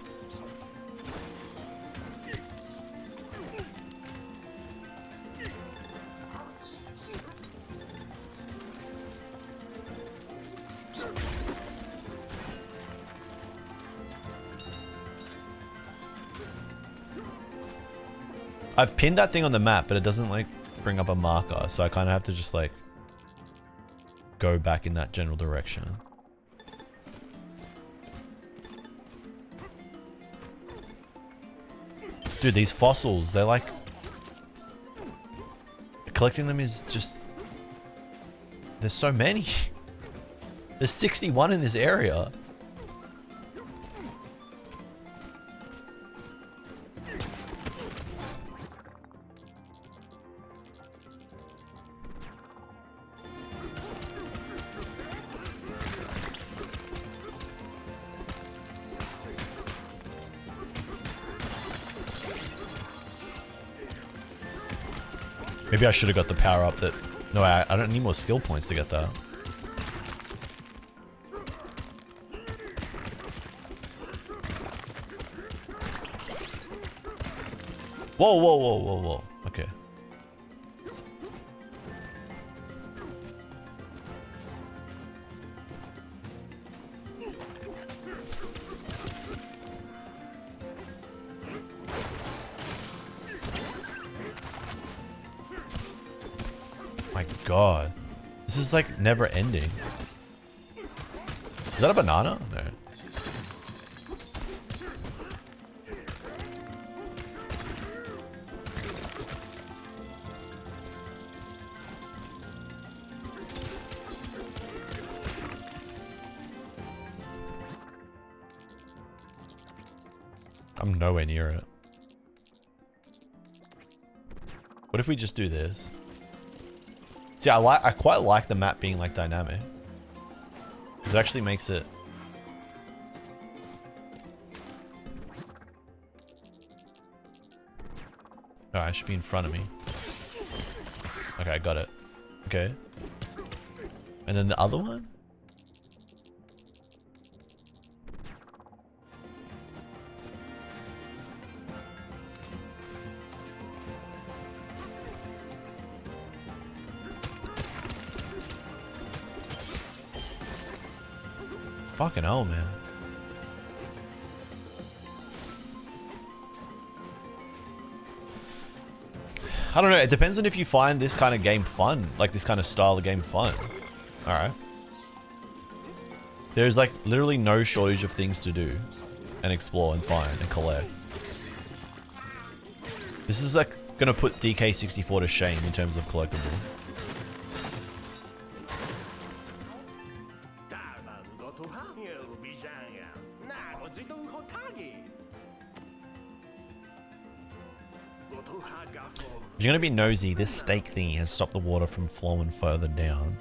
I've pinned that thing on the map, but it doesn't like bring up a marker, so I kind of have to just like go back in that general direction. Dude, these fossils, they're like... Collecting them is just... There's so many. There's 61 in this area. Maybe I should have got the power up that... No, I don't need more skill points to get that. Whoa, whoa, whoa, whoa, whoa. Okay. My God. This is like never ending. Is that a banana? No. I'm nowhere near it. What if we just do this? See, I quite like the map being like dynamic. Because it actually makes it... Alright, it should be in front of me. Okay, I got it. Okay. And then the other one? Fucking hell, man. I don't know. It depends on if you find this kind of game fun. Like this kind of style of game fun. Alright. There's like literally no shortage of things to do. And explore and find and collect. This is like gonna put DK64 to shame in terms of collectible. If you're gonna be nosy, this stake thingy has stopped the water from flowing further down.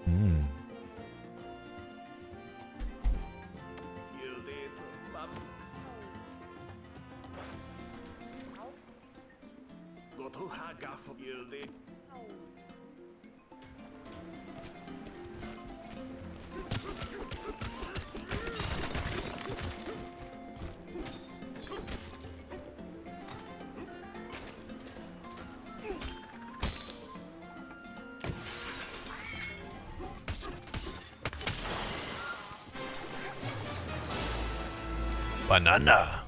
Hmm. Banana.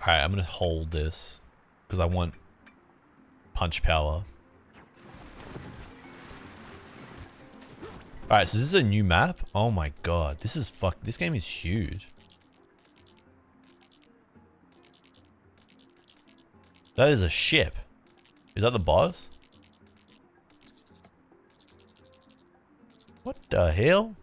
Alright, I'm gonna hold this because I want punch power. Alright, so this is a new map? Oh my god, this is this game is huge. That is a ship. Is that the boss? What the hell?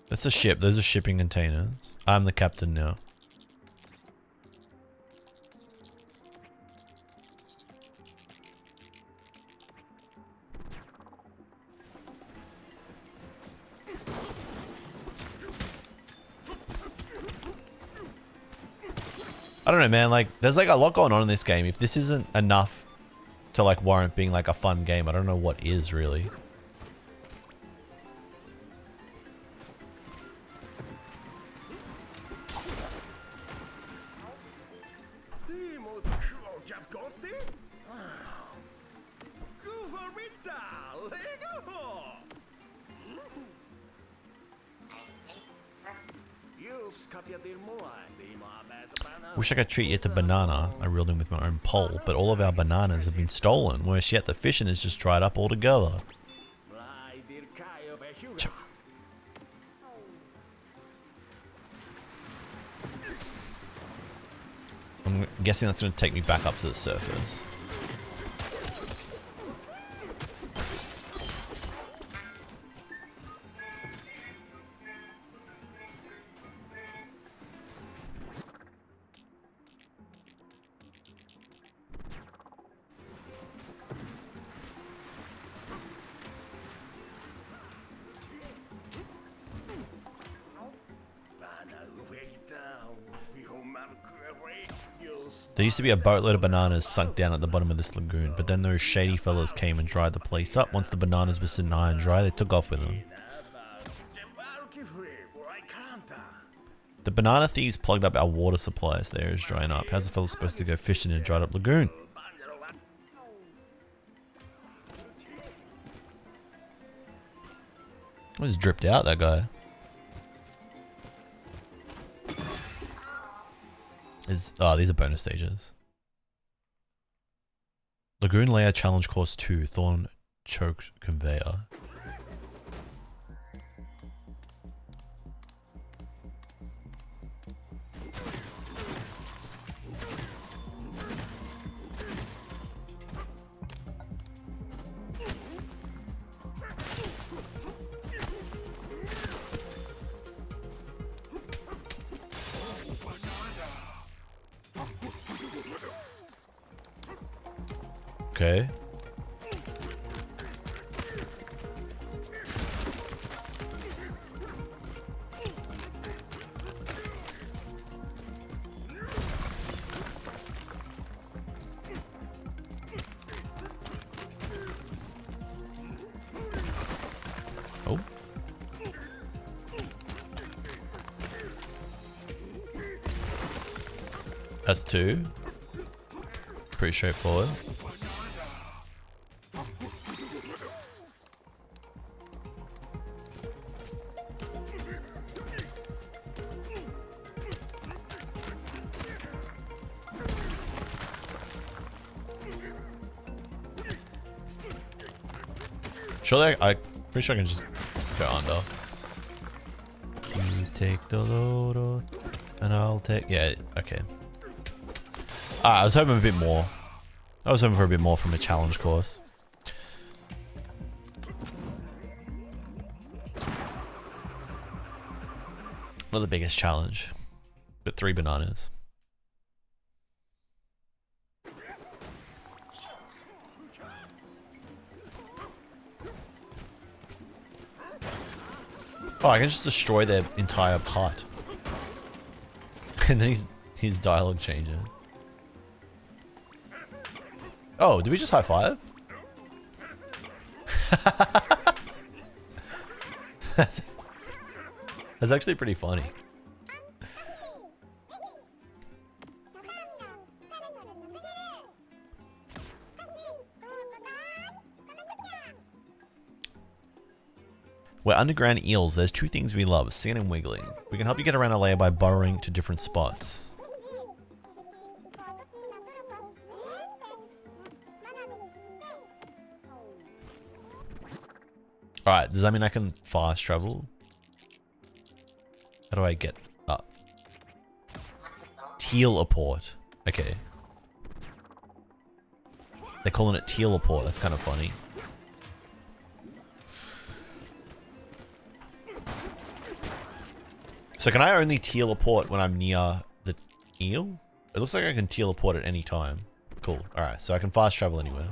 That's a ship. Those are shipping containers. I'm the captain now. I don't know, man. Like, there's like a lot going on in this game. If this isn't enough to like warrant being like a fun game, I don't know what is really. Wish I could treat you to banana. I reeled in with my own pole, but all of our bananas have been stolen. Worse yet, the fishing has just dried up altogether. I'm guessing that's going to take me back up to the surface. There used to be a boatload of bananas sunk down at the bottom of this lagoon, but then those shady fellas came and dried the place up. Once the bananas were sitting high and dry, they took off with them. The banana thieves plugged up our water supply as the area is drying up. How's the fella supposed to go fishing in a dried up lagoon? What just dripped out, that guy? Oh, these are bonus stages. Lagoon Layer Challenge Course 2, Thorn Choked Conveyor. Okay. Oh. That's two. Pretty straightforward. Surely I'm pretty sure I can just go under. You take the load and I'll take... Yeah, okay. I was hoping a bit more. I was hoping for a bit more from a challenge course. Not the biggest challenge, but 3 bananas. Oh, I can just destroy their entire hut. And then his dialogue changes. Oh, did we just high five? That's actually pretty funny. We're underground eels. There's two things we love, singing and wiggling. We can help you get around a layer by burrowing to different spots. Alright, does that mean I can fast travel? How do I get up? Teleport. Okay. They're calling it teleport. That's kind of funny. So can I only teleport when I'm near the eel? It looks like I can teleport at any time. Cool. Alright, so I can fast travel anywhere.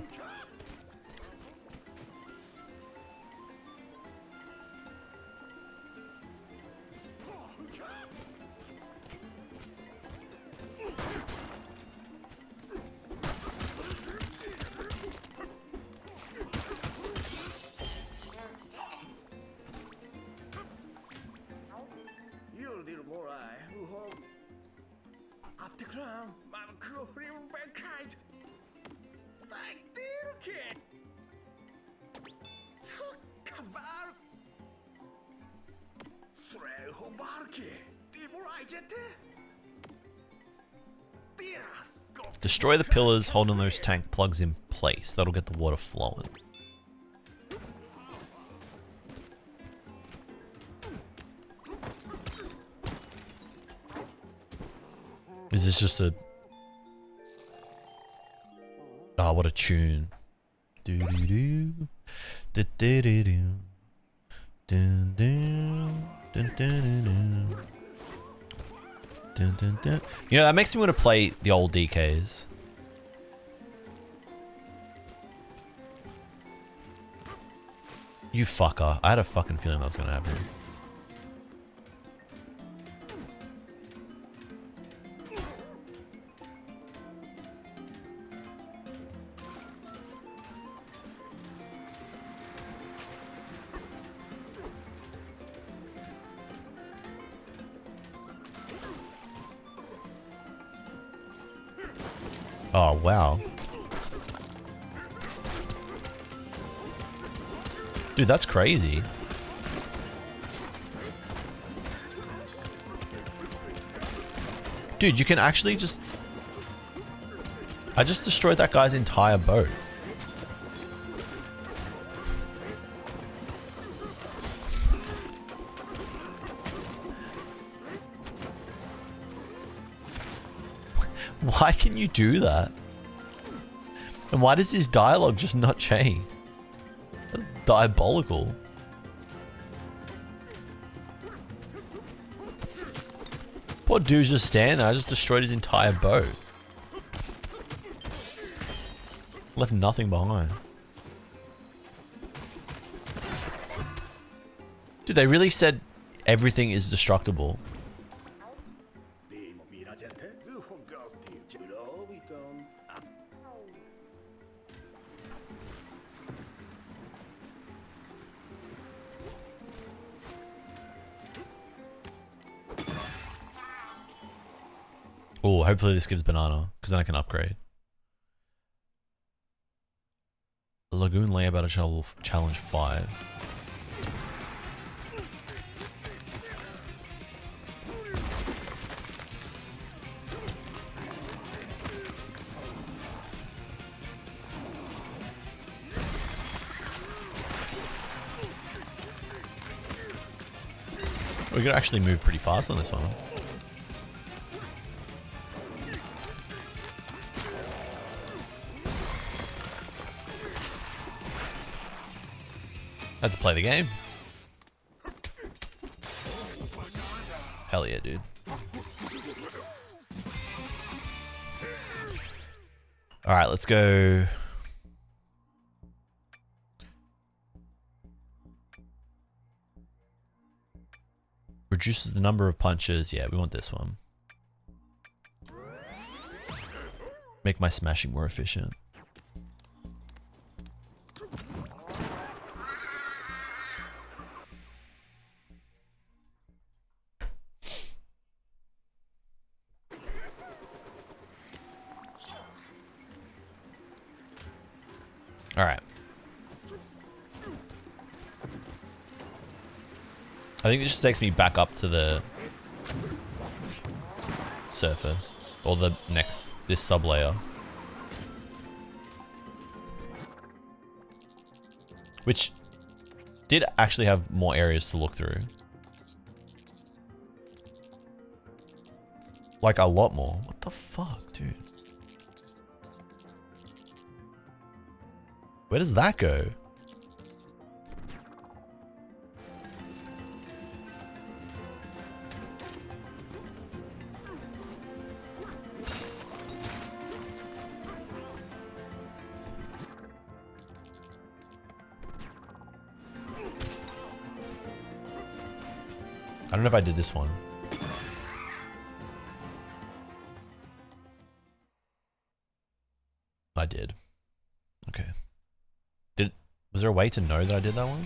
Destroy the pillars holding those tank plugs in place. That'll get the water flowing. Is this just a... Oh, what a tune. Do-do-do. Do-do-do-do. Dun-dun. Dun-dun-dun-dun. Dun, dun, dun. You know, that makes me want to play the old DKs. You fucker. I had a fucking feeling that was going to happen. Oh, wow. Dude, that's crazy. Dude, you can actually just... I just destroyed that guy's entire boat. Why can you do that? And why does his dialogue just not change? That's diabolical. Poor dude's just standing there. I just destroyed his entire boat. Left nothing behind. Dude, they really said everything is destructible. Oh, hopefully this gives banana, because then I can upgrade. Lagoon Layer Battle Challenge 5. We could actually move pretty fast on this one. Had to play the game. Hell yeah, dude. Alright, let's go. Reduces the number of punches. Yeah, we want this one. Make my smashing more efficient. All right. I think it just takes me back up to the surface. Or the next, this sub layer. Which did actually have more areas to look through. Like a lot more. What the fuck, dude? Where does that go? I don't know if I did this one. I did. Okay. Was there a way to know that I did that one?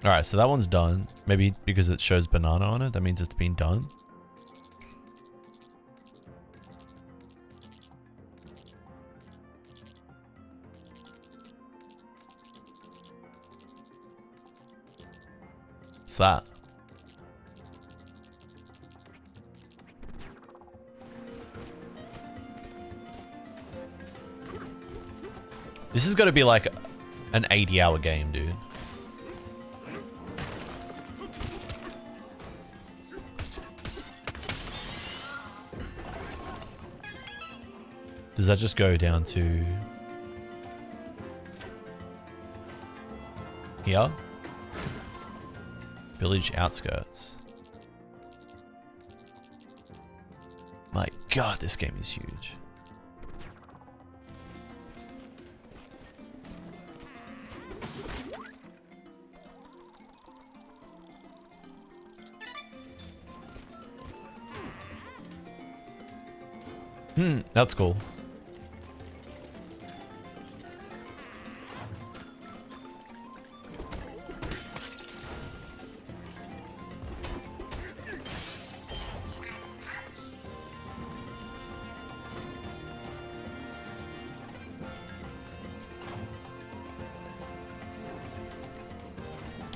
Alright, so that one's done. Maybe because it shows banana on it, that means it's been done. What's that? This is gonna be like an 80-hour game, dude. Does that just go down to here? Village outskirts. My God, this game is huge. That's cool.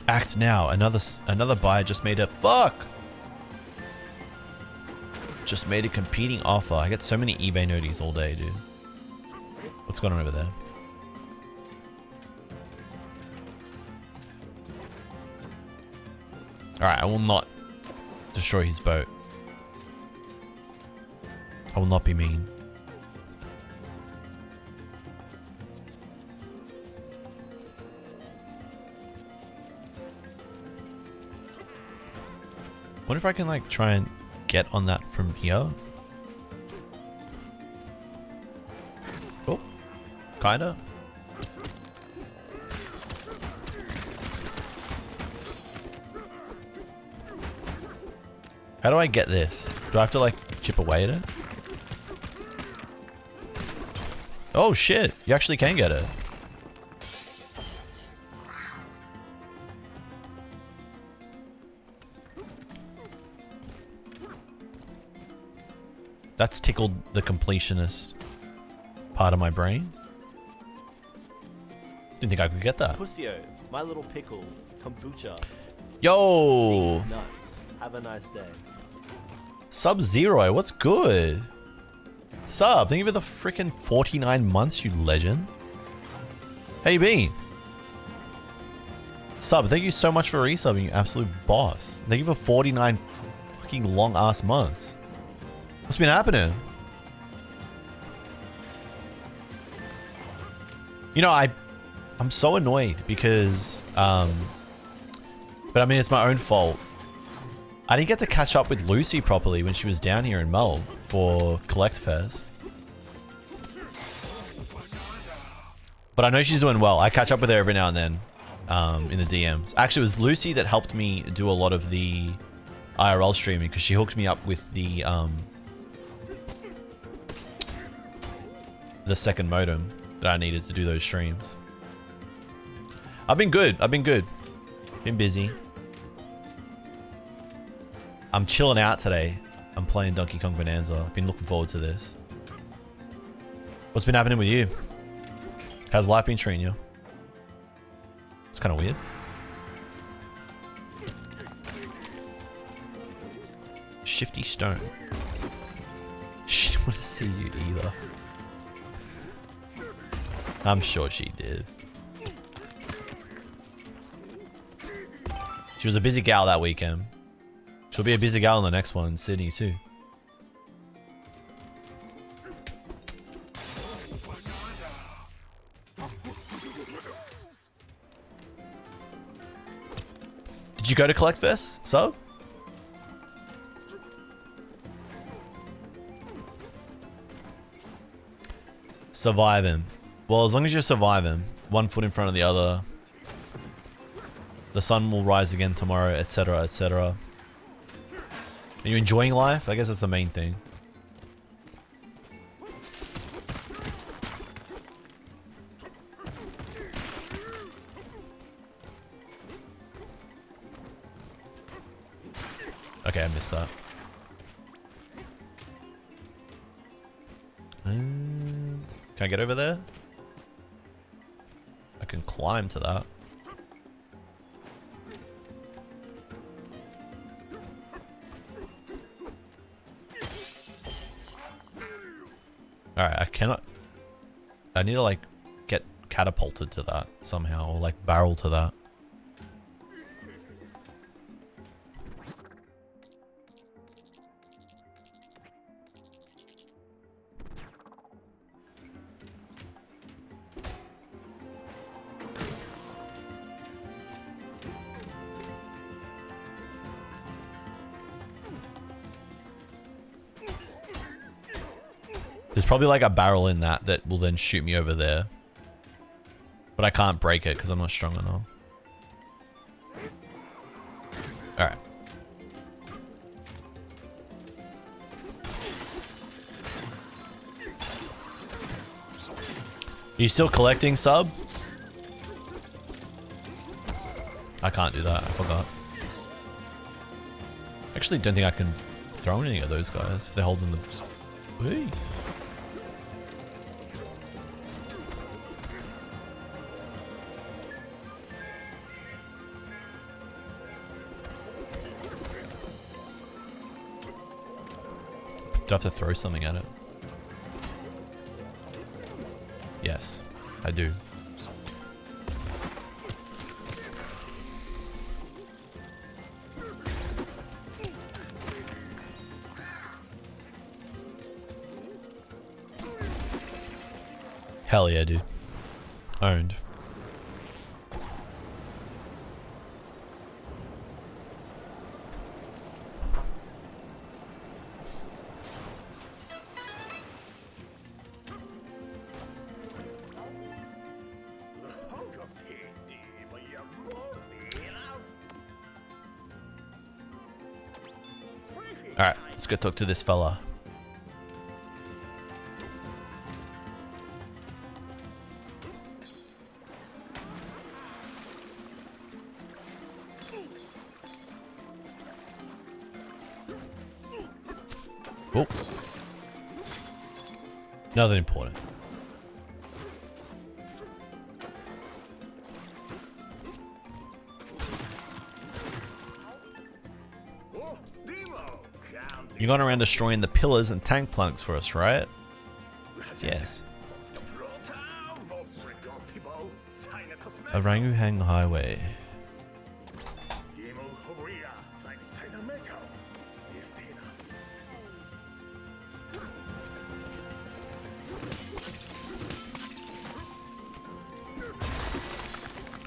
Act now. Another buyer just made a Just made a competing offer. I get so many eBay noties all day, dude. What's going on over there? Alright, I will not destroy his boat. I will not be mean. Wonder if I can like try and get on that from here. Oh, kinda. How do I get this? Do I have to like chip away at it? Oh shit, you actually can get it. That's tickled the completionist part of my brain. Didn't think I could get that. Pussyo, my little pickle, kombucha. Yo! These nuts. Have a nice day. Sub-Zero, what's good? Sub, thank you for the freaking 49 months, you legend. How you been? Sub, thank you so much for resubbing, you absolute boss. Thank you for 49 fucking long-ass months. What's been happening? You know, I'm so annoyed because, but I mean, it's my own fault. I didn't get to catch up with Lucy properly when she was down here in Melbourne for Collect Fest. But I know she's doing well. I catch up with her every now and then in the DMs. Actually, it was Lucy that helped me do a lot of the IRL streaming because she hooked me up with the second modem that I needed to do those streams. I've been good. Been busy. I'm chilling out today. I'm playing Donkey Kong Bonanza. I've been looking forward to this. What's been happening with you? How's life been treating you? It's kind of weird. Shifty Stone. She didn't want to see you either. I'm sure she did. She was a busy gal that weekend. She'll be a busy gal in the next one in Sydney too. Did you go to Collect Fest, sub? Surviving. Well, as long as you're surviving, one foot in front of the other, the sun will rise again tomorrow, etc., etc. Are you enjoying life? I guess that's the main thing. Okay, I missed that. Can I get over there? I can climb to that. Alright, I cannot... I need to like get catapulted to that somehow, or like barrel to that. There's probably like a barrel in that that will then shoot me over there. But I can't break it because I'm not strong enough. Alright. Are you still collecting, sub? I can't do that, I forgot. Actually don't think I can throw any of those guys if they're holding the... Hey. Do I have to throw something at it? Yes, I do. Hell yeah, dude. Owned. Alright, let's go talk to this fella. Oh. Nothing important. You're going around destroying the pillars and tank planks for us, right? Yes. Orangutan Highway.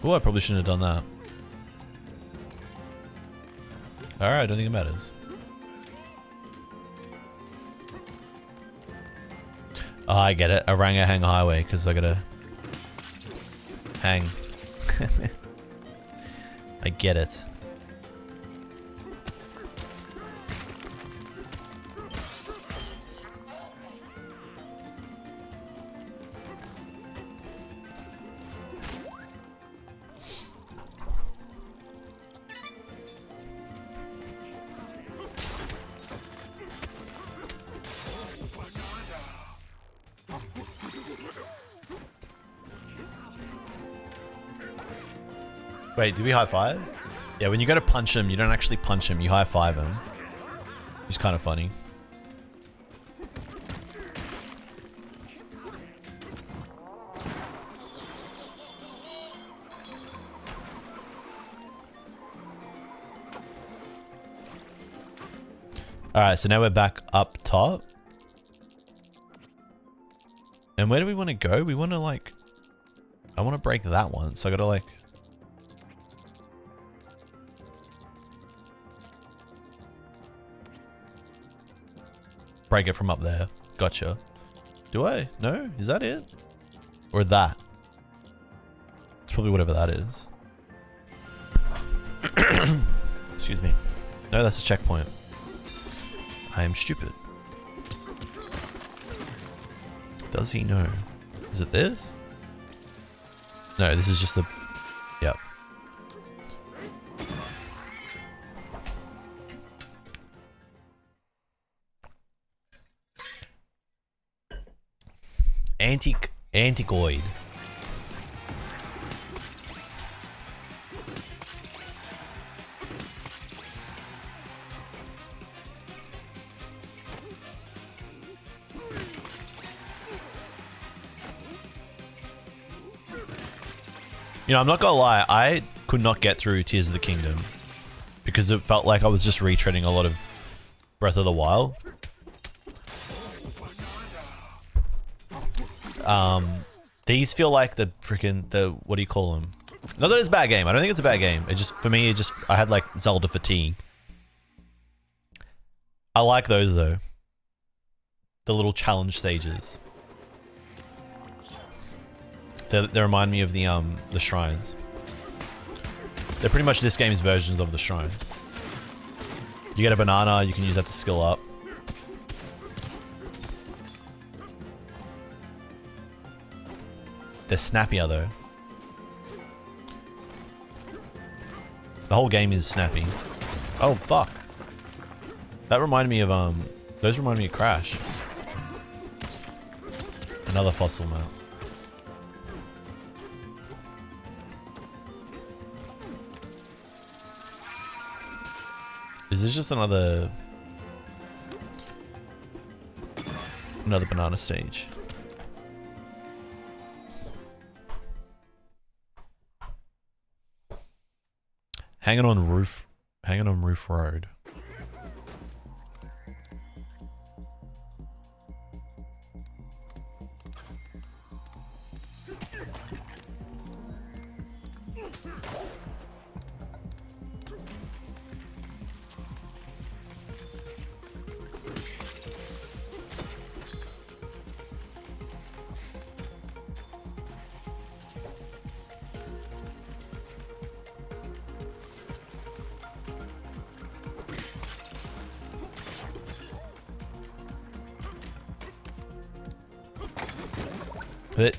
Oh, I probably shouldn't have done that. Alright, I don't think it matters. Oh, I get it. Orangutan Highway, because I gotta hang. I get it. Wait, did we high five? Yeah, when you go to punch him, you don't actually punch him, you high five him. It's kind of funny. Alright, so now we're back up top. And where do we want to go? We want to like... I want to break that one, so I gotta like... break it from up there. Gotcha. Do I? No? Is that it? Or that? It's probably whatever that is. Excuse me. No, that's a checkpoint. I am stupid. Does he know? Is it this? No, this is just the... Yep. Anticoid. You know, I'm not gonna lie, I could not get through Tears of the Kingdom because it felt like I was just retreading a lot of Breath of the Wild. These feel like the freaking, what do you call them? Not that it's a bad game. I don't think it's a bad game. It just, for me, I had like Zelda fatigue. I like those though. The little challenge stages. They remind me of the shrines. They're pretty much this game's versions of the shrine. You get a banana, you can use that to skill up. They're snappier though. The whole game is snappy. Oh fuck. That reminded me of those remind me of Crash. Another fossil mount. Is this just another banana stage? Hanging on roof road.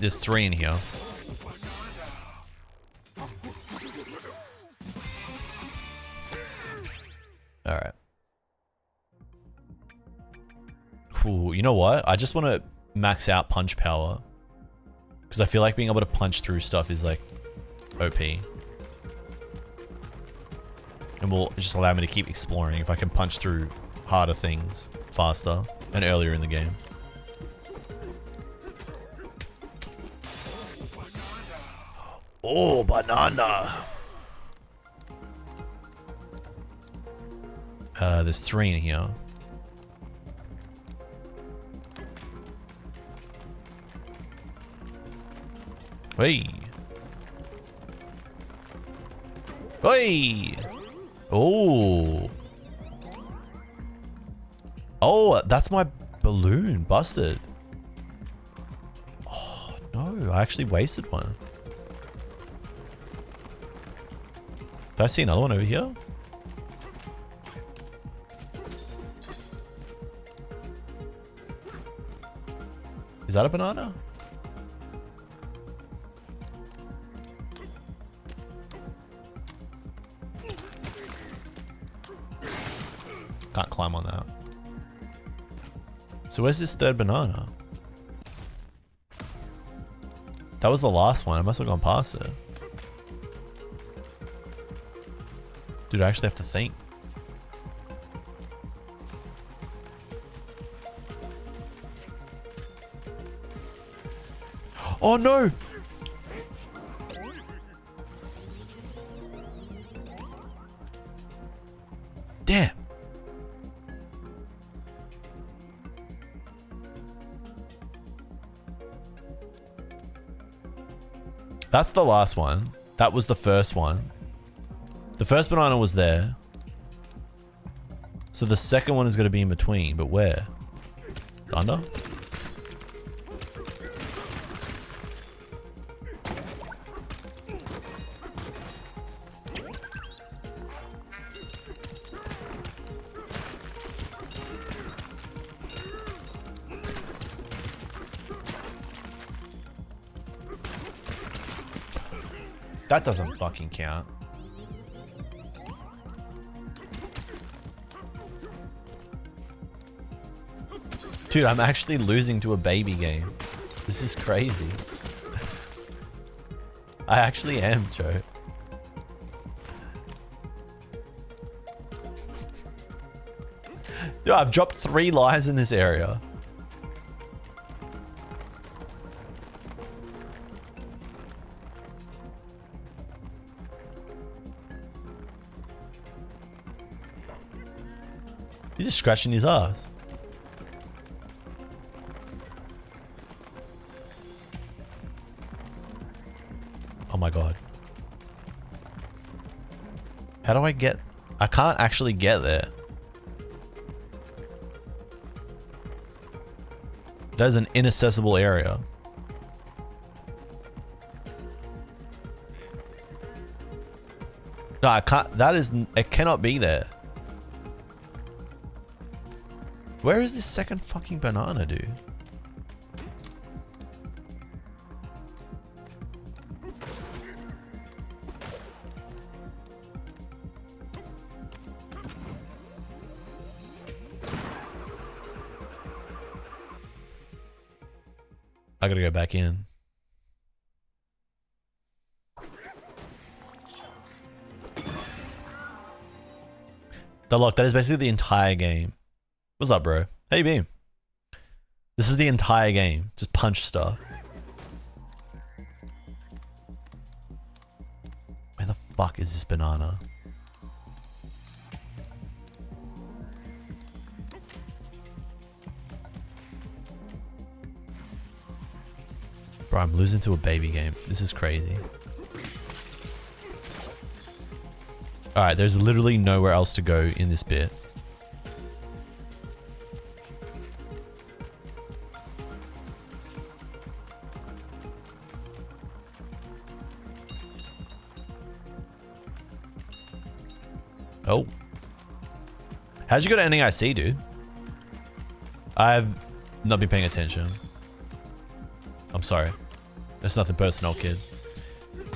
There's 3 in here. Alright. Cool. You know what? I just want to max out punch power. Because I feel like being able to punch through stuff is like OP. And will just allow me to keep exploring if I can punch through harder things faster and earlier in the game. Oh, banana. There's 3 in here. Hey. Hey. Oh. Oh, that's my balloon. Busted. Oh, no. I actually wasted one. Did I see another one over here? Is that a banana? Can't climb on that. So where's this 3rd banana? That was the last one. I must have gone past it. Dude, I actually have to think. Oh no! Damn. That's the last one. That was the first one. The first banana was there. So the second one is going to be in between, but where? Under? That doesn't fucking count. Dude, I'm actually losing to a baby game. This is crazy. I actually am, Joe. Dude, I've dropped 3 lives in this area. He's just scratching his ass. Oh my god. How do I get... I can't actually get there. That is an inaccessible area. No, I can't... That is... It cannot be there. Where is this second fucking banana, dude? I gotta go back in. Look, that is basically the entire game. What's up, bro? How you been? This is the entire game. Just punch stuff. Where the fuck is this banana? Bro, I'm losing to a baby game. This is crazy. Alright, there's literally nowhere else to go in this bit. Oh. How'd you go to NAIC, dude? I've not been paying attention. I'm sorry. That's nothing personal, kid.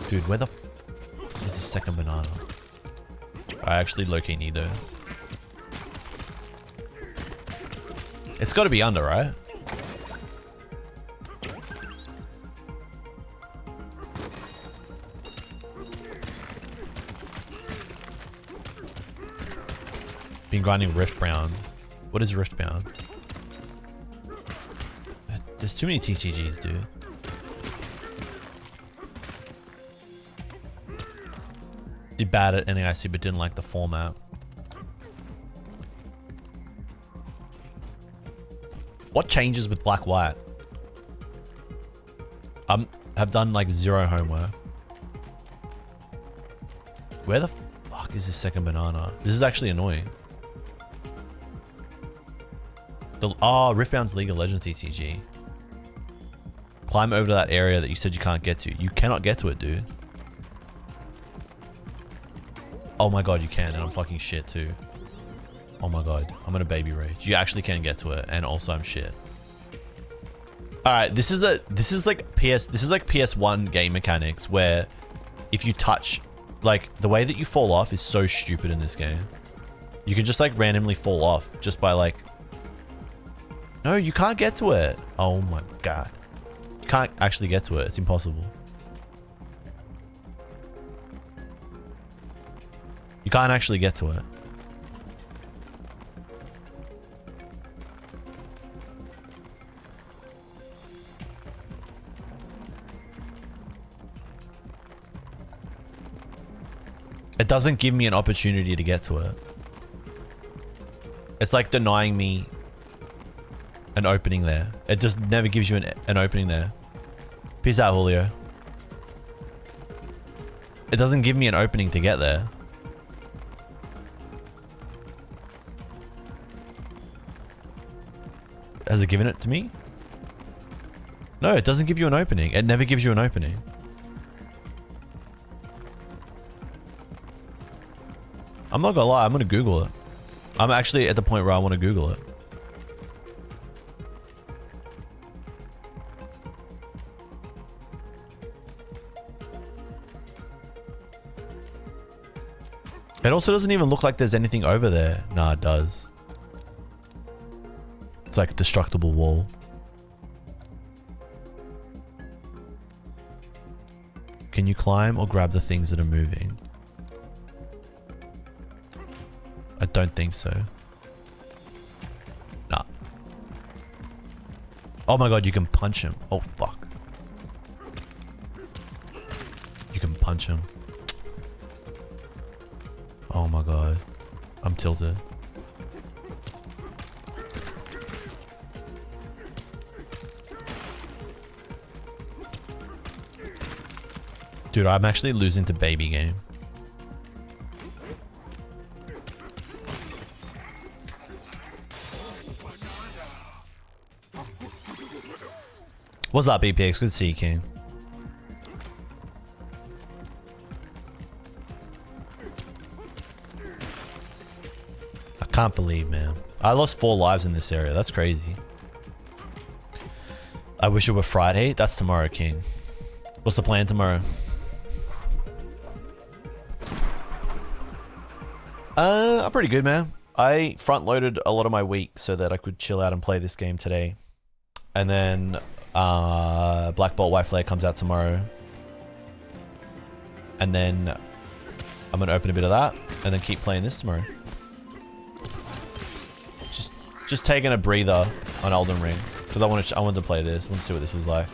Dude, where the f is the second banana? I actually low-key need those. It's got to be under, right? Been grinding Riftbound. What is Riftbound? There's too many TCGs, dude. Did bad at NAIC, but didn't like the format. What changes with Black White? Have done like 0 homework. Where the fuck is this second banana? This is actually annoying. Oh, Riftbound's League of Legends TCG. Climb over to that area that you said you can't get to. You cannot get to it, dude. Oh my god, you can, and I'm fucking shit too. Oh my god, I'm gonna baby rage. You actually can get to it, and also I'm shit. All right, this is like PS1 game mechanics where if you touch, like the way that you fall off is so stupid in this game. You can just like randomly fall off just by like. No, you can't get to it. Oh my god. You can't actually get to it. It's impossible. You can't actually get to it. It doesn't give me an opportunity to get to it. It's like denying me an opening there. It just never gives you an opening there. Peace out, Julio. It doesn't give me an opening to get there. Has it given it to me? No, it doesn't give you an opening. It never gives you an opening. I'm not gonna lie, I'm gonna Google it. I'm actually at the point where I want to Google it. It also doesn't even look like there's anything over there. Nah, it does. It's like a destructible wall. Can you climb or grab the things that are moving? I don't think so. Nah. Oh my god, you can punch him. Oh fuck. You can punch him. Oh my god. I'm tilted. Dude, I'm actually losing to baby game. What's up, EPX? Good to see you, King. I can't believe, man. I lost 4 lives in this area. That's crazy. I wish it were Friday. That's tomorrow, King. What's the plan tomorrow? I'm pretty good, man. I front-loaded a lot of my week so that I could chill out and play this game today. And then Black Bolt White Flare comes out tomorrow. And then I'm going to open a bit of that and then keep playing this tomorrow. Just taking a breather on Elden Ring because I wanted to play this. I want to see what this was like.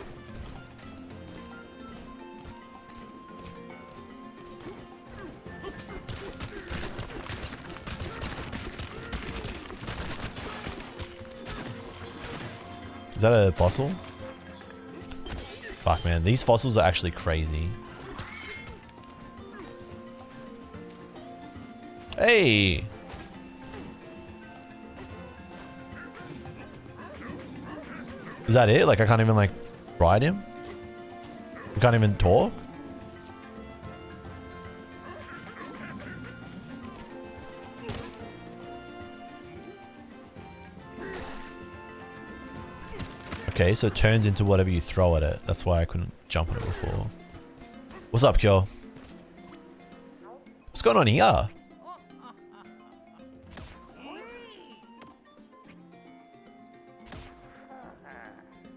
Is that a fossil? Fuck, man. These fossils are actually crazy. Hey! Is that it? Like, I can't even, like, ride him? We can't even talk? Okay, so it turns into whatever you throw at it. That's why I couldn't jump on it before. What's up, Kyo? What's going on here?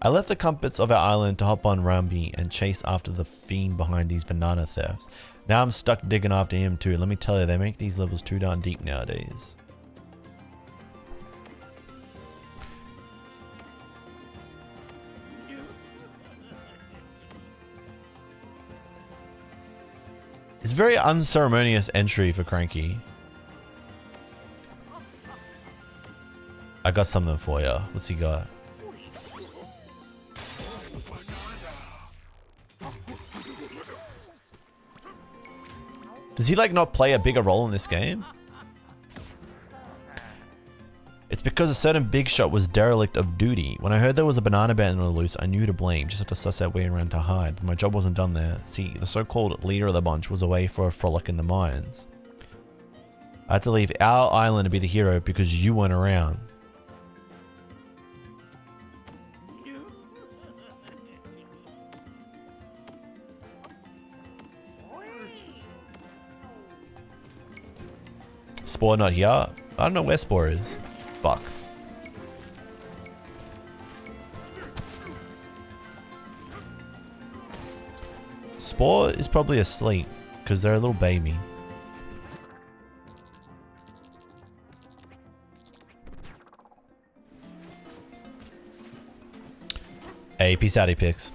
I left the comforts of our island to hop on Rambi and chase after the fiend behind these banana thefts. Now I'm stuck digging after him too. Let me tell you, they make these levels too darn deep nowadays. It's a very unceremonious entry for Cranky. I got something for you. What's he got? Does he like not play a bigger role in this game? It's because a certain big shot was derelict of duty. When I heard there was a banana band on the loose, I knew who to blame. Just have to suss out where he ran to hide. But my job wasn't done there. See, the so-called leader of the bunch was away for a frolic in the mines. I had to leave our island to be the hero because you weren't around. Spore not here? I don't know where Spore is. Fuck. Spore is probably asleep because they're a little baby. Hey, peace out, Pix.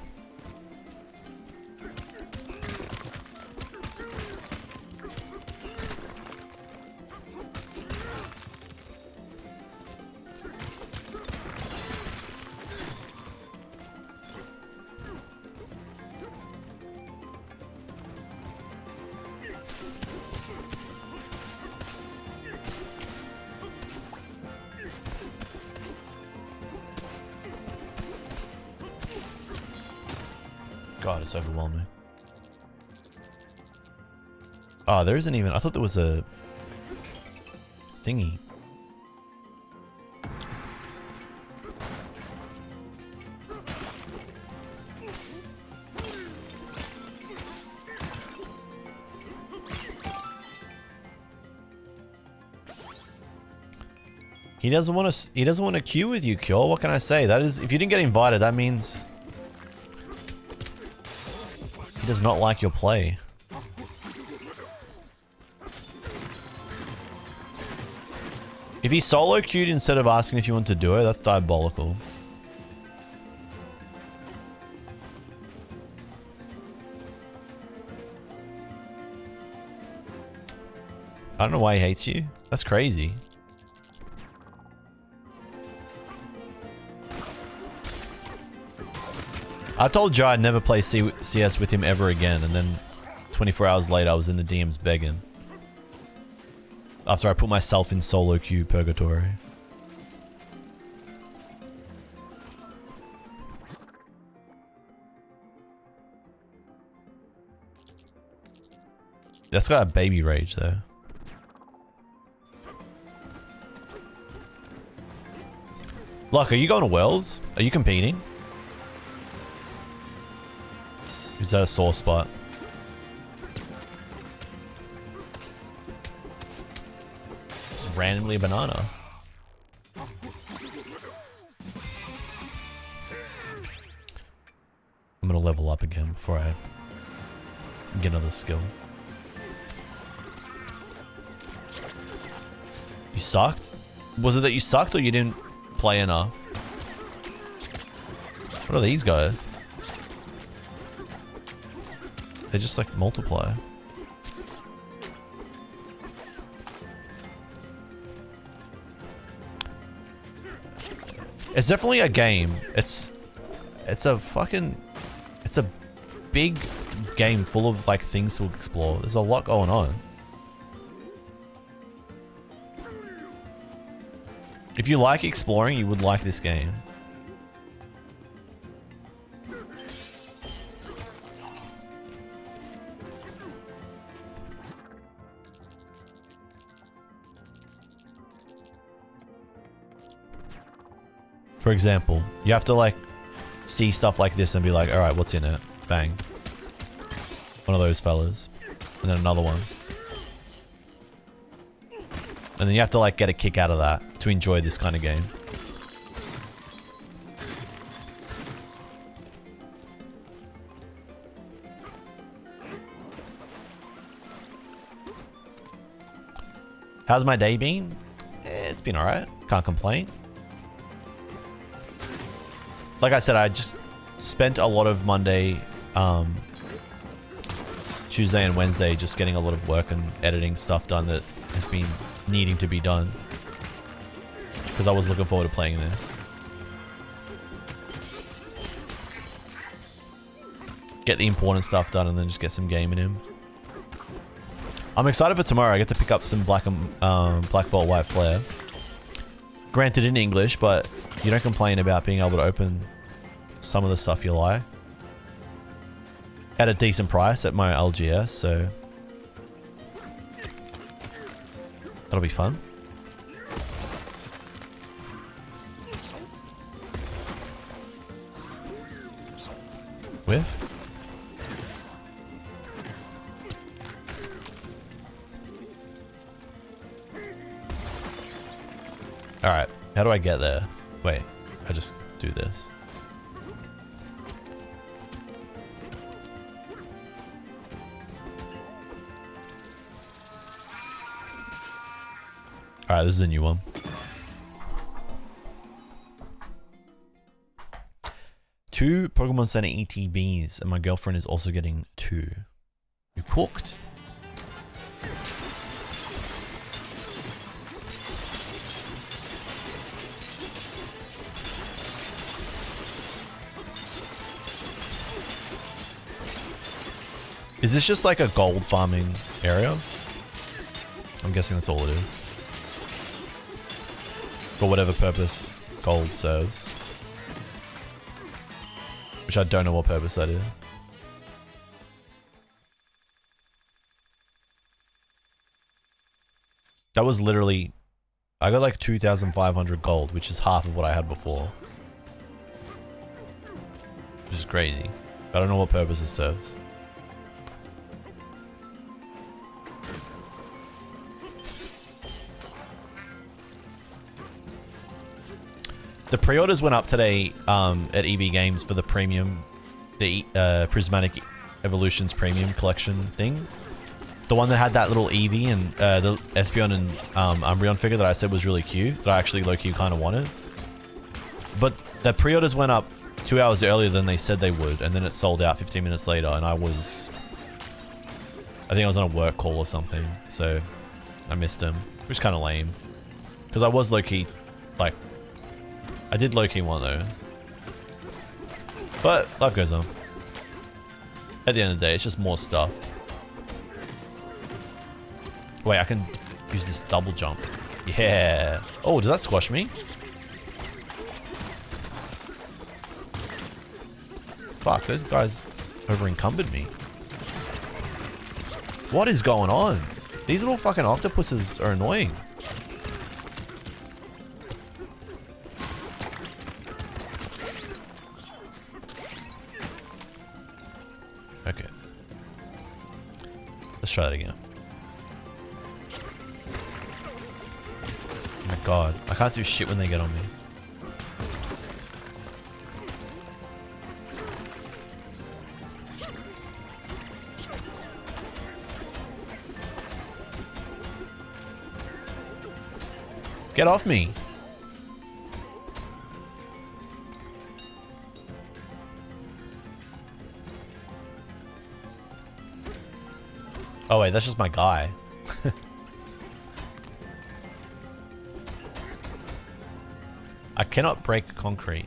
God, it's overwhelming. Oh, there isn't even... I thought there was a... thingy. He doesn't want to... He doesn't want to queue with you, Cure. What can I say? That is... If you didn't get invited, that means... He does not like your play. If he solo queued instead of asking if you want to do it, that's diabolical. I don't know why he hates you. That's crazy. I told Joe I'd never play CS with him ever again, and then 24 hours later I was in the DMs begging. After I put myself in solo queue purgatory. That's got a baby rage there. Luck, are you going to Worlds? Are you competing? Is that a sore spot? Just randomly a banana. I'm gonna level up again before I get another skill. You sucked? Was it that you sucked or you didn't play enough? What are these guys? They just like multiply. It's definitely a game. It's a fucking... It's a big game full of like things to explore. There's a lot going on. If you like exploring, you would like this game. For example, you have to like see stuff like this and be like, all right, what's in it? Bang. One of those fellas. And then another one. And then you have to like get a kick out of that to enjoy this kind of game. How's my day been? It's been alright. Can't complain. Like I said, I just spent a lot of Monday, Tuesday and Wednesday just getting a lot of work and editing stuff done that has been needing to be done. Because I was looking forward to playing this. Get the important stuff done and then just get some gaming in. I'm excited for tomorrow. I get to pick up some Black Bolt White Flare. Granted in English, but you don't complain about being able to open some of the stuff you like. At a decent price at my LGS, so... That'll be fun. Whiff? Alright, how do I get there? Wait, I just do this. Alright, this is a new one. 2 Pokemon Center ETBs, and my girlfriend is also getting 2. You cooked. Is this just like a gold farming area? I'm guessing that's all it is. For whatever purpose gold serves. Which I don't know what purpose that is. That was literally... I got like 2,500 gold, which is half of what I had before. Which is crazy. I don't know what purpose it serves. The pre-orders went up today at EB Games for the premium, the Prismatic Evolutions premium collection thing. The one that had that little Eevee and the Espeon and Umbreon figure that I said was really cute, that I actually low-key kind of wanted. But the pre-orders went up 2 hours earlier than they said they would, and then it sold out 15 minutes later, and I think I was on a work call or something, so I missed them, which is kind of lame. Because I was low-key, like, I did low-key want those. But life goes on. At the end of the day, it's just more stuff. Wait, I can use this double jump. Yeah. Oh, does that squash me? Fuck, those guys over encumbered me. What is going on? These little fucking octopuses are annoying. Okay. Let's try that again. Oh my god. I can't do shit when they get on me. Get off me. Oh wait, that's just my guy. I cannot break concrete,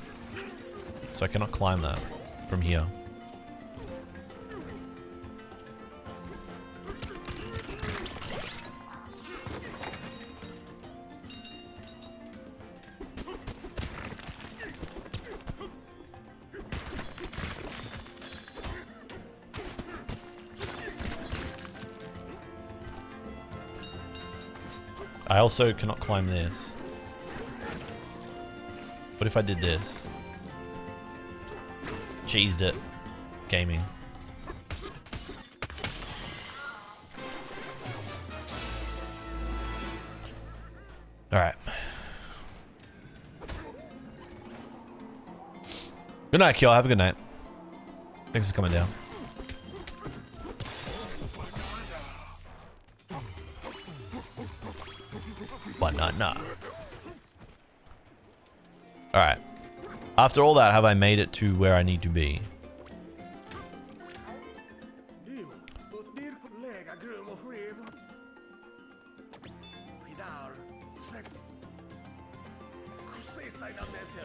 so I cannot climb that from here. I also cannot climb this. What if I did this? Cheesed it. Gaming. Alright. Good night, Kyo. Have a good night. Thanks for coming down. Banana. Alright. After all that, have I made it to where I need to be?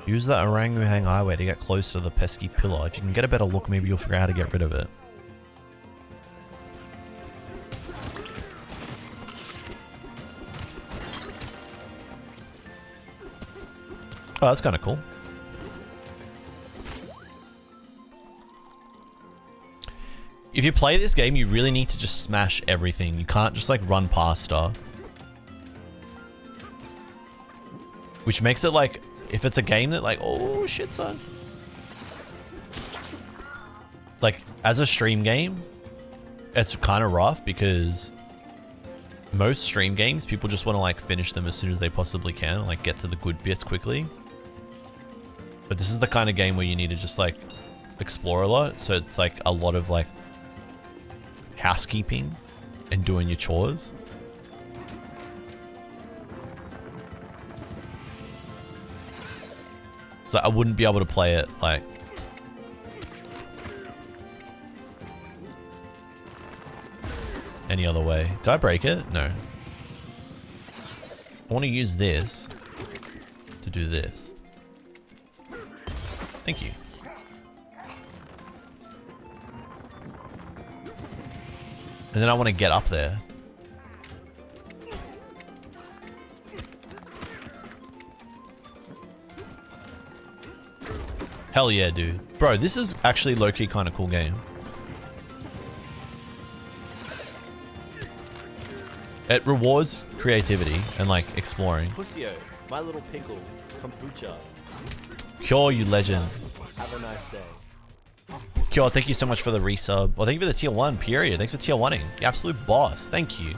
Use the Orangutan Highway to get close to the pesky pillar. If you can get a better look, maybe you'll figure out how to get rid of it. Oh, that's kind of cool. If you play this game, you really need to just smash everything. You can't just like run past stuff. Which makes it like, if it's a game that like, oh shit son. Like as a stream game, it's kind of rough because most stream games, people just want to like finish them as soon as they possibly can, like get to the good bits quickly. But this is the kind of game where you need to just like explore a lot. So it's like a lot of like housekeeping and doing your chores. So I wouldn't be able to play it like any other way. Did I break it? No. I want to use this to do this. Thank you. And then I want to get up there. Hell yeah, dude. Bro, this is actually low-key kind of cool game. It rewards creativity and like exploring. Pussyo, my little pickle, kombucha. Cure, you legend. Have a nice day. Cure, thank you so much for the resub. Well, thank you for the tier 1, period. Thanks for tier 1ing. You absolute boss. Thank you.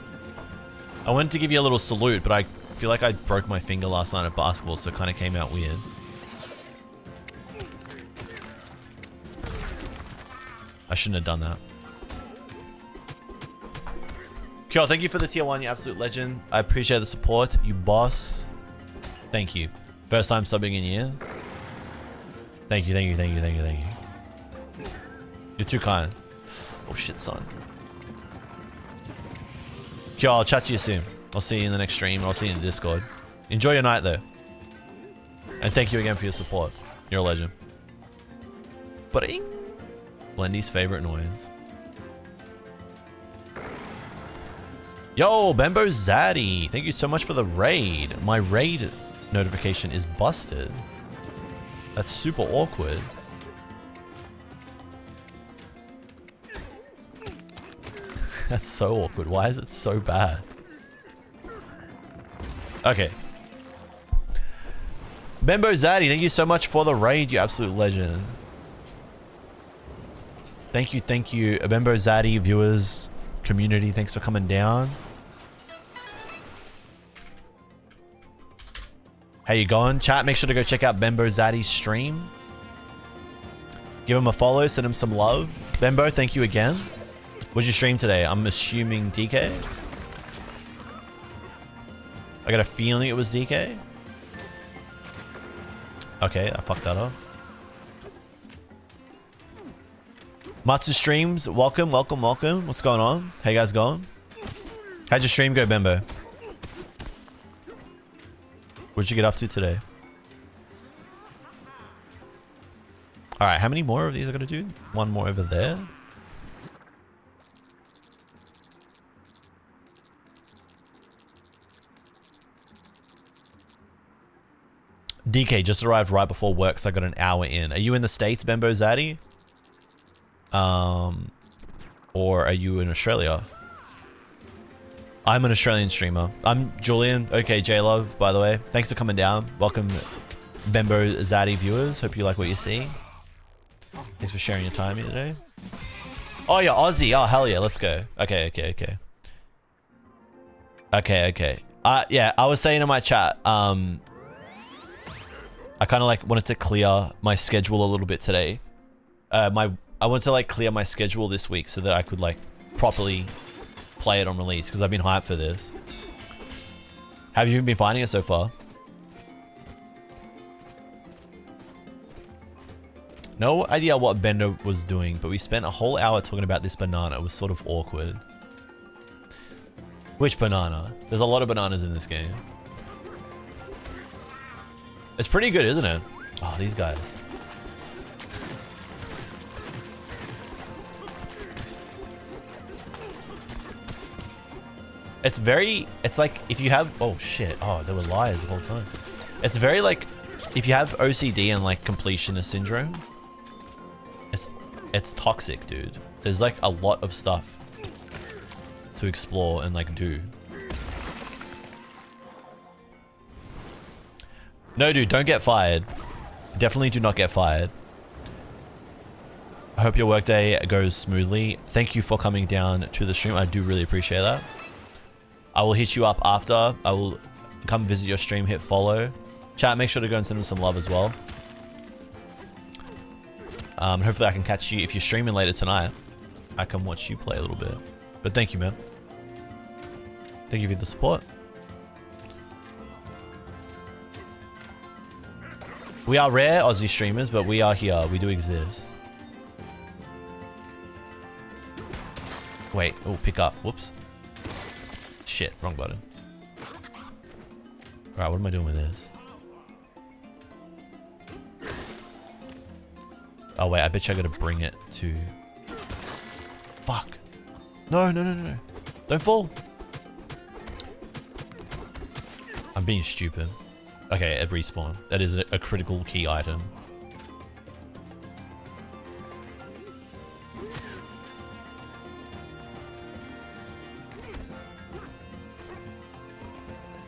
I wanted to give you a little salute, but I feel like I broke my finger last night at basketball, so it kind of came out weird. I shouldn't have done that. Cure, thank you for the tier 1, you absolute legend. I appreciate the support, you boss. Thank you. First time subbing in years. Thank you, thank you, thank you, thank you, thank you. You're too kind. Oh shit, son. Cure, I'll chat to you soon. I'll see you in the next stream. I'll see you in the Discord. Enjoy your night though. And thank you again for your support. You're a legend. But Blendy's favorite noise. Yo, Bembo Zaddy. Thank you so much for the raid. My raid notification is busted. That's super awkward. That's so awkward. Why is it so bad? Okay. Bembo Zaddy, thank you so much for the raid, you absolute legend. Thank you, Bembo Zaddy, viewers, community, thanks for coming down. How you going? Chat, make sure to go check out Bembo Zaddy's stream. Give him a follow, send him some love. Bembo, thank you again. What'd you stream today? I'm assuming DK. I got a feeling it was DK. Okay, I fucked that up. Matsu streams, welcome, welcome, welcome. What's going on? How you guys going? How'd your stream go, Bembo? What'd you get up to today? Alright, how many more of these I gotta do? One more over there. DK just arrived right before work, so I got an hour in. Are you in the States, Bembo Zaddy? Or are you in Australia? I'm an Australian streamer. I'm Julian, okJLUV, by the way. Thanks for coming down. Welcome, Bembo Zaddy viewers. Hope you like what you see. Thanks for sharing your time here today. Oh, yeah, Aussie. Oh, hell yeah. Let's go. Okay. Yeah, I was saying in my chat, I kind of like wanted to clear my schedule a little bit today. I wanted to like clear my schedule this week so that I could like properly play it on release because I've been hyped for this. Have you been finding it so far? No idea what Bendo was doing, but we spent a whole hour talking about this banana. It was sort of awkward. Which banana? There's a lot of bananas in this game. It's pretty good, isn't it? Oh, these guys. It's like if you have, oh shit, oh, there were liars the whole time. It's very like, if you have OCD and like completionist syndrome, it's toxic, dude. There's like a lot of stuff to explore and like do. No, dude, don't get fired. Definitely do not get fired. I hope your workday goes smoothly. Thank you for coming down to the stream. I do really appreciate that. I will hit you up after. I will come visit your stream, hit follow. Chat, make sure to go and send them some love as well. Hopefully I can catch you. If you're streaming later tonight, I can watch you play a little bit. But thank you, man. Thank you for the support. We are rare Aussie streamers, but we are here. We do exist. Wait. Oh, pick up. Whoops. shit, wrong button. Alright, what am I doing with this? Oh wait, I bet you I gotta bring it to... Fuck. No, no, no, no, no. Don't fall. I'm being stupid. Okay, at respawn. That is a critical key item.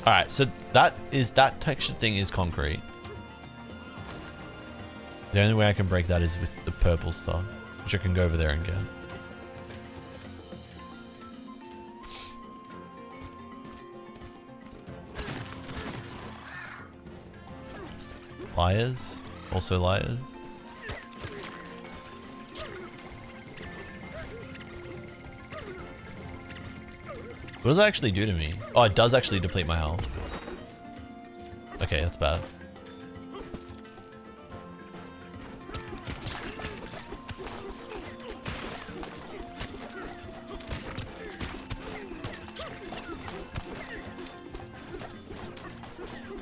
Alright, so that texture thing is concrete. The only way I can break that is with the purple stuff, which I can go over there and get. Liars? Also liars? What does that actually do to me? Oh, it does actually deplete my health. Okay, that's bad.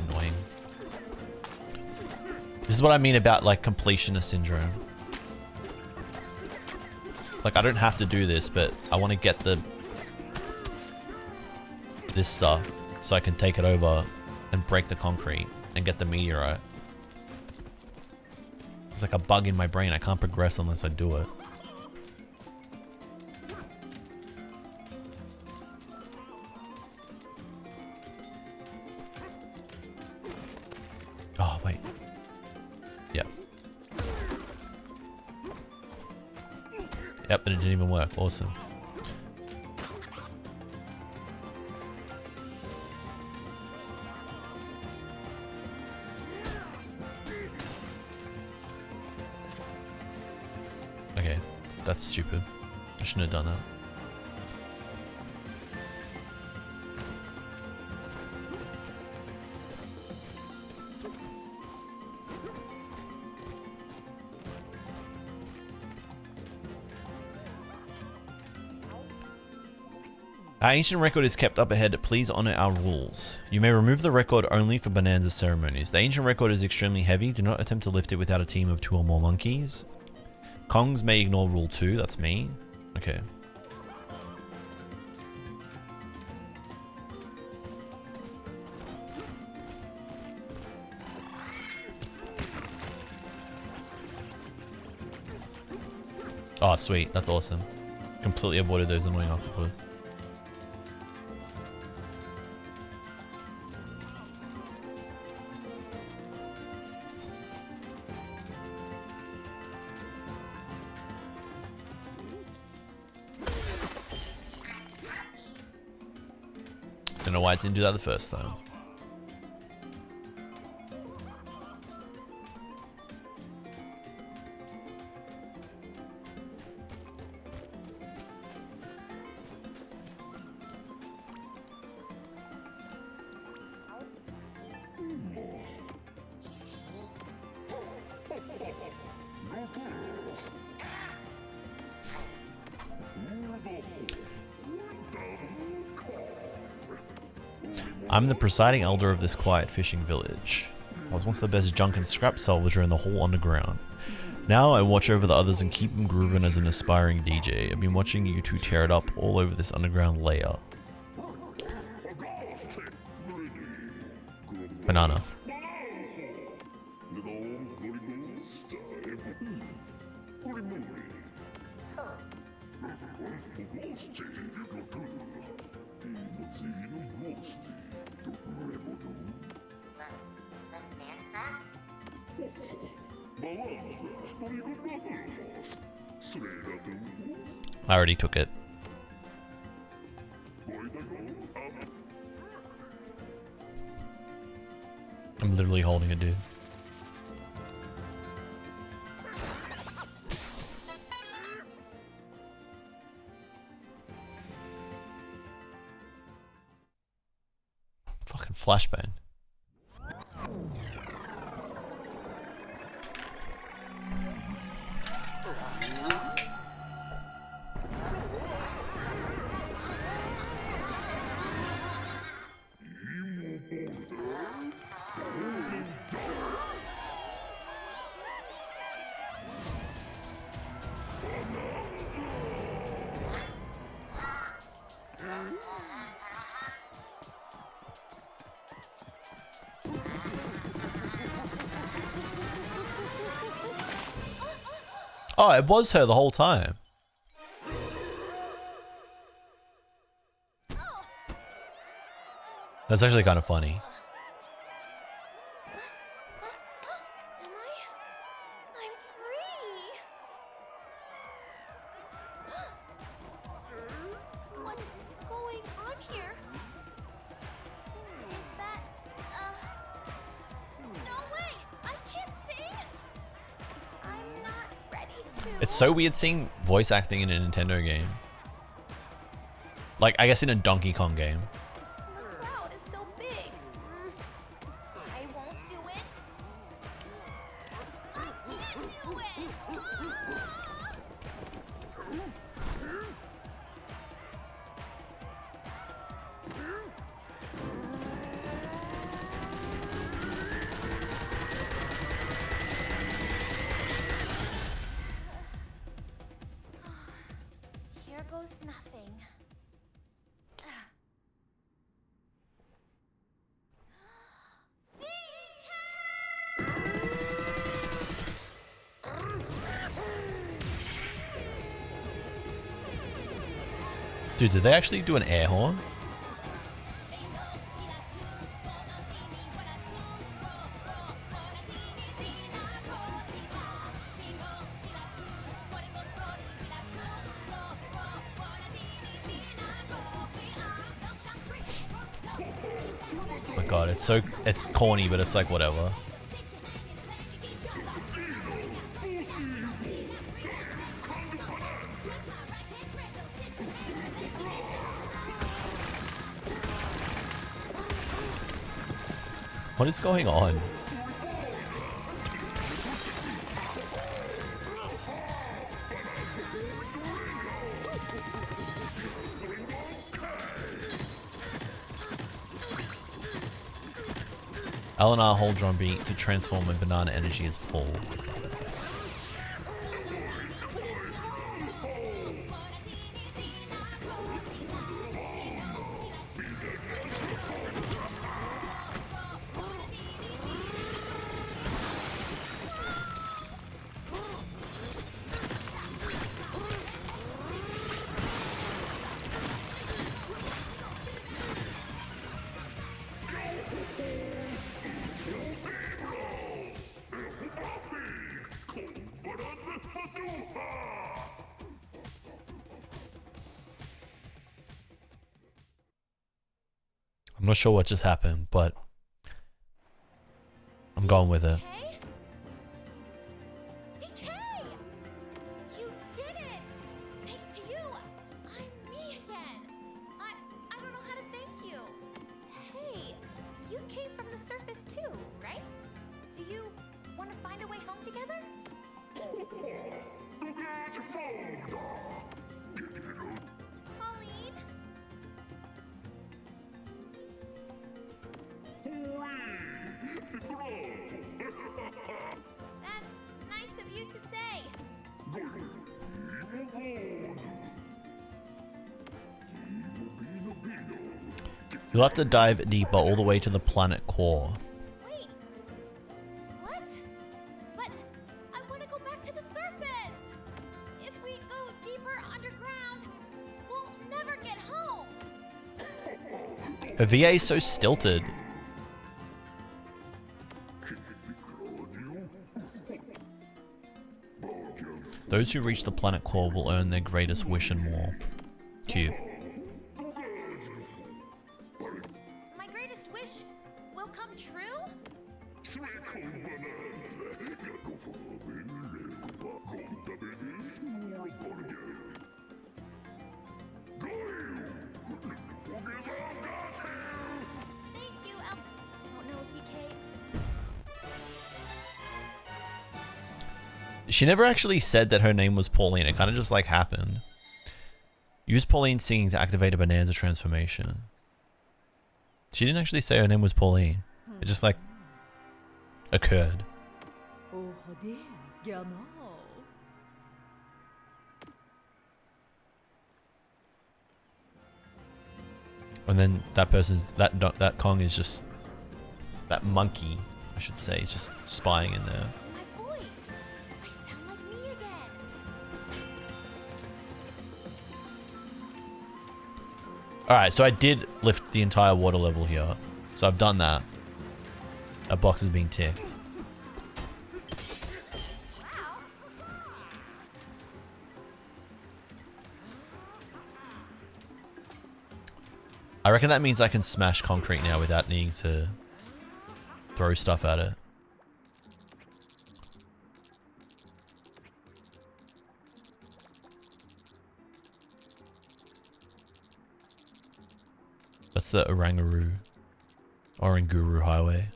Annoying. This is what I mean about like completionist syndrome. Like I don't have to do this, but I want to get this stuff so I can take it over and break the concrete and get the meteorite. It's like a bug in my brain. I can't progress unless I do it. Oh, wait. Yep. Yep, and it didn't even work. Awesome. Okay, that's stupid. I shouldn't have done that. Our ancient record is kept up ahead. Please honor our rules. You may remove the record only for Bananza ceremonies. The ancient record is extremely heavy. Do not attempt to lift it without a team of 2 or more monkeys. Kongs may ignore rule 2. That's me. Okay. Oh, sweet. That's awesome. Completely avoided those annoying octopus. Don't know why I didn't do that the first time. I'm the presiding elder of this quiet fishing village. I was once the best junk and scrap salvager in the whole underground. Now I watch over the others and keep them grooving as an aspiring DJ. I've been watching you two tear it up all over this underground layer. Banana. I already took it. I'm literally holding it, dude. Fucking flashbang. Oh, it was her the whole time. That's actually kind of funny. Am I? I'm free. What's going on here? Is that no way! I can't sing. I'm not ready to. It's so weird seeing voice acting in a Nintendo game. Like, I guess in a Donkey Kong game. The crowd is so big. I won't do it. I can't do it. Here goes nothing. Dude, did they actually do an air horn? Oh my god, it's corny, but it's like whatever. What is going on? LNR hold drum beat to transform when banana energy is full. I'm not sure what just happened, but I'm going with it. DK! You did it! Thanks to you, I'm me again. I don't know how to thank you. Hey, you came from the surface too, right? Do you want to find a way home together? Pauline? That's nice of you to say. You'll have to dive deeper all the way to the planet core. Wait. What? But I want to go back to the surface. If we go deeper underground, we'll never get home. Her VA is so stilted. Those who reach the planet core will earn their greatest wish and more. Cute. My greatest wish will come true? Thank you, El. Oh no, DK. She never actually said that her name was Pauline. It kind of just like happened. Use Pauline singing to activate a Bananza transformation. She didn't actually say her name was Pauline. It just like occurred. Oh, joder, ya no. And then that person's that Kong is just that monkey, I should say, is just spying in there. My voice. I sound like me again. Alright, so I did lift the entire water level here. So I've done that. That box is being ticked. I reckon that means I can smash concrete now without needing to throw stuff at it. That's the Oranguru Highway.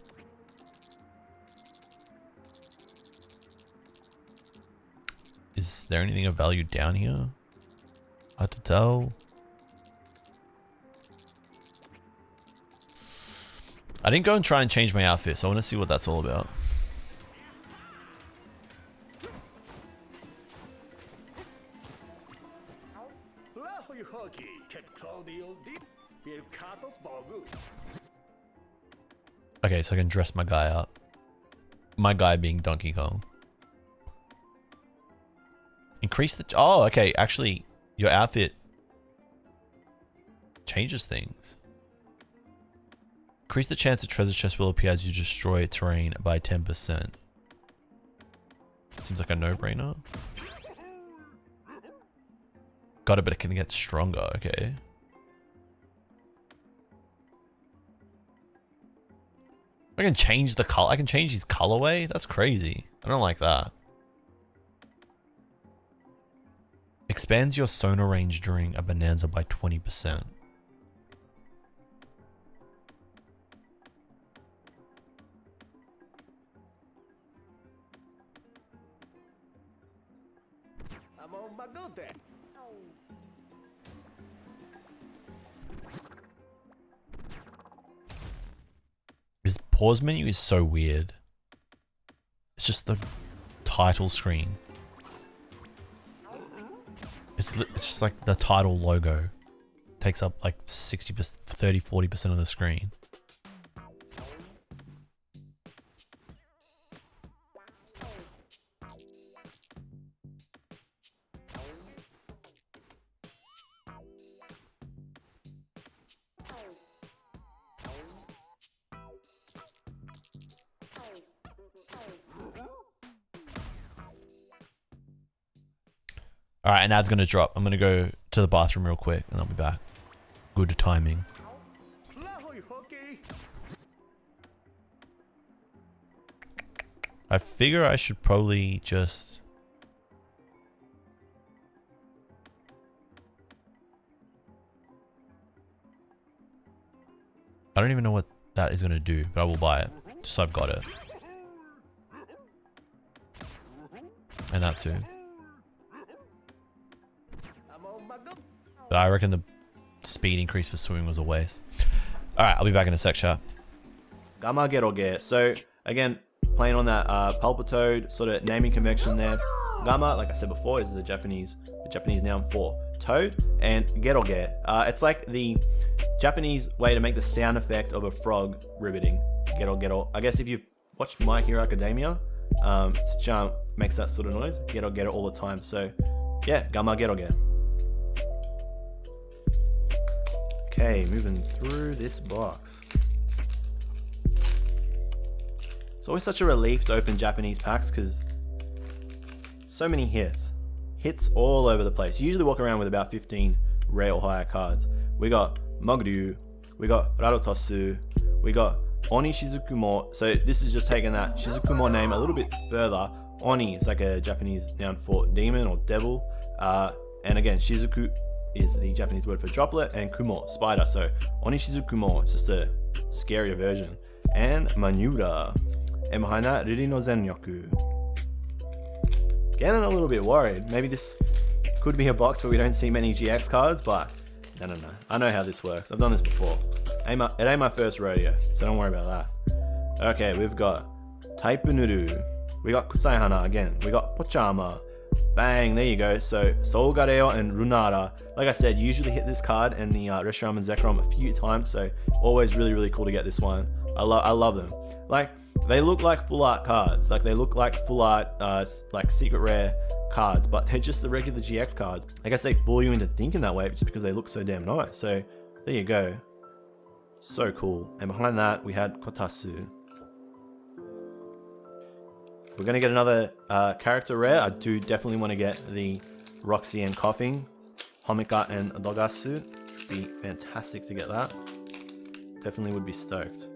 Is there anything of value down here? Hard to tell. I didn't go and try and change my outfit, so I want to see what that's all about. Okay, so I can dress my guy up. My guy being Donkey Kong. Increase the... Oh, okay. Actually, your outfit changes things. Increase the chance a treasure chest will appear as you destroy terrain by 10%. Seems like a no-brainer. Got it, but it can get stronger. Okay. I can change the color. I can change his colorway. That's crazy. I don't like that. Expands your sonar range during a Bananza by 20%. I'm on my go there. This pause menu is so weird. It's just the title screen. It's just like the title logo. Takes up like 60%, 30, 40% of the screen. Alright, an ad's gonna drop. I'm gonna go to the bathroom real quick and I'll be back. Good timing. I figure I should probably just... I don't even know what that is gonna do, but I will buy it. Just so I've got it. And that too. But I reckon the speed increase for swimming was a waste. Alright, I'll be back in a sec, chat. Gamma Geroge. So, again, playing on that Palpitoad sort of naming convention there. Gamma, like I said before, is the Japanese noun for toad. And Geroge, it's like the Japanese way to make the sound effect of a frog ribbiting. Gero Gero. I guess if you've watched My Hero Academia, Tsuchan makes that sort of noise. Gero Gero all the time. So, yeah, Gamma Geroge. Okay, moving through this box. It's always such a relief to open Japanese packs because so many hits. Hits all over the place. You usually walk around with about 15 rare or higher cards. We got Moguryu, we got Radotosu, we got Oni Shizukumo. So this is just taking that Shizukumo name a little bit further. Oni is like a Japanese noun for demon or devil. And again, Shizuku is the Japanese word for droplet, and Kumo, spider. So Oni Shizukumo, it's just a scarier version. And Manura, Emahana Riri no Zenryoku. Getting a little bit worried. Maybe this could be a box where we don't see many GX cards, but I don't know. I know how this works. I've done this before. It ain't my first rodeo, so don't worry about that. Okay, we've got Taipunuru. We got Kusaihana again. We got Pochama. Bang, there you go. So Soul Gareo and Runara. Like I said, usually hit this card and the Reshiram and Zekrom a few times, so always really, really cool to get this one. I love them. Like, they look like full art cards. Like, they look like full art, like secret rare cards, but they're just the regular GX cards. I guess they fool you into thinking that way just because they look so damn nice. So There you go. So cool. And behind that, we had Kotasu. If we're going to get another character rare, I do definitely want to get the Roxy and Coughing, Homika and Dogasu. Be fantastic to get that. Definitely would be stoked.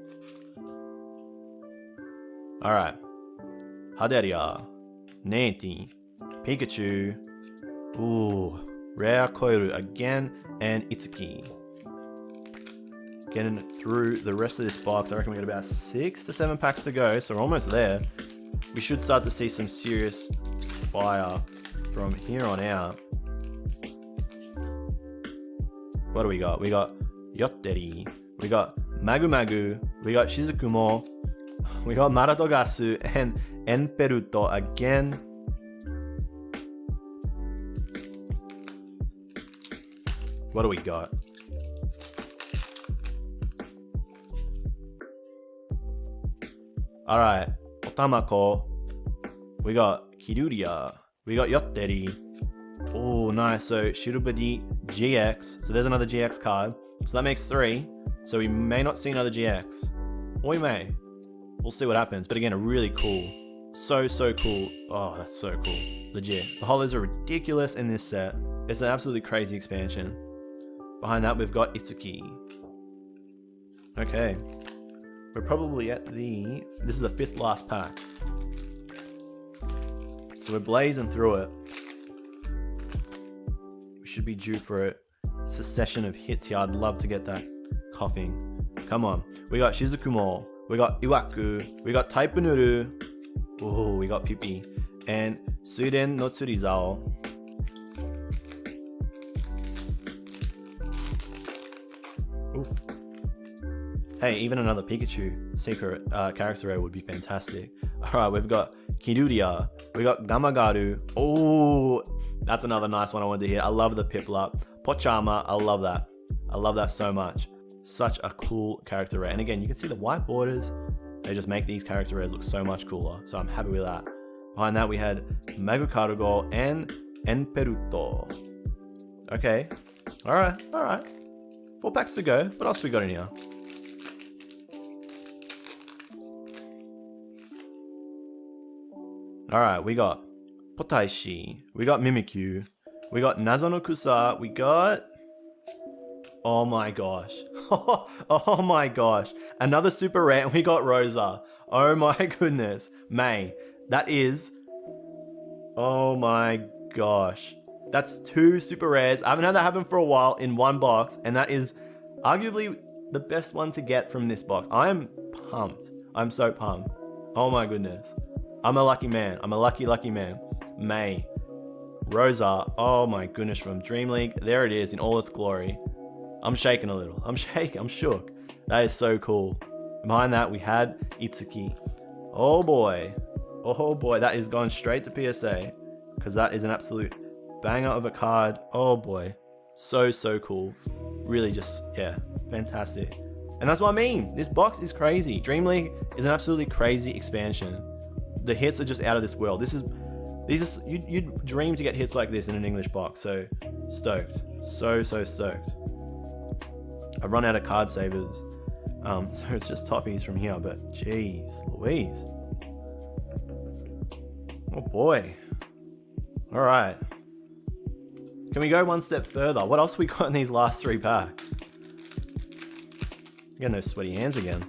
Alright. Haderia, Neti, Pikachu, ooh, Rare Koiru again, and Itsuki. Getting through the rest of this box, I reckon we got about 6 to 7 packs to go, so we're almost there. We should start to see some serious fire from here on out. What do we got? We got Yotteri, we got Magu Magu, we got Shizukumo, we got Maradogasu, and Enperuto again. What do we got? Alright, Otamako. We got Kiruria. We got Yotteri. Oh, nice. So Shirubadi GX. So there's another GX card. So that makes 3. So we may not see another GX. Or we may. We'll see what happens. But again, a really cool. So cool. Oh, that's so cool. Legit. The holos are ridiculous in this set. It's an absolutely crazy expansion. Behind that, we've got Itsuki. Okay. We're probably at the... This is the 5th last pack. So we're blazing through it. We should be due for a succession of hits here. I'd love to get that Coughing. Come on. We got Shizukumo. We got Iwaku. We got Taipunuru. Oh, we got Pipi. And Suiden no Tsurizao. Oof. Hey, even another Pikachu secret character rare would be fantastic. Alright, we've got Kiruria. We got Gamagaru. Oh, that's another nice one I wanted to hit. I love the Piplup. Pochama, I love that. I love that so much. Such a cool character rare. And again, you can see the white borders. They just make these character rares look so much cooler. So I'm happy with that. Behind that, we had Magukarugo and Enperuto. Okay. Alright. 4 packs to go. What else we got in here? Alright, we got Potaishi, we got Mimikyu, we got Nazonokusa, we got... Oh my gosh. Oh my gosh. Another super rare, and we got Rosa. Oh my goodness. May. That is... Oh my gosh. That's 2 super rares. I haven't had that happen for a while in one box, and that is arguably the best one to get from this box. I am pumped. I'm so pumped. Oh my goodness. I'm a lucky man. I'm a lucky man. May. Rosa. Oh my goodness, from Dream League. There it is in all its glory. I'm shaking a little. I'm shook. That is so cool. Behind that, we had Itsuki. Oh boy. That is going straight to PSA, because that is an absolute banger of a card. Oh boy. So cool. Really just, yeah, fantastic. And that's what I mean. This box is crazy. Dream League is an absolutely crazy expansion. The hits are just out of this world. You'd dream to get hits like this in an English box. So stoked. So stoked. I've run out of card savers. So it's just toppies from here, but jeez Louise. Oh boy. All right. Can we go one step further? What else we got in these last 3 packs? Getting those sweaty hands again.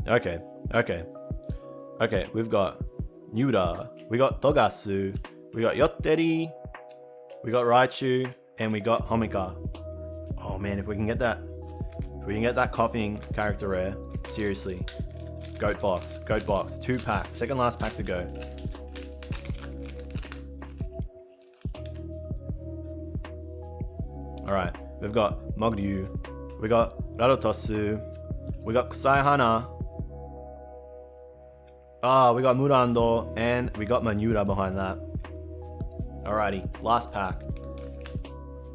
Okay, we've got Nura, we got Togasu, we got Yotteri, we got Raichu, and we got Homika. Oh man, if we can get that Coughing character rare, seriously. Goat box, 2 packs, second last pack to go. Alright, we've got Moguryu, we got Radotosu, we got Kusaihana, we got Murando, and we got Manura behind that. Alrighty, last pack.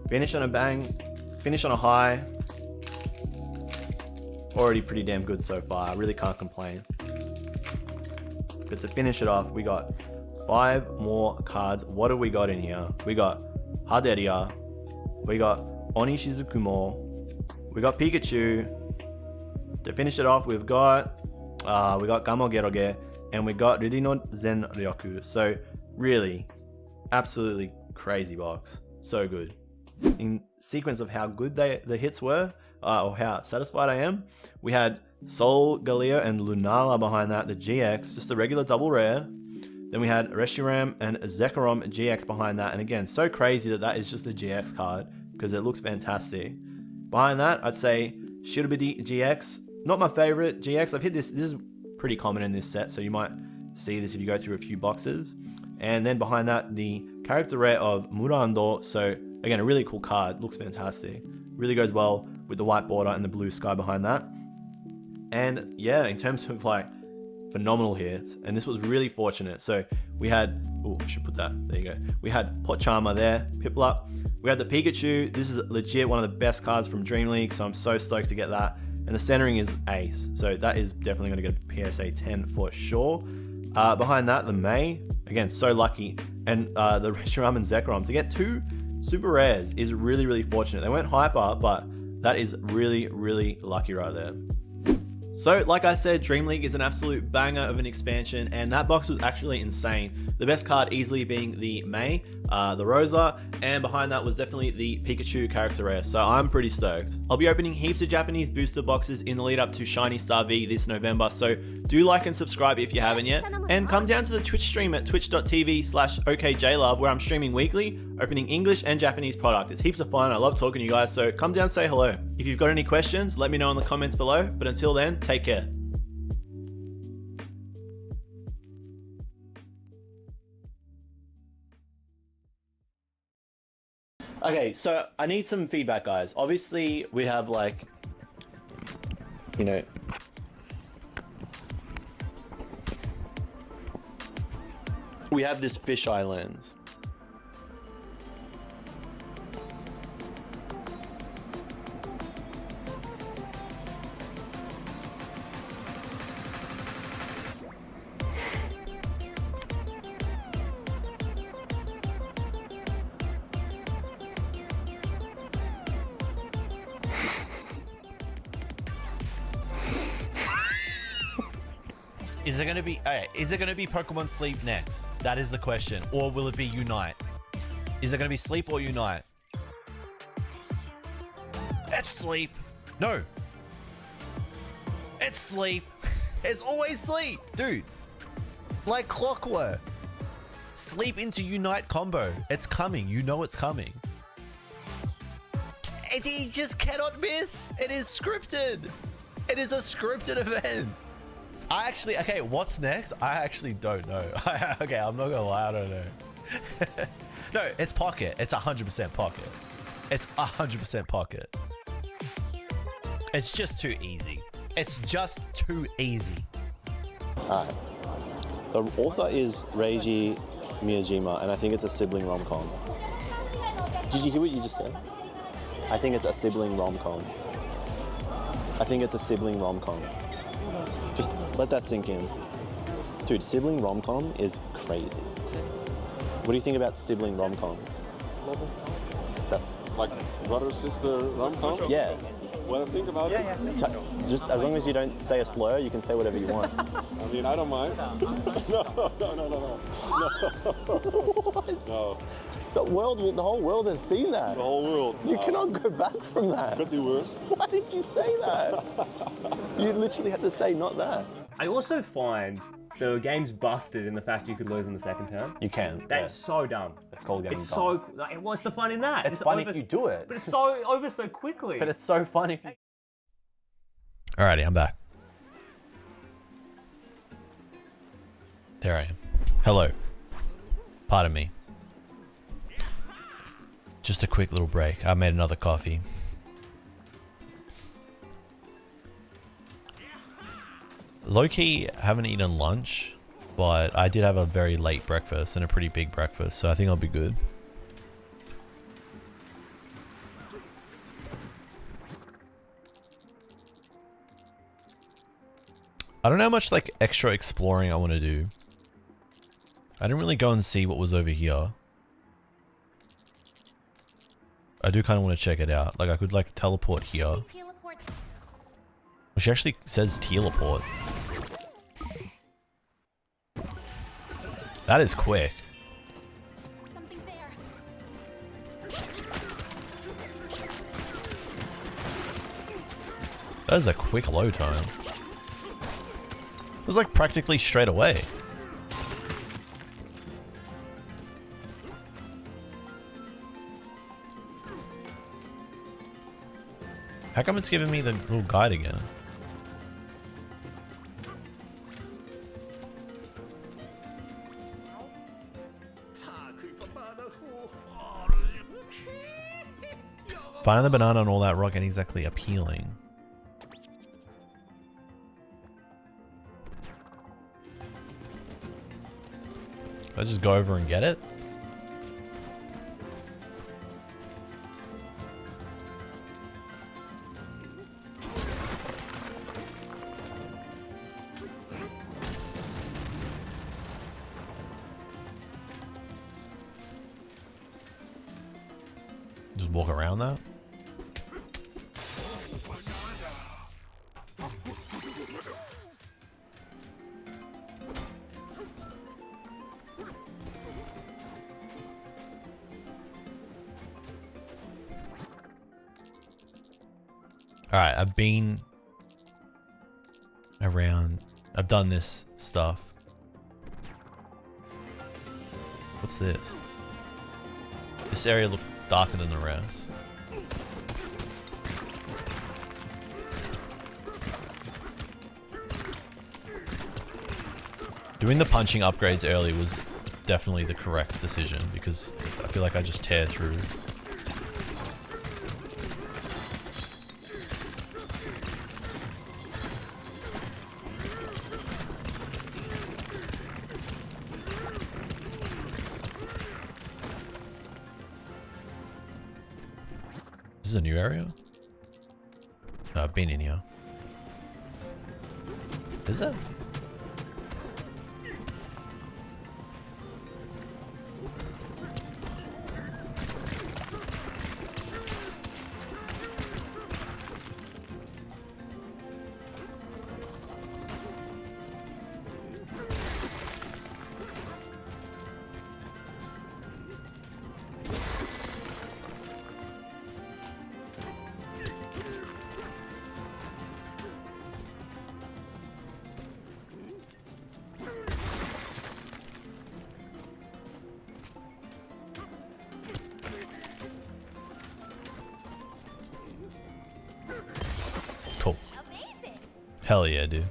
Finish on a bang, finish on a high. Already pretty damn good so far, I really can't complain. But to finish it off, we got 5 more cards. What have we got in here? We got Haderia. We got Onishizukumo. We got Pikachu. To finish it off, we got Gamogeroge. And we got Ririno Zenryoku. So really, absolutely crazy box. So good. In sequence of how good the hits were, or how satisfied I am, we had Sol Galea and Lunala behind that, the GX, just the regular double rare. Then we had Reshiram and Zekrom GX behind that. And again, so crazy that that is just the GX card because it looks fantastic. Behind that, I'd say Shirobidi GX. Not my favorite GX. I've hit this. This is pretty common in this set, so you might see this if you go through a few boxes. And then behind that, the character rare of Murando. So again, a really cool card. Looks fantastic. Really goes well with the white border and the blue sky behind that. And yeah, in terms of like phenomenal hits, and this was really fortunate. So we had, oh, I should put that, there you go. We had Pochama there, Piplup. We had the Pikachu. This is legit one of the best cards from Dream League, so I'm so stoked to get that. And the centering is ace, so that is definitely going to get a PSA 10 for sure. Behind that, the May, again, so lucky. And the Reshiram and Zekrom, to get 2 super rares is really, really fortunate. They weren't hyper, but that is really, really lucky right there. So, like I said, Dream League is an absolute banger of an expansion, and that box was actually insane. The best card easily being the May, the Rosa, and behind that was definitely the Pikachu character rare, so I'm pretty stoked. I'll be opening heaps of Japanese booster boxes in the lead up to Shiny Star V this November, so do like and subscribe if you haven't yet, and come down to the Twitch stream at twitch.tv/okJLUV where I'm streaming weekly, opening English and Japanese product. It's heaps of fun, I love talking to you guys, so come down and say hello. If you've got any questions, let me know in the comments below, but until then, take care. Okay, so I need some feedback, guys. Obviously, we have like, you know, we have this fisheye lens. Is it gonna be Pokemon Sleep next? That is the question. Or will it be Unite? Is it gonna be Sleep or Unite? It's Sleep. No. It's Sleep. It's always Sleep, dude. Like clockwork. Sleep into Unite combo. It's coming. You know it's coming. He just cannot miss. It is scripted. It is a scripted event. Okay, what's next? I actually don't know. Okay, I'm not gonna lie, I don't know. No, it's Pocket. It's 100% Pocket. It's 100% Pocket. It's just too easy. It's just too easy. Alright. The author is Reiji Miyajima, and I think it's a sibling rom-com. Did you hear what you just said? I think it's a sibling rom-com. I think it's a sibling rom-com. Just let that sink in. Dude, sibling rom-com is crazy. What do you think about sibling rom-coms? That's like brother-sister rom-com? Yeah. When I think about it? Just as long as you don't say a slur, you can say whatever you want. I mean, I don't mind. No. No. The whole world has seen that. The whole world. You cannot go back from that. Could be worse. Why did you say that? You literally had to say not that. I also find the game's busted in the fact you could lose in the second turn. You can. That's so dumb. It's called getting It's so, like, what's the fun in that? It's fun if you do it. But it's so over so quickly. But it's so fun if you... Alrighty, I'm back. There I am. Hello. Pardon me. Just a quick little break. I made another coffee. Low-key, haven't eaten lunch, but I did have a very late breakfast and a pretty big breakfast, so I think I'll be good. I don't know how much like extra exploring I want to do. I didn't really go and see what was over here. I do kind of want to check it out. Like I could like teleport here. Well, she actually says teleport. That is quick. Something's there. That is a quick load time. It was like practically straight away. How come it's giving me the little guide again? Finding the banana and all that rock ain't exactly appealing. Let's just go over and get it. Just walk around that. Alright, I've been around. I've done this stuff. What's this? This area looked darker than the rest. Doing the punching upgrades early was definitely the correct decision because I feel like I just tear through. This is a new area? No, I've been in here. Is it? Cool. Amazing. Hell yeah, dude.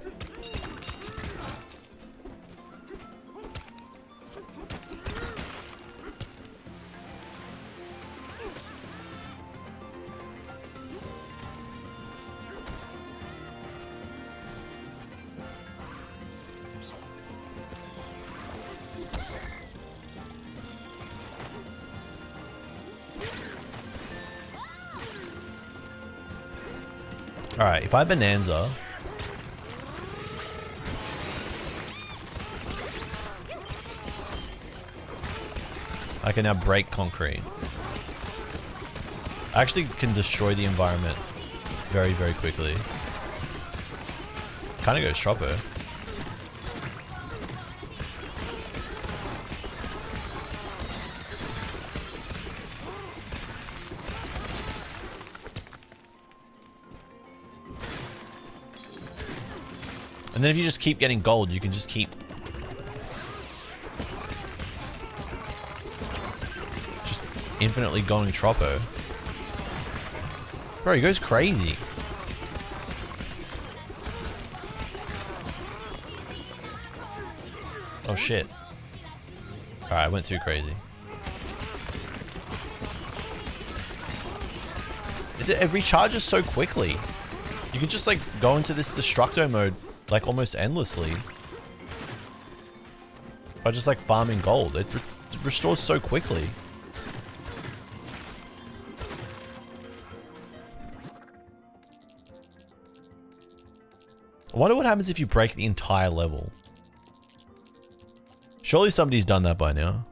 Alright, if I Bananza... I can now break concrete. I actually can destroy the environment very, very quickly. Kinda goes Troppo. And then if you just keep getting gold, you can just keep... just infinitely going Troppo. Bro, he goes crazy. Oh shit. Alright, I went too crazy. It recharges so quickly. You can just like go into this Destructo mode like almost endlessly by just like farming gold. It restores so quickly. I wonder what happens if you break the entire level. Surely somebody's done that by now.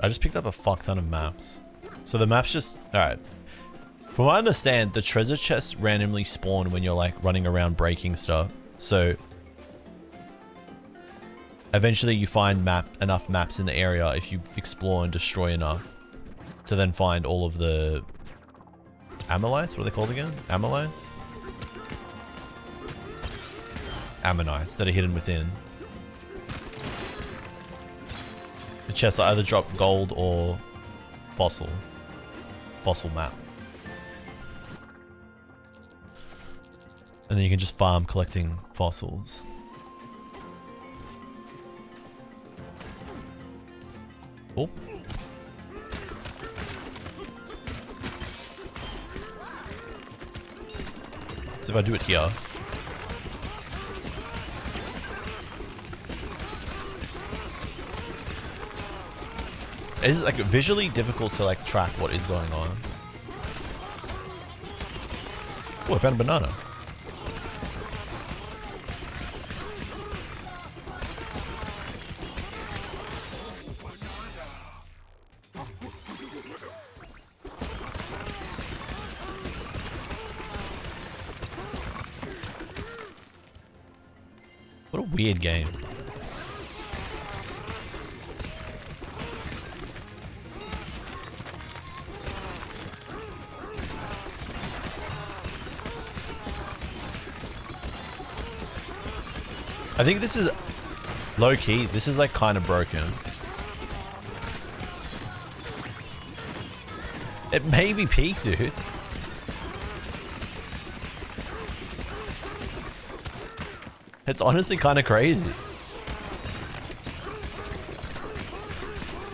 I just picked up a fuck ton of maps. So the maps just... Alright. From what I understand, the treasure chests randomly spawn when you're like running around breaking stuff. So... Eventually you find enough maps in the area if you explore and destroy enough. To then find all of the... Ammonites? What are they called again? Ammonites? Ammonites that are hidden within. The chests either drop gold or fossil. Fossil map. And then you can just farm collecting fossils. Oh. So if I do it here. It's like visually difficult to like track what is going on. Oh, I found a banana. What a weird game. I think this is low key. This is like kind of broken. It may be peak, dude. It's honestly kind of crazy.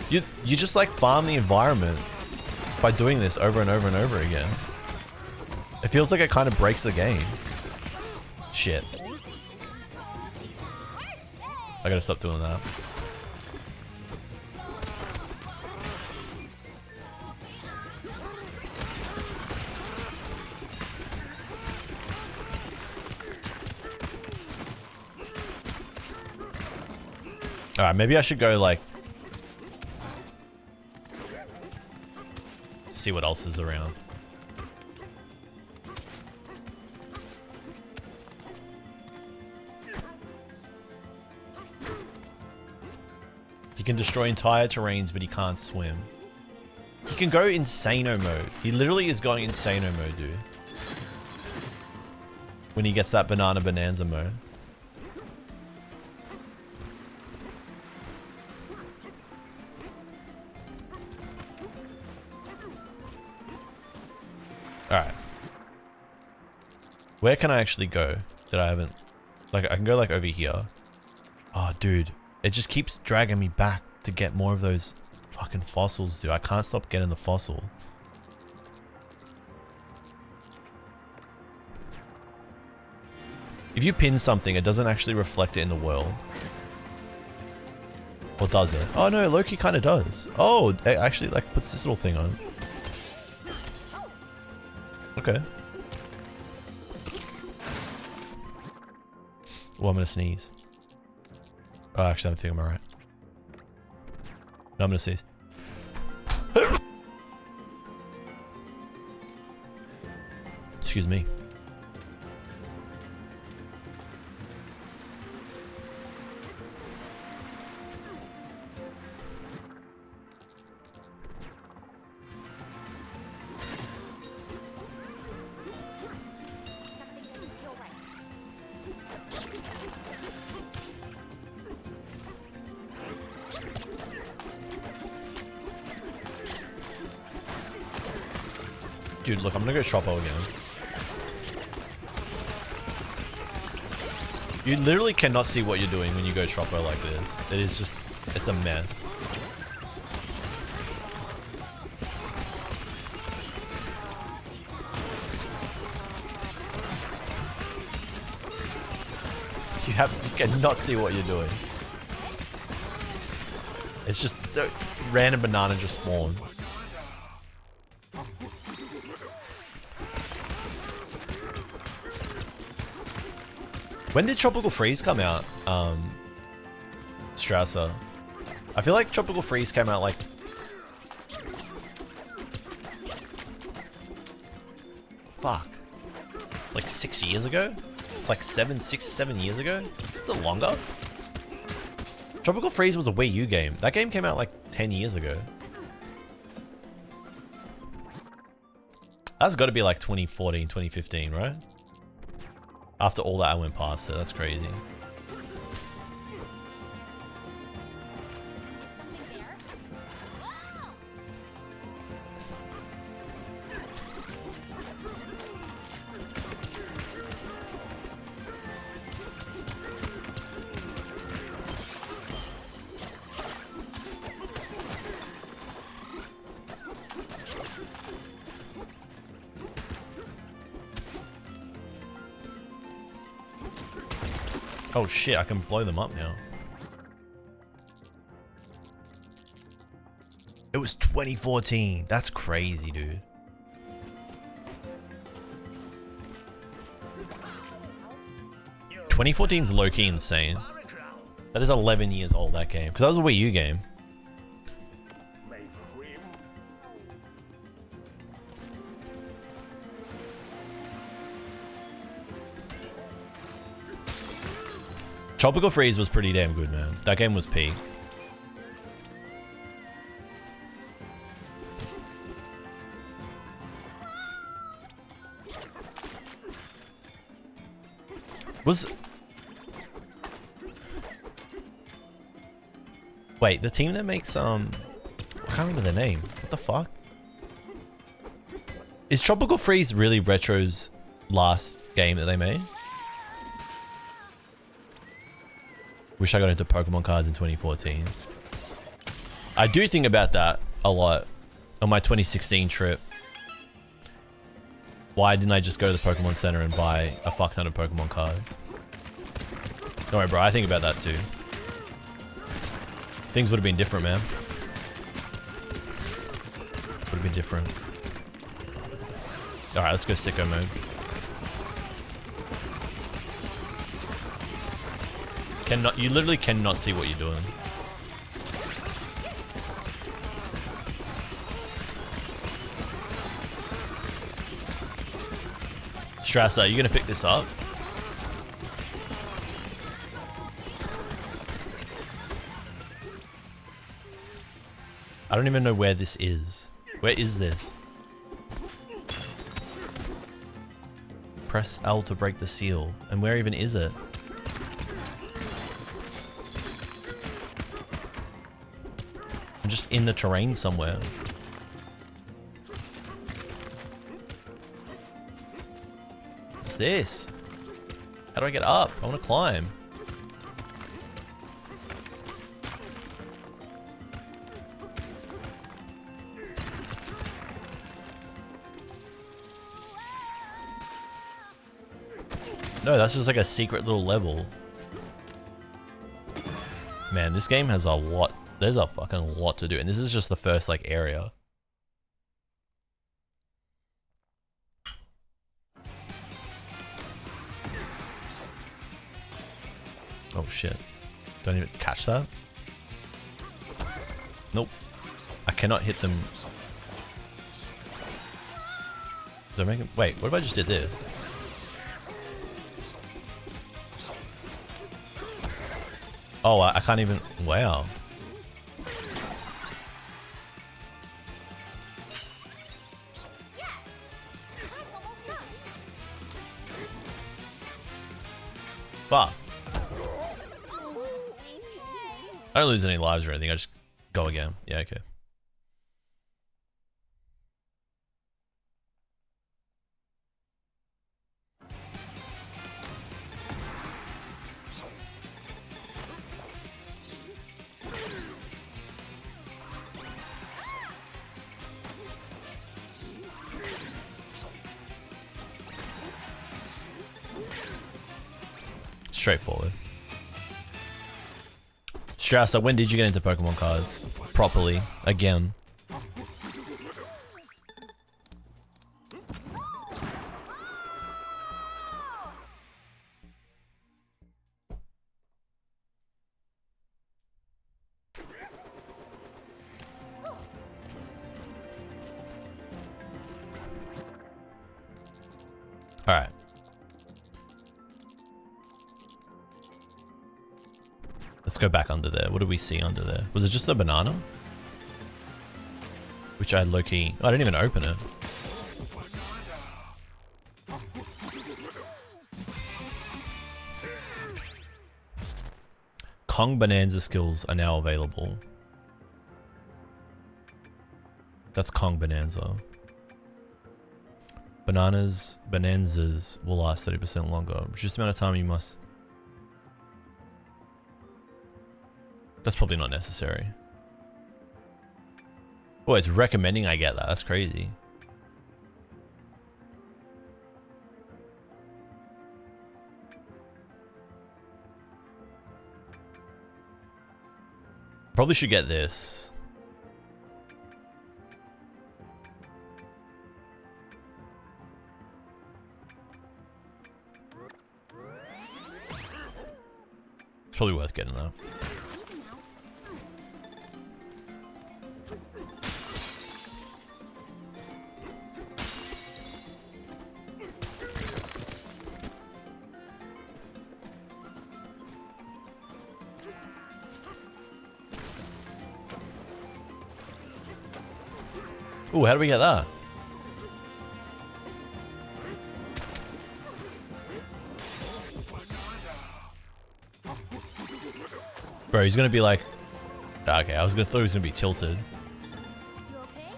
You just like farm the environment by doing this over and over and over again. It feels like it kind of breaks the game. Shit. I gotta stop doing that. Alright, maybe I should go like... see what else is around. He can destroy entire terrains, but he can't swim. He can go insano mode. He literally is going insano mode, dude. When he gets that banana bonanza mode. Alright. Where can I actually go that I haven't... like, I can go like over here. Oh, dude. It just keeps dragging me back to get more of those fucking fossils, dude. I can't stop getting the fossil. If you pin something, it doesn't actually reflect it in the world. Or does it? Oh no, Loki kind of does. Oh, it actually like puts this little thing on. Okay. Oh, I'm gonna sneeze. Oh, actually, I think I'm alright. No, I'm gonna sneeze. Excuse me. Dude, look, I'm gonna go Shoppo again. You literally cannot see what you're doing when you go Shoppo like this. It is just, it's a mess. You cannot see what you're doing. It's just random banana just spawned. When did Tropical Freeze come out? Strasser. I feel like Tropical Freeze came out like... Fuck. Like 6 years ago? Like 7 years ago? Is it longer? Tropical Freeze was a Wii U game. That game came out like 10 years ago. That's got to be like 2014, 2015, right? After all that, I went past it. That's crazy. Oh shit, I can blow them up now. It was 2014. That's crazy, dude. "2014's low-key insane. That is 11 years old, that game. Because that was a Wii U game. Tropical Freeze was pretty damn good, man. That game was peak. Wait, the team that makes I can't remember their name. What the fuck? Is Tropical Freeze really Retro's last game that they made? Wish I got into Pokemon cards in 2014. I do think about that a lot on my 2016 trip. Why didn't I just go to the Pokemon Center and buy a fuck ton of Pokemon cards? Don't worry, bro. I think about that too. Things would have been different, man. Would have been different. Alright, let's go sicko mode. You literally cannot see what you're doing. Strasser, are you gonna pick this up? I don't even know where this is. Where is this? Press L to break the seal. And where even is it? I'm just in the terrain somewhere. What's this? How do I get up? I want to climb. No, that's just like a secret little level. Man, this game has a lot. There's a fucking lot to do. And this is just the first like area. Oh shit. Don't even catch that. Nope. I cannot hit them. Did I make him? Wait, what if I just did this? Oh, I can't even. Wow. Fuck. I don't lose any lives or anything. I just go again. Yeah, okay. straightforward. Strauss, when did you get into Pokemon cards properly again? All right. Let's go back under there. What do we see under there? Was it just the banana? Which I low-key... Oh, I didn't even open it. Kong Bananza skills are now available. That's Kong Bananza. Bonanzas will last 30% longer. Just the amount of time you must... That's probably not necessary. Oh, it's recommending I get that. That's crazy. Probably should get this. It's probably worth getting though. Ooh, how do we get that? Bro, he's gonna be like... Okay, I was gonna thought he was gonna be tilted. You okay?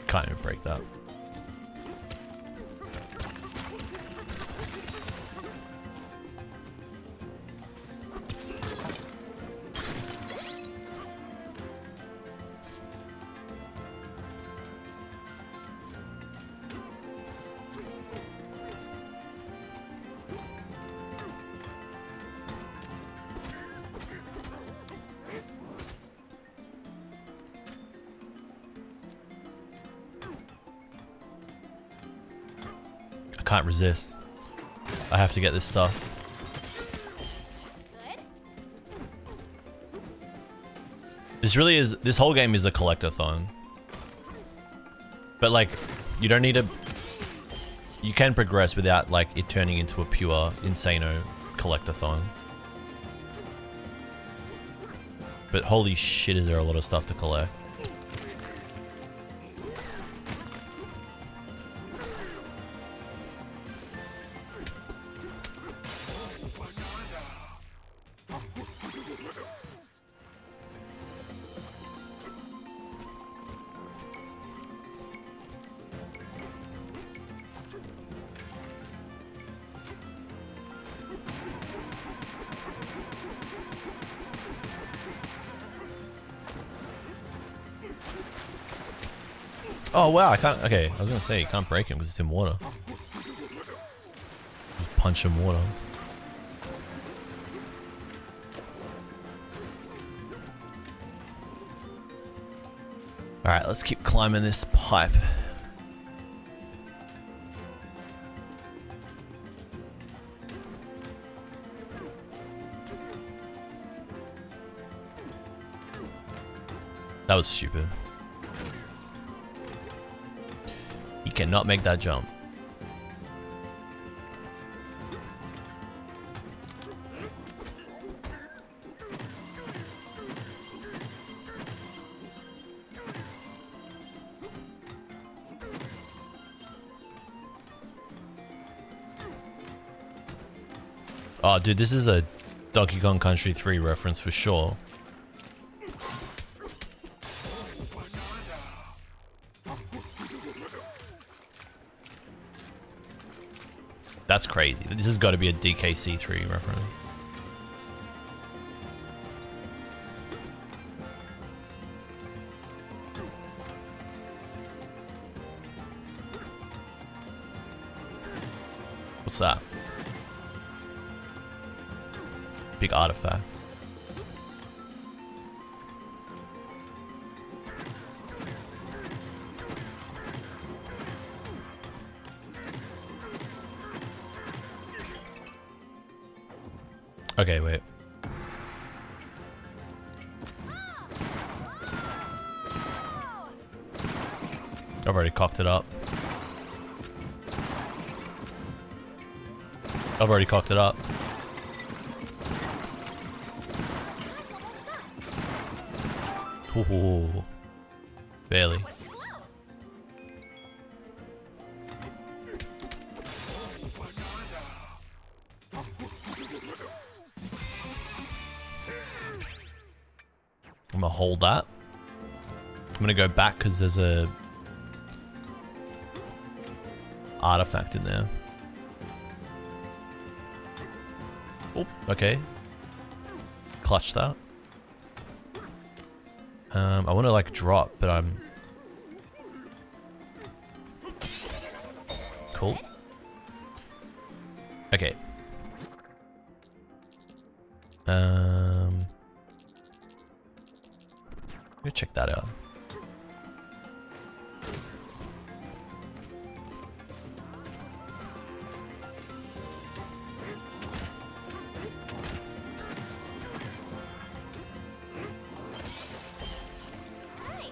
Can't even break that. I can't resist. I have to get this stuff. This really is, this whole game is a collectathon. But like, you don't need to, you can progress without like it turning into a pure insano collectathon. But holy shit, is there a lot of stuff to collect. Oh wow, I can't, okay, I was gonna say you can't break him because it's in water. Just punch him water. Alright, let's keep climbing this pipe. That was stupid. You cannot make that jump. Oh, dude, this is a Donkey Kong Country 3 reference for sure. That's crazy. This has got to be a DKC3 reference. What's that? Big artifact. Okay, wait. I've already cocked it up. I've already cocked it up. Ooh, barely. I'm gonna hold that. I'm gonna go back because there's a artifact in there. Oh, okay. Clutch that. I want to like drop, but I'm cool. Okay. I'm gonna check that out.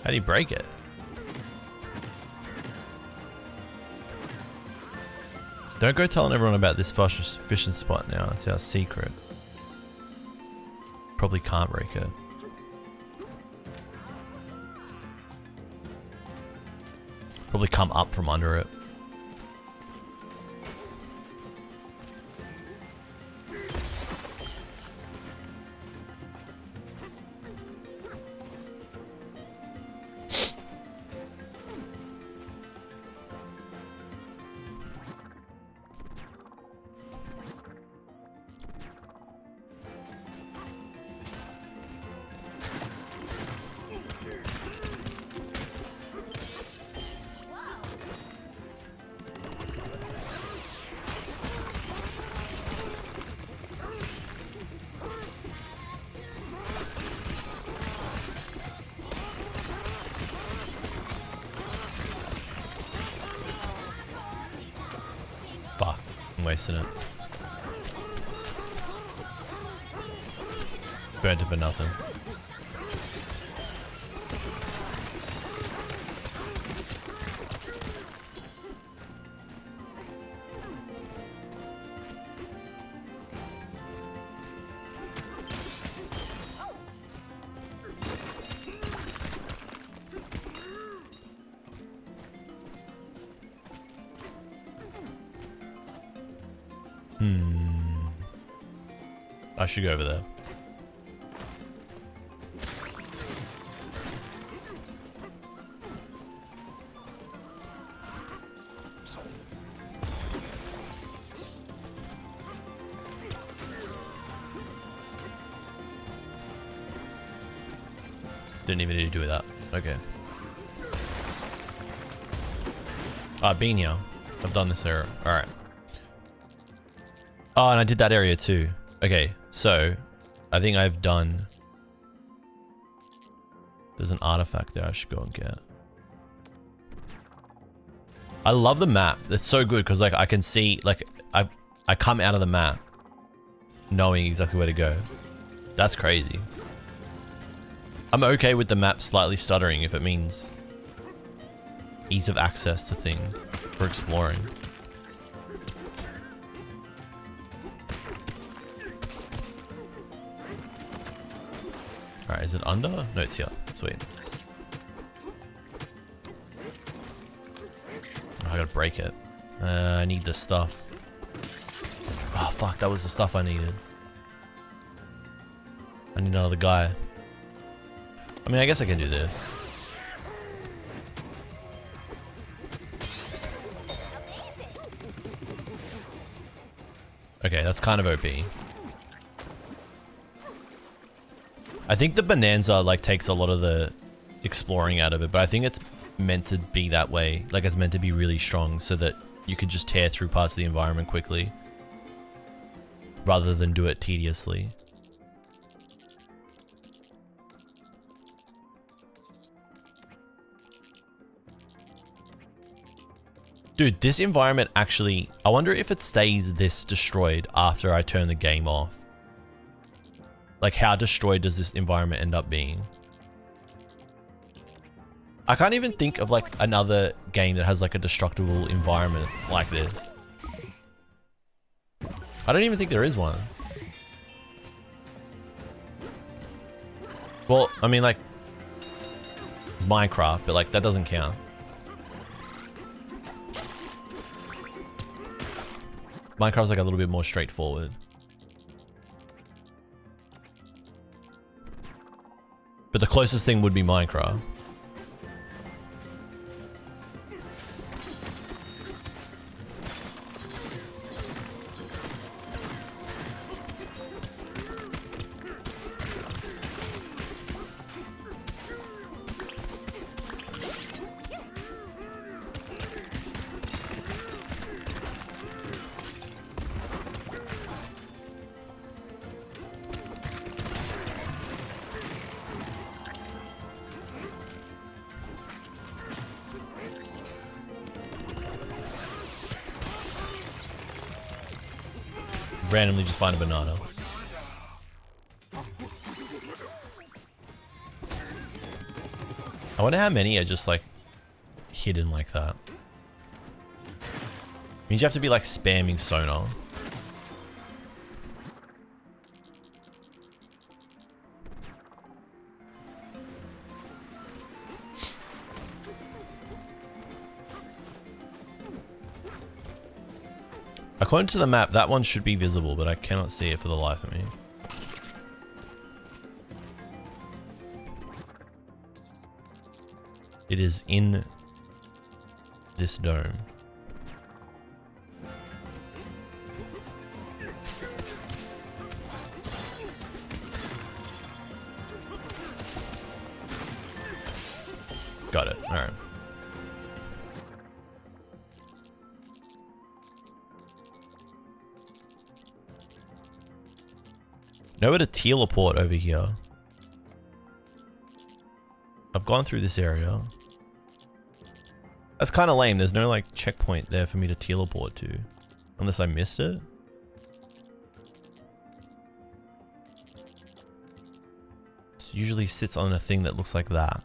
How do you break it? Don't go telling everyone about this fishing spot now. It's our secret. Probably can't break it. Probably come up from under it. Fuck, I'm wasting it. Burnt it for nothing. I should go over there. Didn't even need to do that. Okay. I've been here. I've done this area. Alright. Oh, and I did that area too. Okay, so I think I've done... There's an artifact there I should go and get. I love the map. It's so good because like I can see, like I come out of the map knowing exactly where to go. That's crazy. I'm okay with the map slightly stuttering if it means ease of access to things for exploring. Alright, is it under? No, it's here. Sweet. Oh, I gotta break it. I need this stuff. Oh, fuck, that was the stuff I needed. I need another guy. I mean, I guess I can do this. Okay, that's kind of OP. I think the Bananza like takes a lot of the exploring out of it, but I think it's meant to be that way. Like it's meant to be really strong so that you could just tear through parts of the environment quickly rather than do it tediously. Dude, this environment actually, I wonder if it stays this destroyed after I turn the game off. Like how destroyed does this environment end up being? I can't even think of like another game that has like a destructible environment like this. I don't even think there is one. Well, I mean like, it's Minecraft, but like that doesn't count. Minecraft's like a little bit more straightforward. But the closest thing would be Minecraft. Randomly just find a banana. I wonder how many are just like hidden like that. Means you have to be like spamming sonar. According to the map, that one should be visible, but I cannot see it for the life of me. It is in this dome. Got it. All right. Nowhere to teleport over here. I've gone through this area. That's kind of lame. There's no like checkpoint there for me to teleport to. Unless I missed it. It usually sits on a thing that looks like that.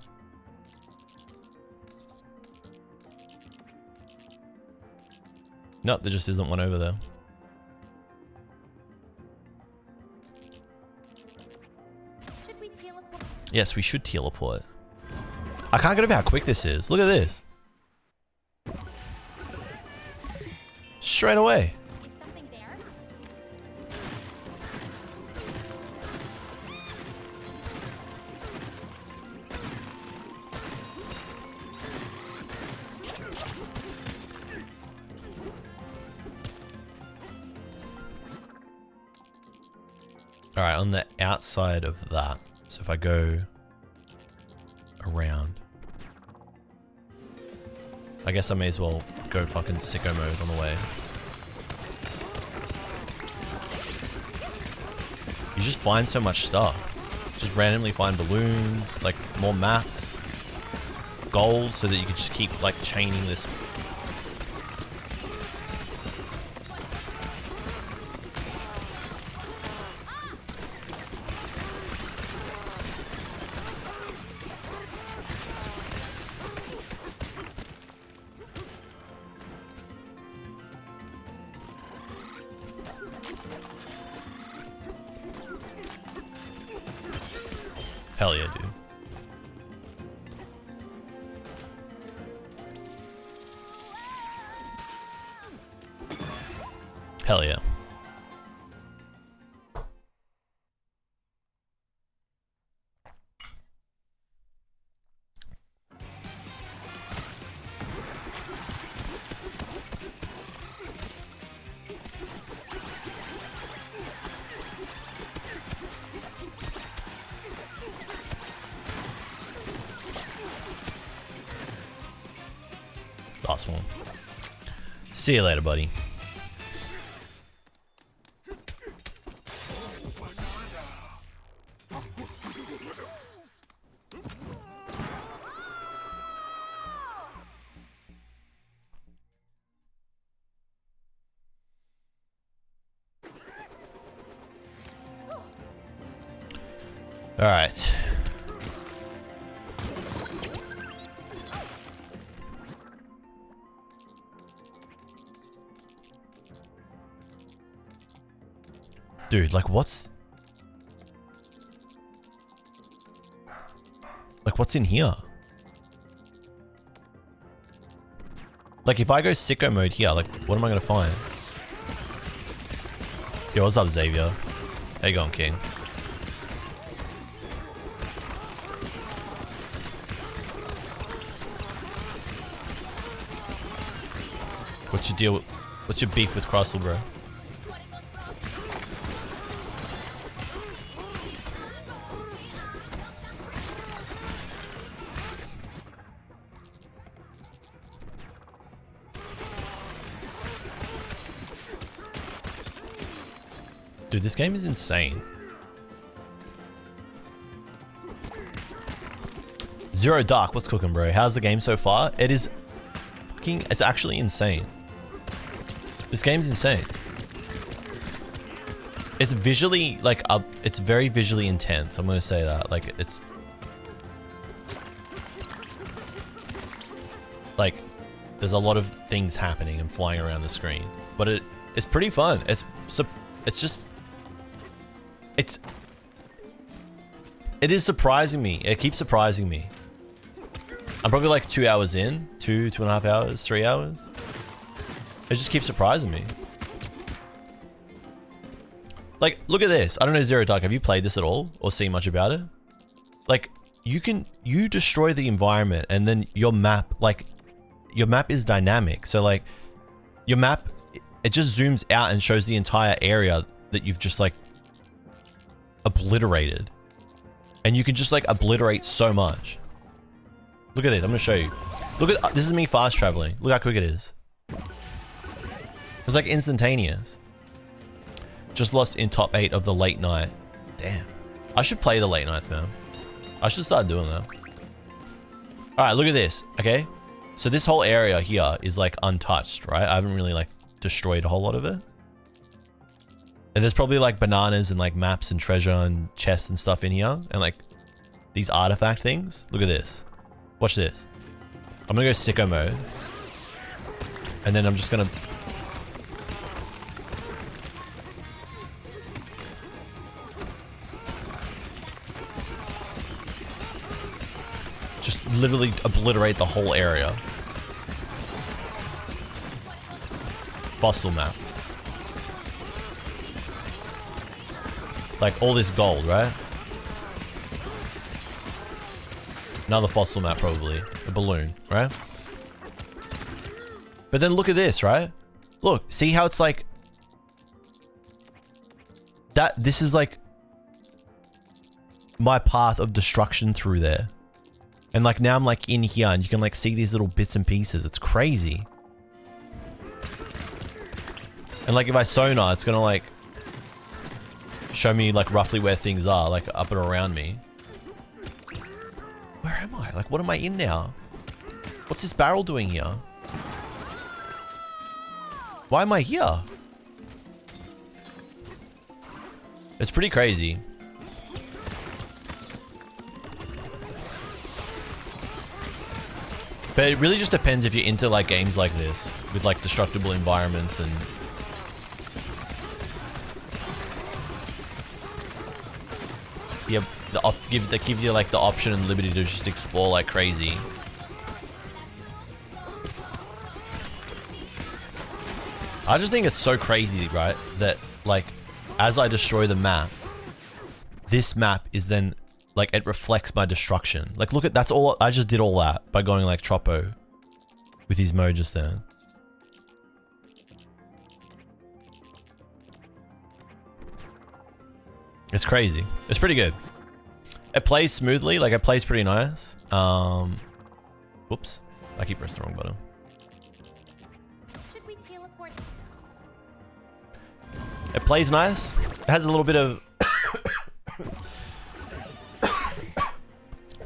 Nope, there just isn't one over there. Yes, we should teleport. I can't get over how quick this is. Look at this. Straight away. Is something there? Alright, on the outside of that. So if I go around, I guess I may as well go fucking sicko mode on the way. You just find so much stuff. Just randomly find balloons, like more maps, gold, so that you can just keep like chaining this. Hell yeah, dude. Hell yeah. Last one. See you later, buddy. All right. Dude, like what's in here? Like if I go sicko mode here, like what am I gonna find? Yo, what's up, Xavier? How you going, King? What's your deal? What's your beef with Crossel, bro? Dude, this game is insane. Zero Dark, what's cooking, bro? How's the game so far? It is fucking, it's actually insane. This game's insane. It's visually, like, it's very visually intense. I'm gonna say that. Like, it's... like, there's a lot of things happening and flying around the screen. But it's pretty fun. It's just... It is surprising me. It keeps surprising me. I'm probably like 2 hours in. 2.5 hours, 3 hours. It just keeps surprising me. Like, look at this. I don't know, Zero Dark, have you played this at all? Or seen much about it? Like, you destroy the environment and then your map, like, your map is dynamic. So like, your map, it just zooms out and shows the entire area that you've just like, obliterated. And you can just like obliterate so much. Look at this, I'm gonna show you. Look at, this is me fast traveling. Look how quick it is. It's like instantaneous. Just lost in top 8 of the late night. Damn. I should play the late nights, man. I should start doing that. Alright, look at this, okay? So this whole area here is like untouched, right? I haven't really like destroyed a whole lot of it. And there's probably like bananas and like maps and treasure and chests and stuff in here. And like these artifact things. Look at this. Watch this. I'm gonna go sicko mode. And then I'm just gonna... just literally obliterate the whole area. Fossil map. Like all this gold, right? Another fossil map probably. A balloon, right? But then look at this, right? Look, see how it's like... this is like... my path of destruction through there. And like now I'm like in here and you can like see these little bits and pieces. It's crazy. And like if I sonar, it's gonna like... show me like roughly where things are, like up and around me. Where am I? Like what am I in now? What's this barrel doing here? Why am I here? It's pretty crazy. But it really just depends if you're into like games like this with like destructible environments and... yeah, that give you like the option and liberty to just explore like crazy. I just think it's so crazy, right? That like, as I destroy the map, this map is then like, it reflects my destruction. Like, look at, that's all, I just did all that by going like Troppo with his mode just then. It's crazy. It's pretty good. It plays smoothly. Like, it plays pretty nice. Whoops. I keep pressing the wrong button. It plays nice. It has a little bit of...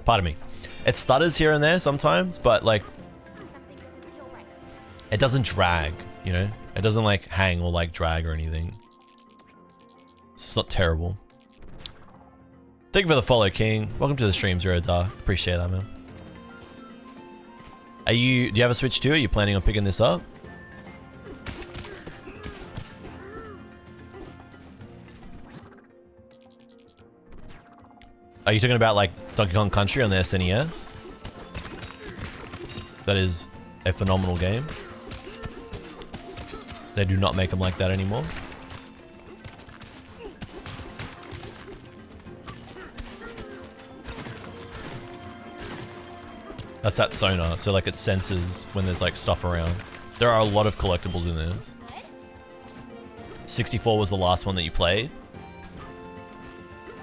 Pardon me. It stutters here and there sometimes, but like... It doesn't drag, you know? It doesn't like hang or like drag or anything. It's not terrible. Thank you for the follow, King. Welcome to the stream, Zero Dark. Appreciate that, man. Do you have a Switch too? Are you planning on picking this up? Are you talking about like Donkey Kong Country on the SNES? That is a phenomenal game. They do not make them like that anymore. That's that sonar, so like it senses when there's like stuff around. There are a lot of collectibles in this. 64 was the last one that you played.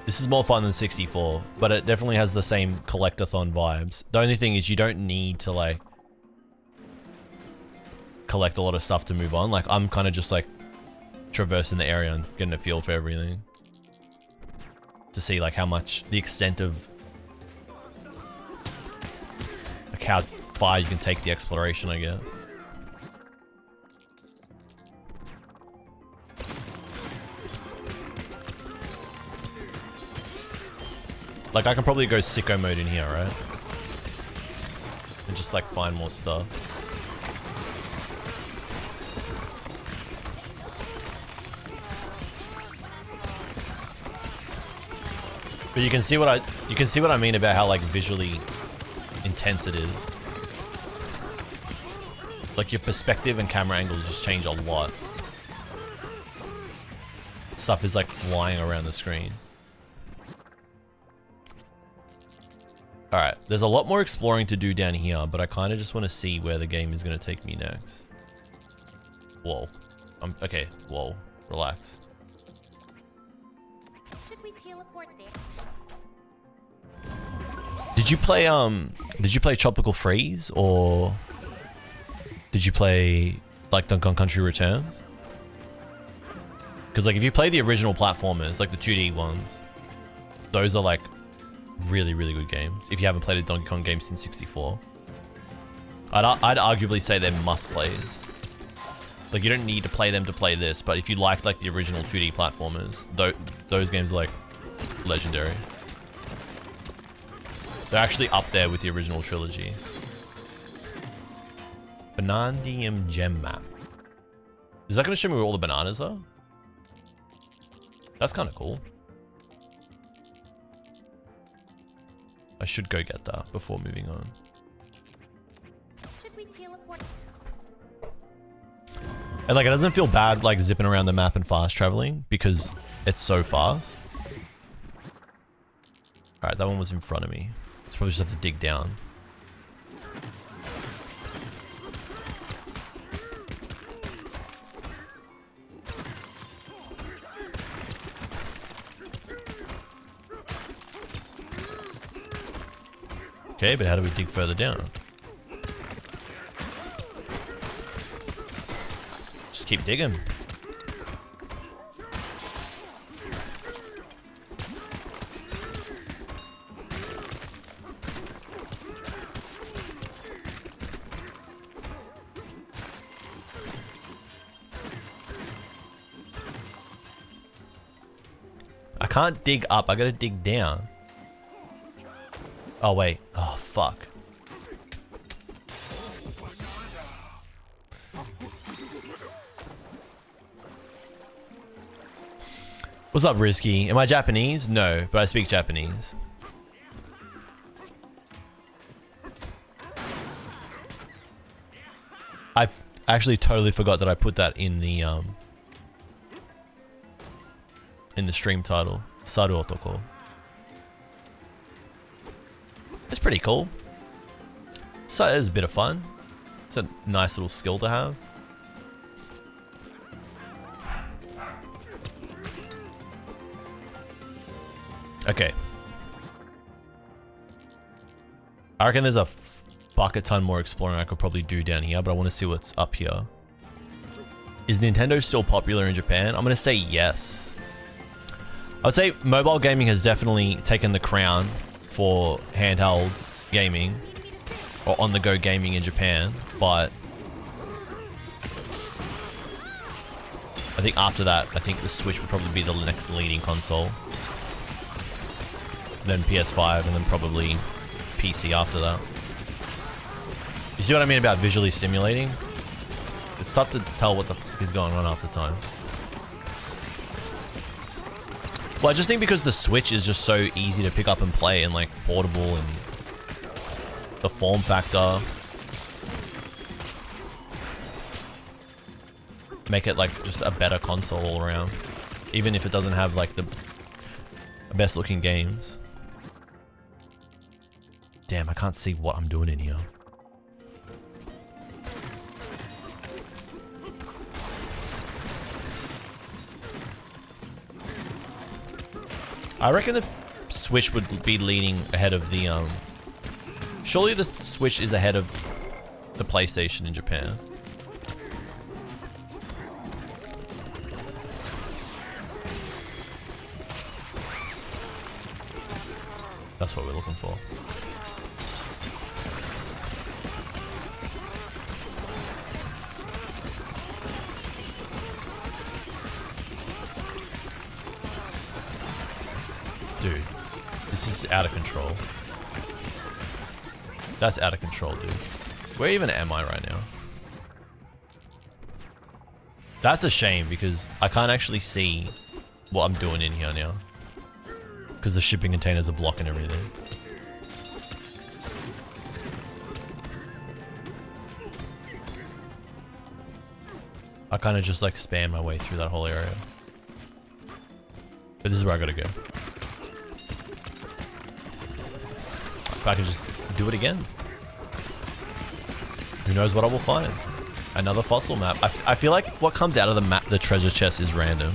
This is more fun than 64, but it definitely has the same collectathon vibes. The only thing is you don't need to like collect a lot of stuff to move on. Like I'm kind of just like traversing the area and getting a feel for everything. To see like how much, the extent of like how far you can take the exploration, I guess. Like I can probably go sicko mode in here, right? And just like find more stuff. But you can see what I mean about how like visually intense it is. Like your perspective and camera angles just change a lot. Stuff is like flying around the screen. Alright, there's a lot more exploring to do down here, but I kind of just want to see where the game is going to take me next. Whoa. Okay, whoa. Relax. Should we teleport there? Did you play Tropical Freeze, or did you play like Donkey Kong Country Returns? Because like if you play the original platformers, like the 2D ones, those are like really, really good games. If you haven't played a Donkey Kong game since 64, I'd arguably say they're must plays. Like you don't need to play them to play this, but if you liked like the original 2D platformers, those games are like legendary. They're actually up there with the original trilogy. Banandium gem map. Is that going to show me where all the bananas are? That's kind of cool. I should go get that before moving on. Should we teleport? And like it doesn't feel bad like zipping around the map and fast traveling because it's so fast. Alright, that one was in front of me. Let's probably just have to dig down. Okay, but how do we dig further down? Just keep digging. I can't dig up, I gotta dig down. Oh wait, oh fuck. What's up, Risky? Am I Japanese? No, but I speak Japanese. I actually totally forgot that I put that in the stream title. Saru Otoko. It's pretty cool. So it is a bit of fun. It's a nice little skill to have. Okay. I reckon there's a bucket ton more exploring I could probably do down here, but I want to see what's up here. Is Nintendo still popular in Japan? I'm gonna say yes. I would say mobile gaming has definitely taken the crown for handheld gaming or on-the-go gaming in Japan, but I think after that, I think the Switch would probably be the next leading console. Then PS5, and then probably PC after that. You see what I mean about visually stimulating? It's tough to tell what the f is going on half the time. Well, I just think because the Switch is just so easy to pick up and play and like portable and the form factor make it like just a better console all around. Even if it doesn't have like the best looking games. Damn, I can't see what I'm doing in here. I reckon the Switch would be leading ahead of the surely the Switch is ahead of the PlayStation in Japan. That's what we're looking for. Dude, this is out of control. That's out of control, dude. Where even am I right now? That's a shame because I can't actually see what I'm doing in here now. Because the shipping containers are blocking everything. I kind of just like spam my way through that whole area. But this is where I gotta go. If I can just do it again. Who knows what I will find? Another fossil map. I feel like what comes out of the map, the treasure chest, is random.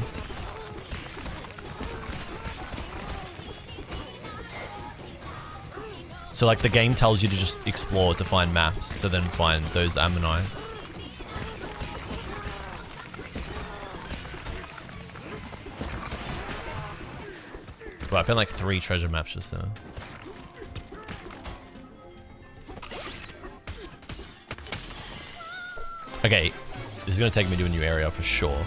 So like the game tells you to just explore to find maps to then find those ammonites. Well, I found like 3 treasure maps just now. Okay, this is gonna take me to a new area for sure.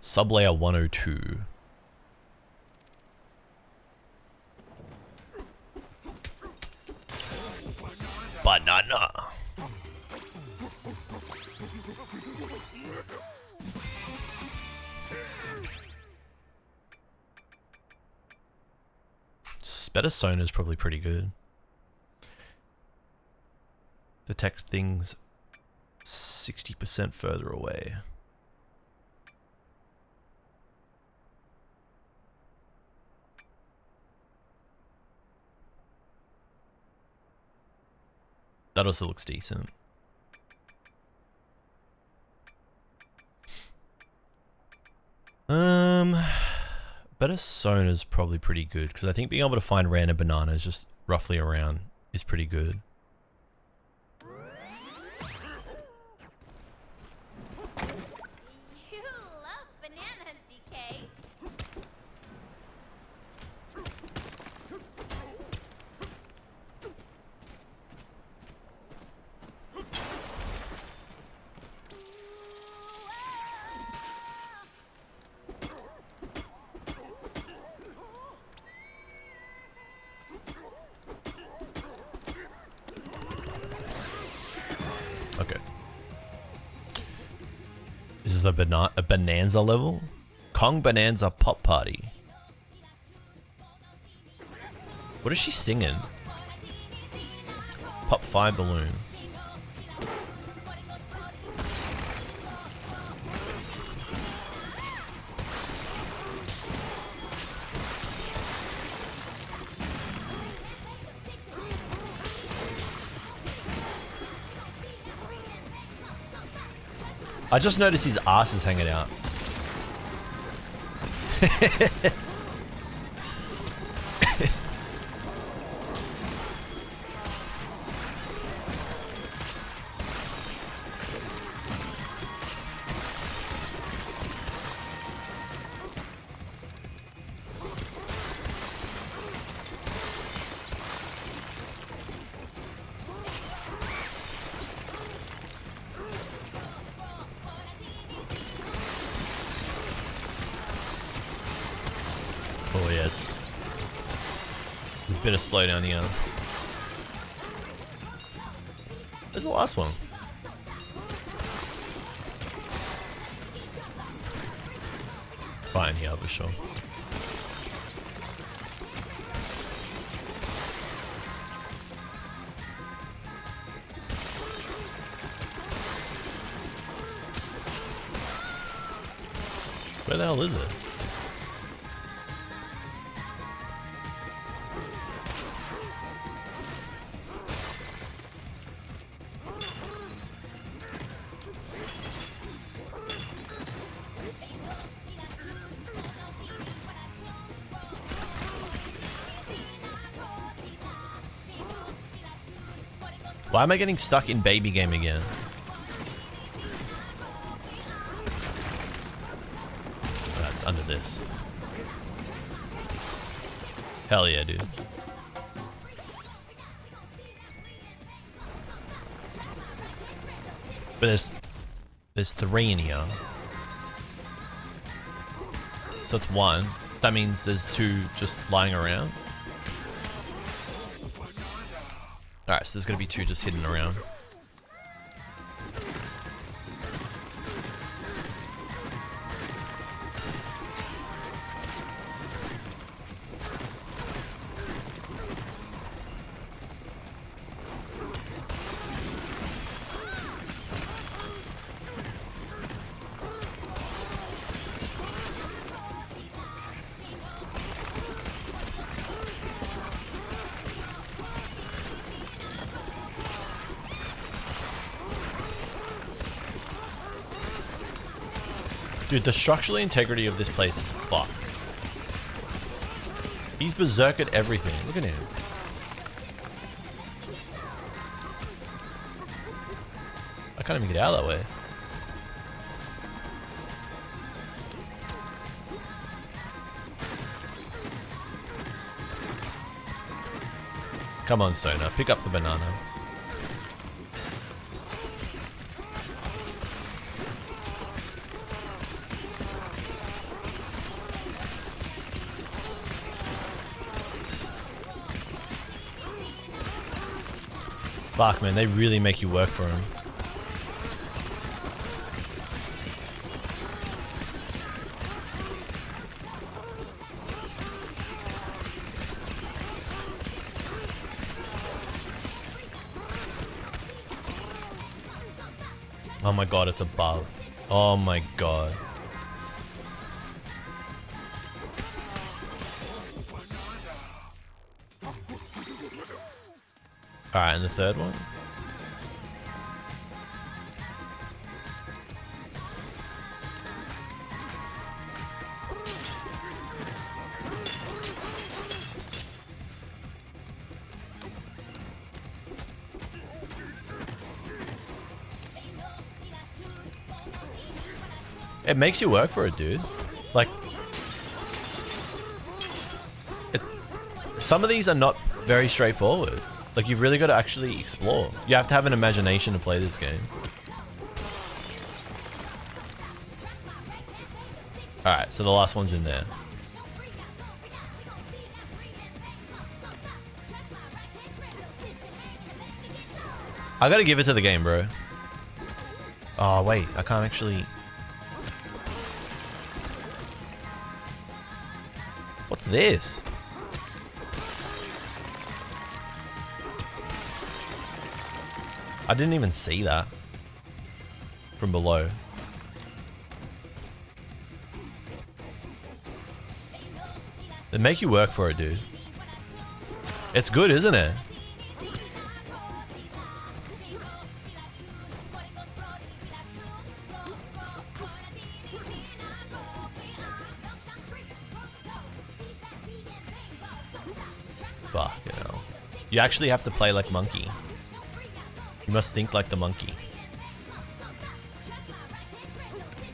Sublayer 102. Banana. Better sonar is probably pretty good. Detect things 60% further away. That also looks decent. Better sonar is probably pretty good because I think being able to find random bananas just roughly around is pretty good. You love bananas, DK. Okay. This is a Bananza level? Kong Bananza Pop Party. What is she singing? Pop 5 balloons. I just noticed his ass is hanging out. Oh yes. A bit of slowdown here. There's the last one. Fine here for sure. Where the hell is it? Why am I getting stuck in baby game again? That's under this. Hell yeah, dude. But there's 3 in here. So it's 1. That means there's 2 just lying around. Alright, so there's gonna be 2 just hidden around. Dude, the structural integrity of this place is fucked. He's berserkered everything. Look at him. I can't even get out of that way. Come on, Sona. Pick up the banana. Fuck, man, they really make you work for him. Oh my god, it's above. Oh my god. Alright, and the third one? It makes you work for it, dude. Like, some of these are not very straightforward. Like, you've really got to actually explore. You have to have an imagination to play this game. Alright, so the last one's in there. I gotta give it to the game, bro. Oh, wait. I can't actually... What's this? I didn't even see that from below. They make you work for it, dude. It's good, isn't it? Fuck, you know. You actually have to play like monkey. You must think like the monkey.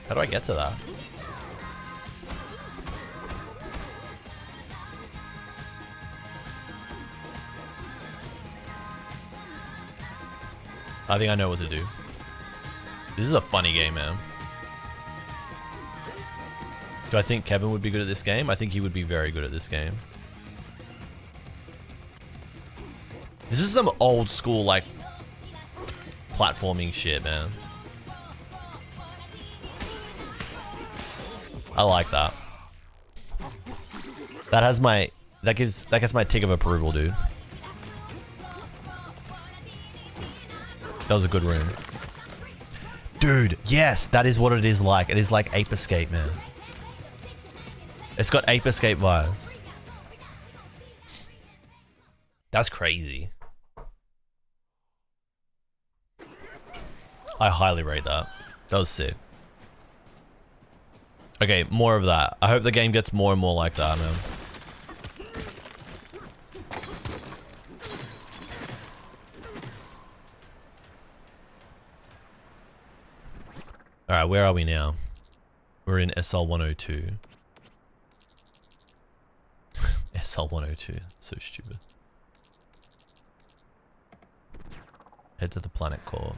How do I get to that? I think I know what to do. This is a funny game, man. Do I think Kevin would be good at this game? I think he would be very good at this game. This is some old school, like, platforming shit, man. I like that. That gets my tick of approval, dude. That was a good room. Dude, yes, that is what it is like. It is like Ape Escape, man. It's got Ape Escape vibes. That's crazy. I highly rate that. That was sick. Okay, more of that. I hope the game gets more and more like that, man. Alright, where are we now? We're in SL102. SL102. So stupid. Head to the planet core.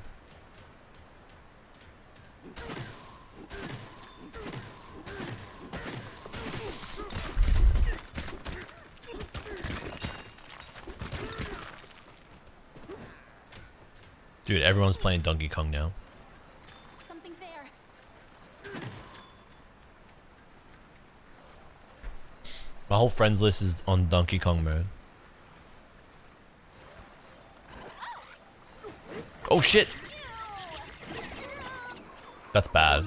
Dude, everyone's playing Donkey Kong now. Something's there. My whole friends list is on Donkey Kong mode. Oh shit! That's bad.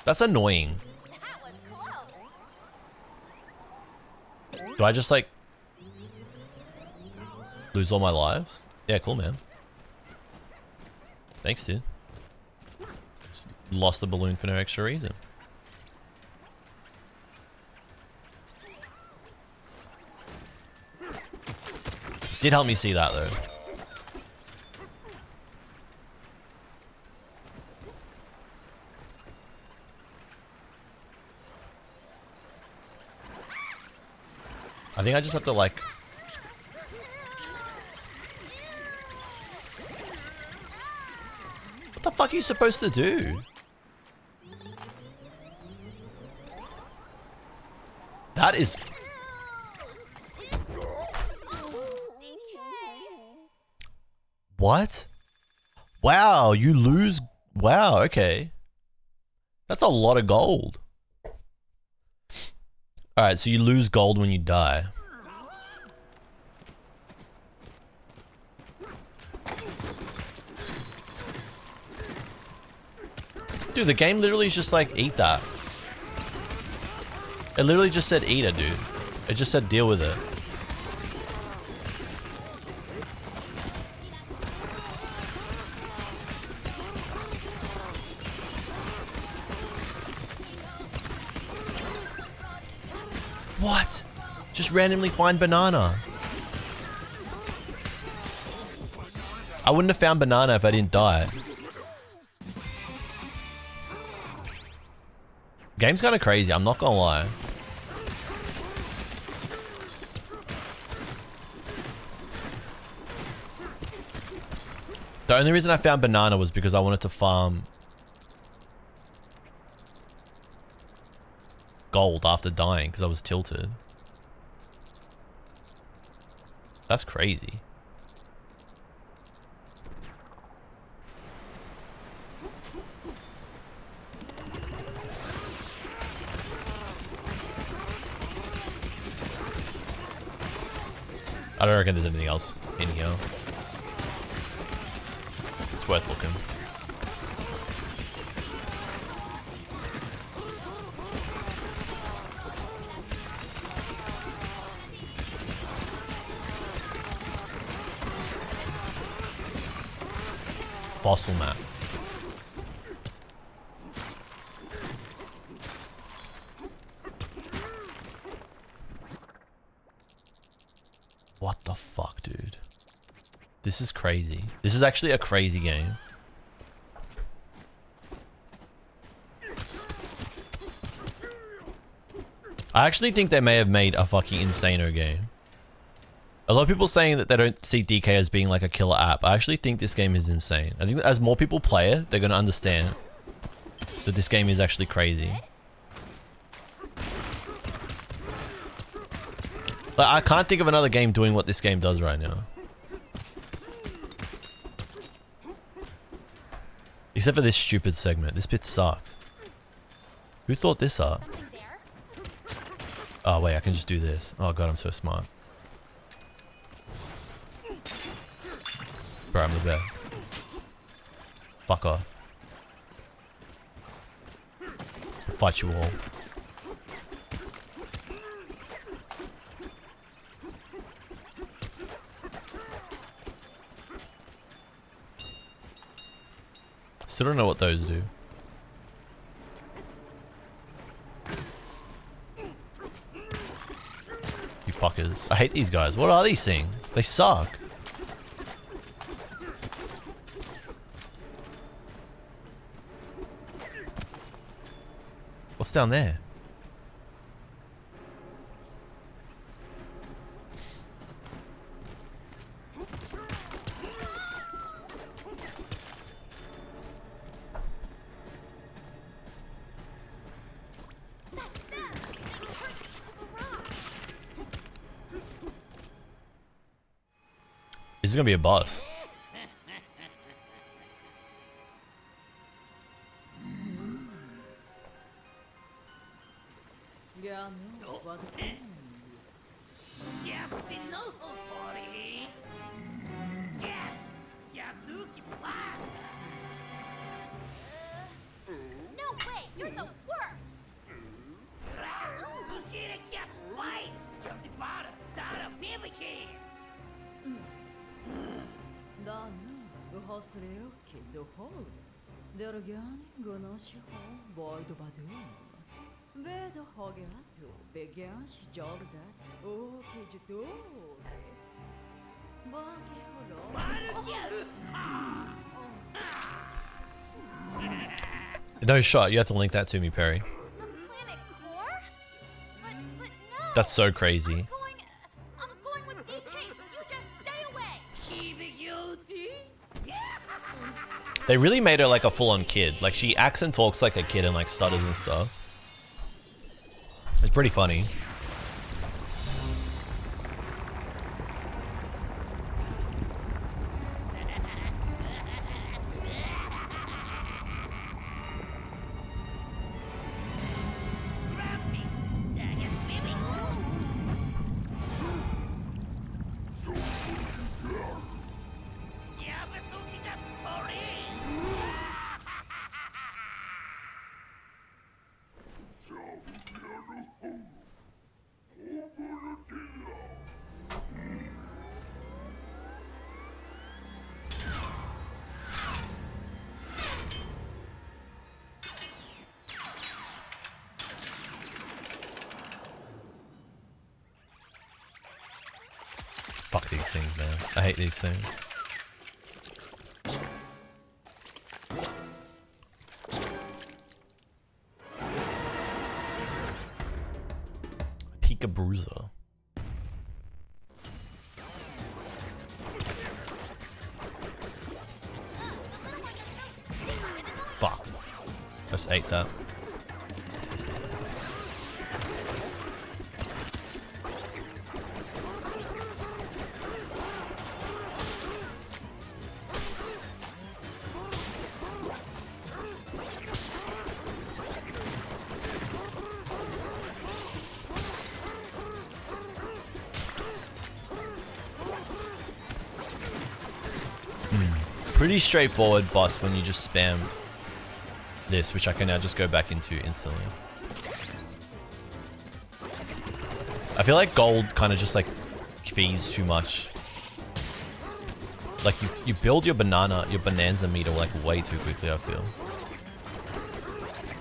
That's annoying. That was close. Do I just like lose all my lives? Yeah, cool, man. Thanks, dude. Just lost the balloon for no extra reason. Did help me see that though. I think I just have to like... What the fuck are you supposed to do? That is... What? Wow, you lose... Wow, okay. That's a lot of gold. Alright, so you lose gold when you die. Dude, the game literally is just like, eat that. It literally just said eat it, dude. It just said deal with it. What? Just randomly find banana. I wouldn't have found banana if I didn't die. Game's kind of crazy, I'm not gonna lie. The only reason I found banana was because I wanted to farm gold after dying because I was tilted. That's crazy. I don't reckon there's anything else in here. It's worth looking. Fossil map. What the fuck, dude? This is crazy. This is actually a crazy game. I actually think they may have made a fucking insano game. A lot of people saying that they don't see DK as being like a killer app. I actually think this game is insane. I think that as more people play it, they're going to understand that this game is actually crazy. Like, I can't think of another game doing what this game does right now. Except for this stupid segment. This bit sucks. Who thought this up? Oh wait, I can just do this. Oh god, I'm so smart. Bro, I'm the best. Fuck off. I'll fight you all. Still don't know what those do. You fuckers. I hate these guys. What are these things? They suck. What's down there? This is gonna be a boss. No way, you're the worst. No shot. You have to link that to me, Perry. The planet core? But no. That's so crazy. I'm going with DK, so you just stay away. They really made her like a full-on kid. Like she acts and talks like a kid and like stutters and stuff. It's pretty funny. Fuck these things, man. I hate these things. Pika Bruiser. Fuck. I just ate that. Pretty straightforward boss when you just spam this, which I can now just go back into instantly. I feel like gold kind of just like fees too much. Like you build your Bananza meter like way too quickly, I feel.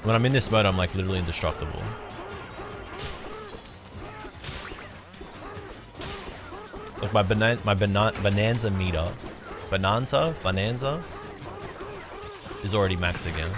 When I'm in this mode, I'm like literally indestructible. Like my Bananza meter. Bananza is already max again.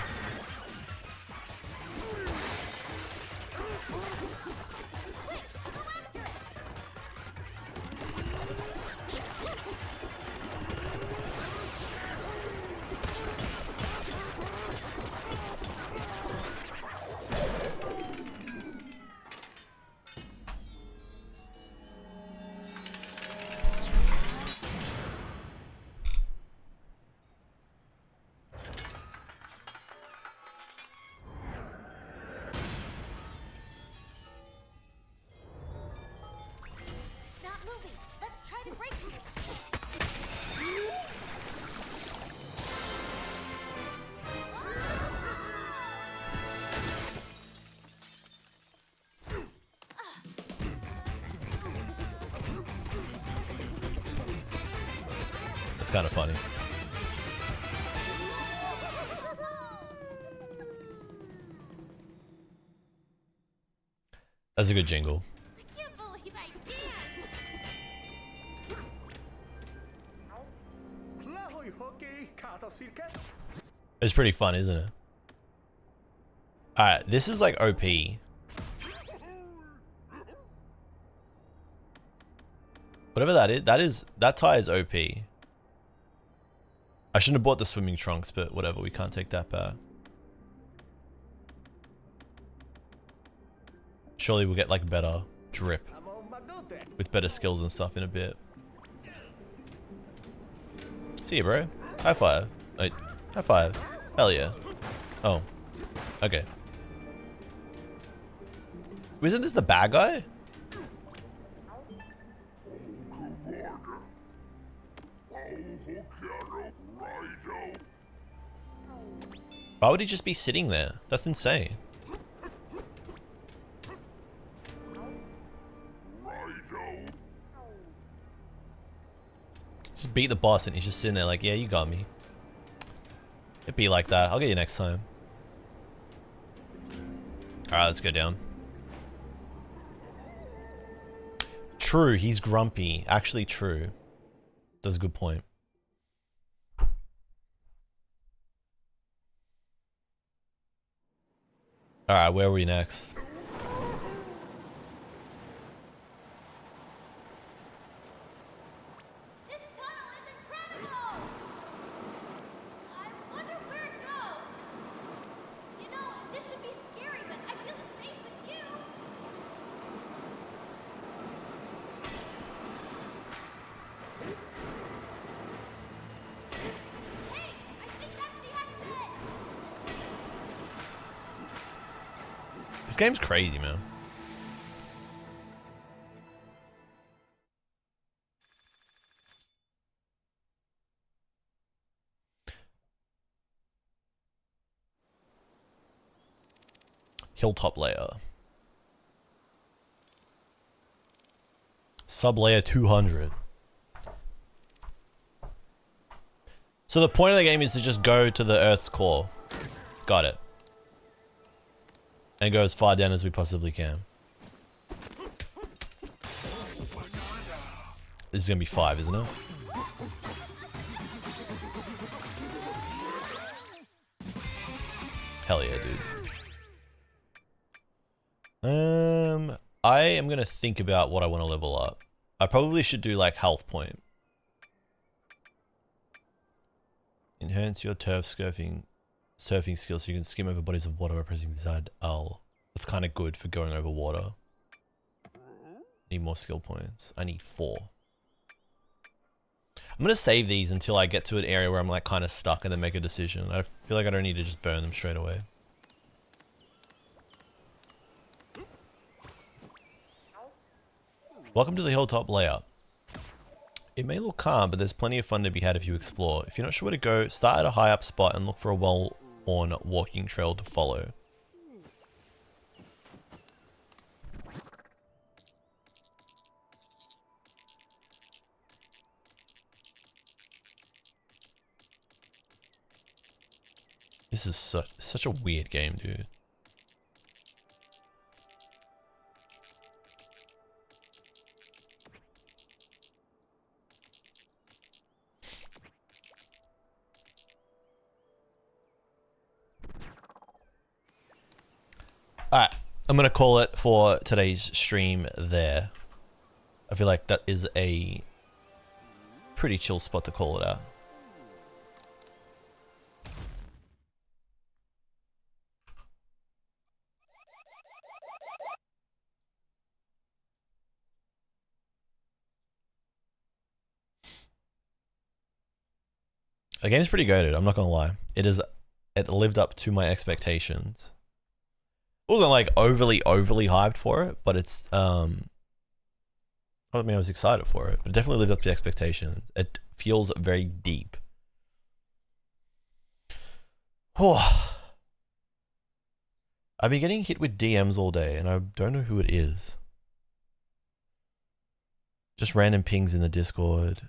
It's not moving. Let's try to break it. It's kind of funny. That's a good jingle. I can't believe I did. It's pretty fun, isn't it? Alright, this is like OP. Whatever that is, that tie is OP. I shouldn't have bought the swimming trunks, but whatever, we can't take that back. Surely we'll get like better drip with better skills and stuff in a bit. See you, bro. High five. Wait, high five. Hell yeah. Oh. Okay. Isn't this the bad guy? Why would he just be sitting there? That's insane. Just beat the boss and he's just sitting there like, yeah, you got me. It'd be like that. I'll get you next time. Alright, let's go down. True, he's grumpy. Actually true. That's a good point. Alright, where are we next? This tunnel is incredible. I wonder where it goes. You know, this should be scary, but I feel safe with you. Hey, I think that's the exit. This game's crazy, man. Hilltop layer. Sub layer 200. So the point of the game is to just go to the Earth's core. Got it. And go as far down as we possibly can. This is gonna be 5, isn't it? Hell yeah, dude. I am gonna think about what I want to level up. I probably should do like health point. Enhance your turf surfing skills so you can skim over bodies of water by pressing ZL. That's kind of good for going over water. Need more skill points. I need 4. I'm gonna save these until I get to an area where I'm like kind of stuck and then make a decision. I feel like I don't need to just burn them straight away. Welcome to the Hilltop layout. It may look calm, but there's plenty of fun to be had if you explore. If you're not sure where to go, start at a high up spot and look for a well-worn walking trail to follow. This is such a weird game, dude. I'm gonna call it for today's stream there. I feel like that is a pretty chill spot to call it out. The game's pretty goated, I'm not gonna lie. It lived up to my expectations. I wasn't like overly hyped for it, but it's I mean I was excited for it, but it definitely lived up to expectations. It feels very deep. Oh. I've been getting hit with DMs all day and I don't know who it is. Just random pings in the Discord.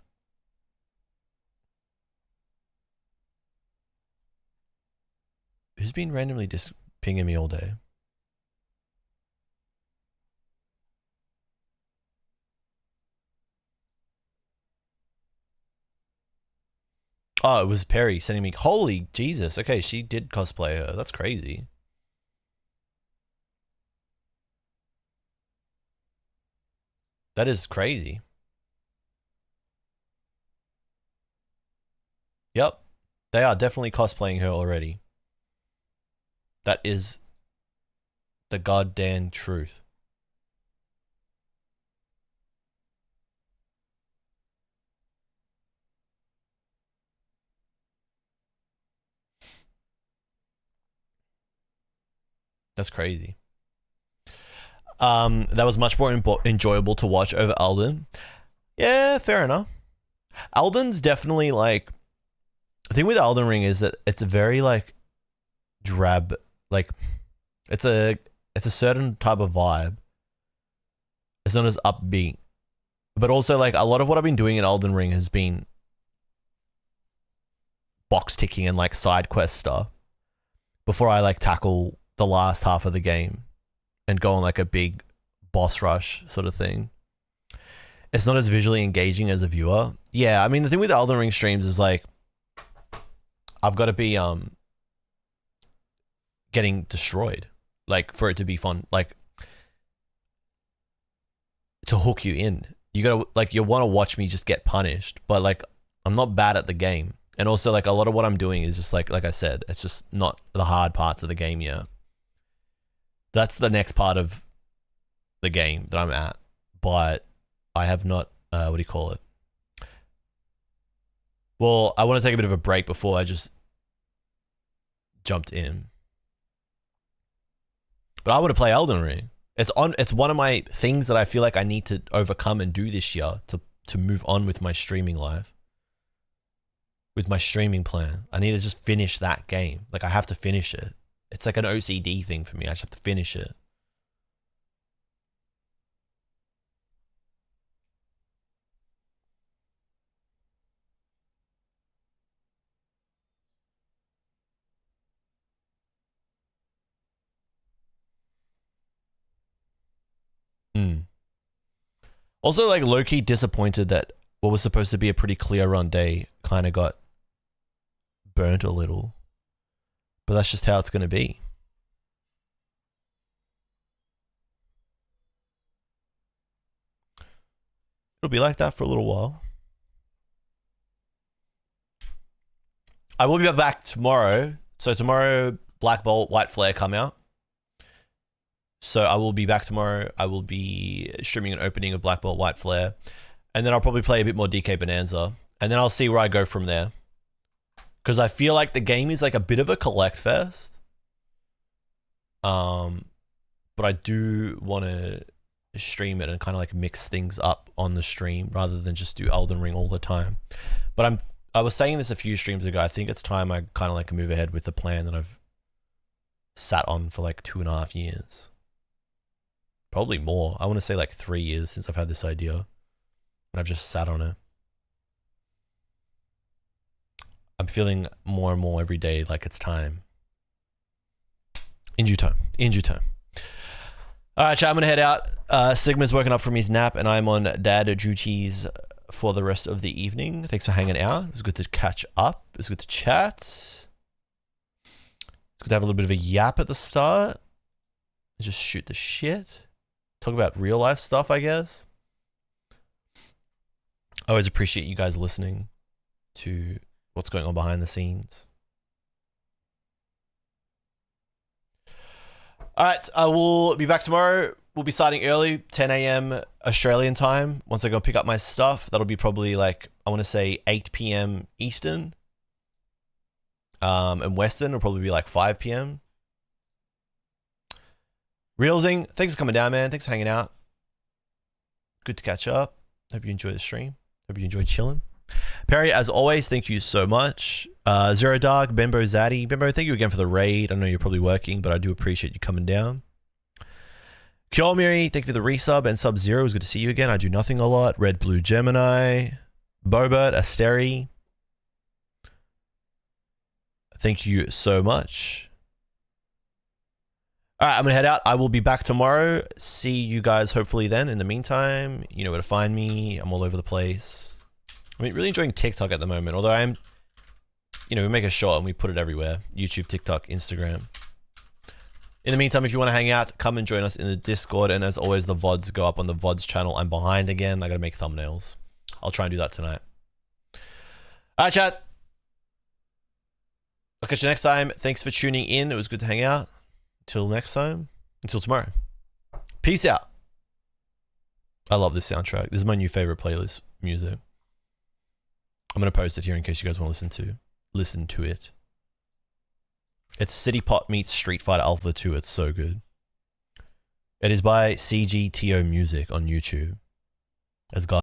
Who's been randomly pinging me all day? Oh, it was Perry sending me. Holy Jesus. Okay, she did cosplay her. That's crazy. That is crazy. Yep. They are definitely cosplaying her already. That is the goddamn truth. That's crazy. That was much more enjoyable to watch over Alden. Yeah, fair enough. Alden's definitely like, the thing with Elden Ring is that it's a very like drab, like it's a certain type of vibe. It's not as upbeat, but also like a lot of what I've been doing in Elden Ring has been box ticking and like side quest stuff before I like tackle the last half of the game and go on like a big boss rush sort of thing. It's not as visually engaging as a viewer. Yeah, I mean the thing with Elden Ring streams is like I've got to be getting destroyed like for it to be fun, like to hook you in. You gotta like you want to watch me just get punished, but like I'm not bad at the game, and also like a lot of what I'm doing is just like I said, it's just not the hard parts of the game yet. That's the next part of the game that I'm at, but I have not what do you call it? Well, I want to take a bit of a break before I just jumped in. But I want to play Elden Ring. It's one of my things that I feel like I need to overcome and do this year to move on with my streaming life. With my streaming plan. I need to just finish that game. Like I have to finish it. It's like an OCD thing for me. I just have to finish it. Also, like, low-key disappointed that what was supposed to be a pretty clear run day kind of got burnt a little. But that's just how it's going to be. It'll be like that for a little while. I will be back tomorrow. So tomorrow, Black Bolt, White Flare come out. So I will be back tomorrow. I will be streaming an opening of Black Bolt White Flare. And then I'll probably play a bit more DK Bananza. And then I'll see where I go from there. Because I feel like the game is like a bit of a collect fest. But I do want to stream it and kind of like mix things up on the stream rather than just do Elden Ring all the time. But I was saying this a few streams ago. I think it's time I kind of like move ahead with the plan that I've sat on for like 2.5 years. Probably more. I want to say like 3 years since I've had this idea. And I've just sat on it. I'm feeling more and more every day like it's time. In due time. In due time. Alright, chat, I'm going to head out. Sigma's woken up from his nap and I'm on dad duties for the rest of the evening. Thanks for hanging out. It was good to catch up. It was good to chat. It's good to have a little bit of a yap at the start. Just shoot the shit. Talk about real life stuff, I guess. I always appreciate you guys listening to what's going on behind the scenes. All right, I will be back tomorrow. We'll be starting early, 10 a.m. Australian time. Once I go pick up my stuff, that'll be probably like, I want to say 8 p.m. Eastern. And Western will probably be like 5 p.m. Reelsing, thanks for coming down, man. Thanks for hanging out. Good to catch up. Hope you enjoyed the stream. Hope you enjoyed chilling. Perry, as always, thank you so much. Zero Dark, Bembo Zaddy. Bembo, thank you again for the raid. I know you're probably working, but I do appreciate you coming down. Kyomiri, thank you for the resub. And Sub-Zero, it was good to see you again. I do nothing a lot. Red Blue Gemini. Bobert, Asteri. Thank you so much. All right, I'm going to head out. I will be back tomorrow. See you guys hopefully then. In the meantime, you know where to find me. I'm all over the place. I mean, really enjoying TikTok at the moment. Although I'm, you know, we make a shot and we put it everywhere. YouTube, TikTok, Instagram. In the meantime, if you want to hang out, come and join us in the Discord. And as always, the VODs go up on the VODs channel. I'm behind again. I got to make thumbnails. I'll try and do that tonight. All right, chat. I'll catch you next time. Thanks for tuning in. It was good to hang out. Until next time. Until tomorrow. Peace out. I love this soundtrack. This is my new favorite playlist music. I'm going to post it here in case you guys want to listen to it. It's City Pop meets Street Fighter Alpha 2. It's so good. It is by CGTO Music on YouTube. As God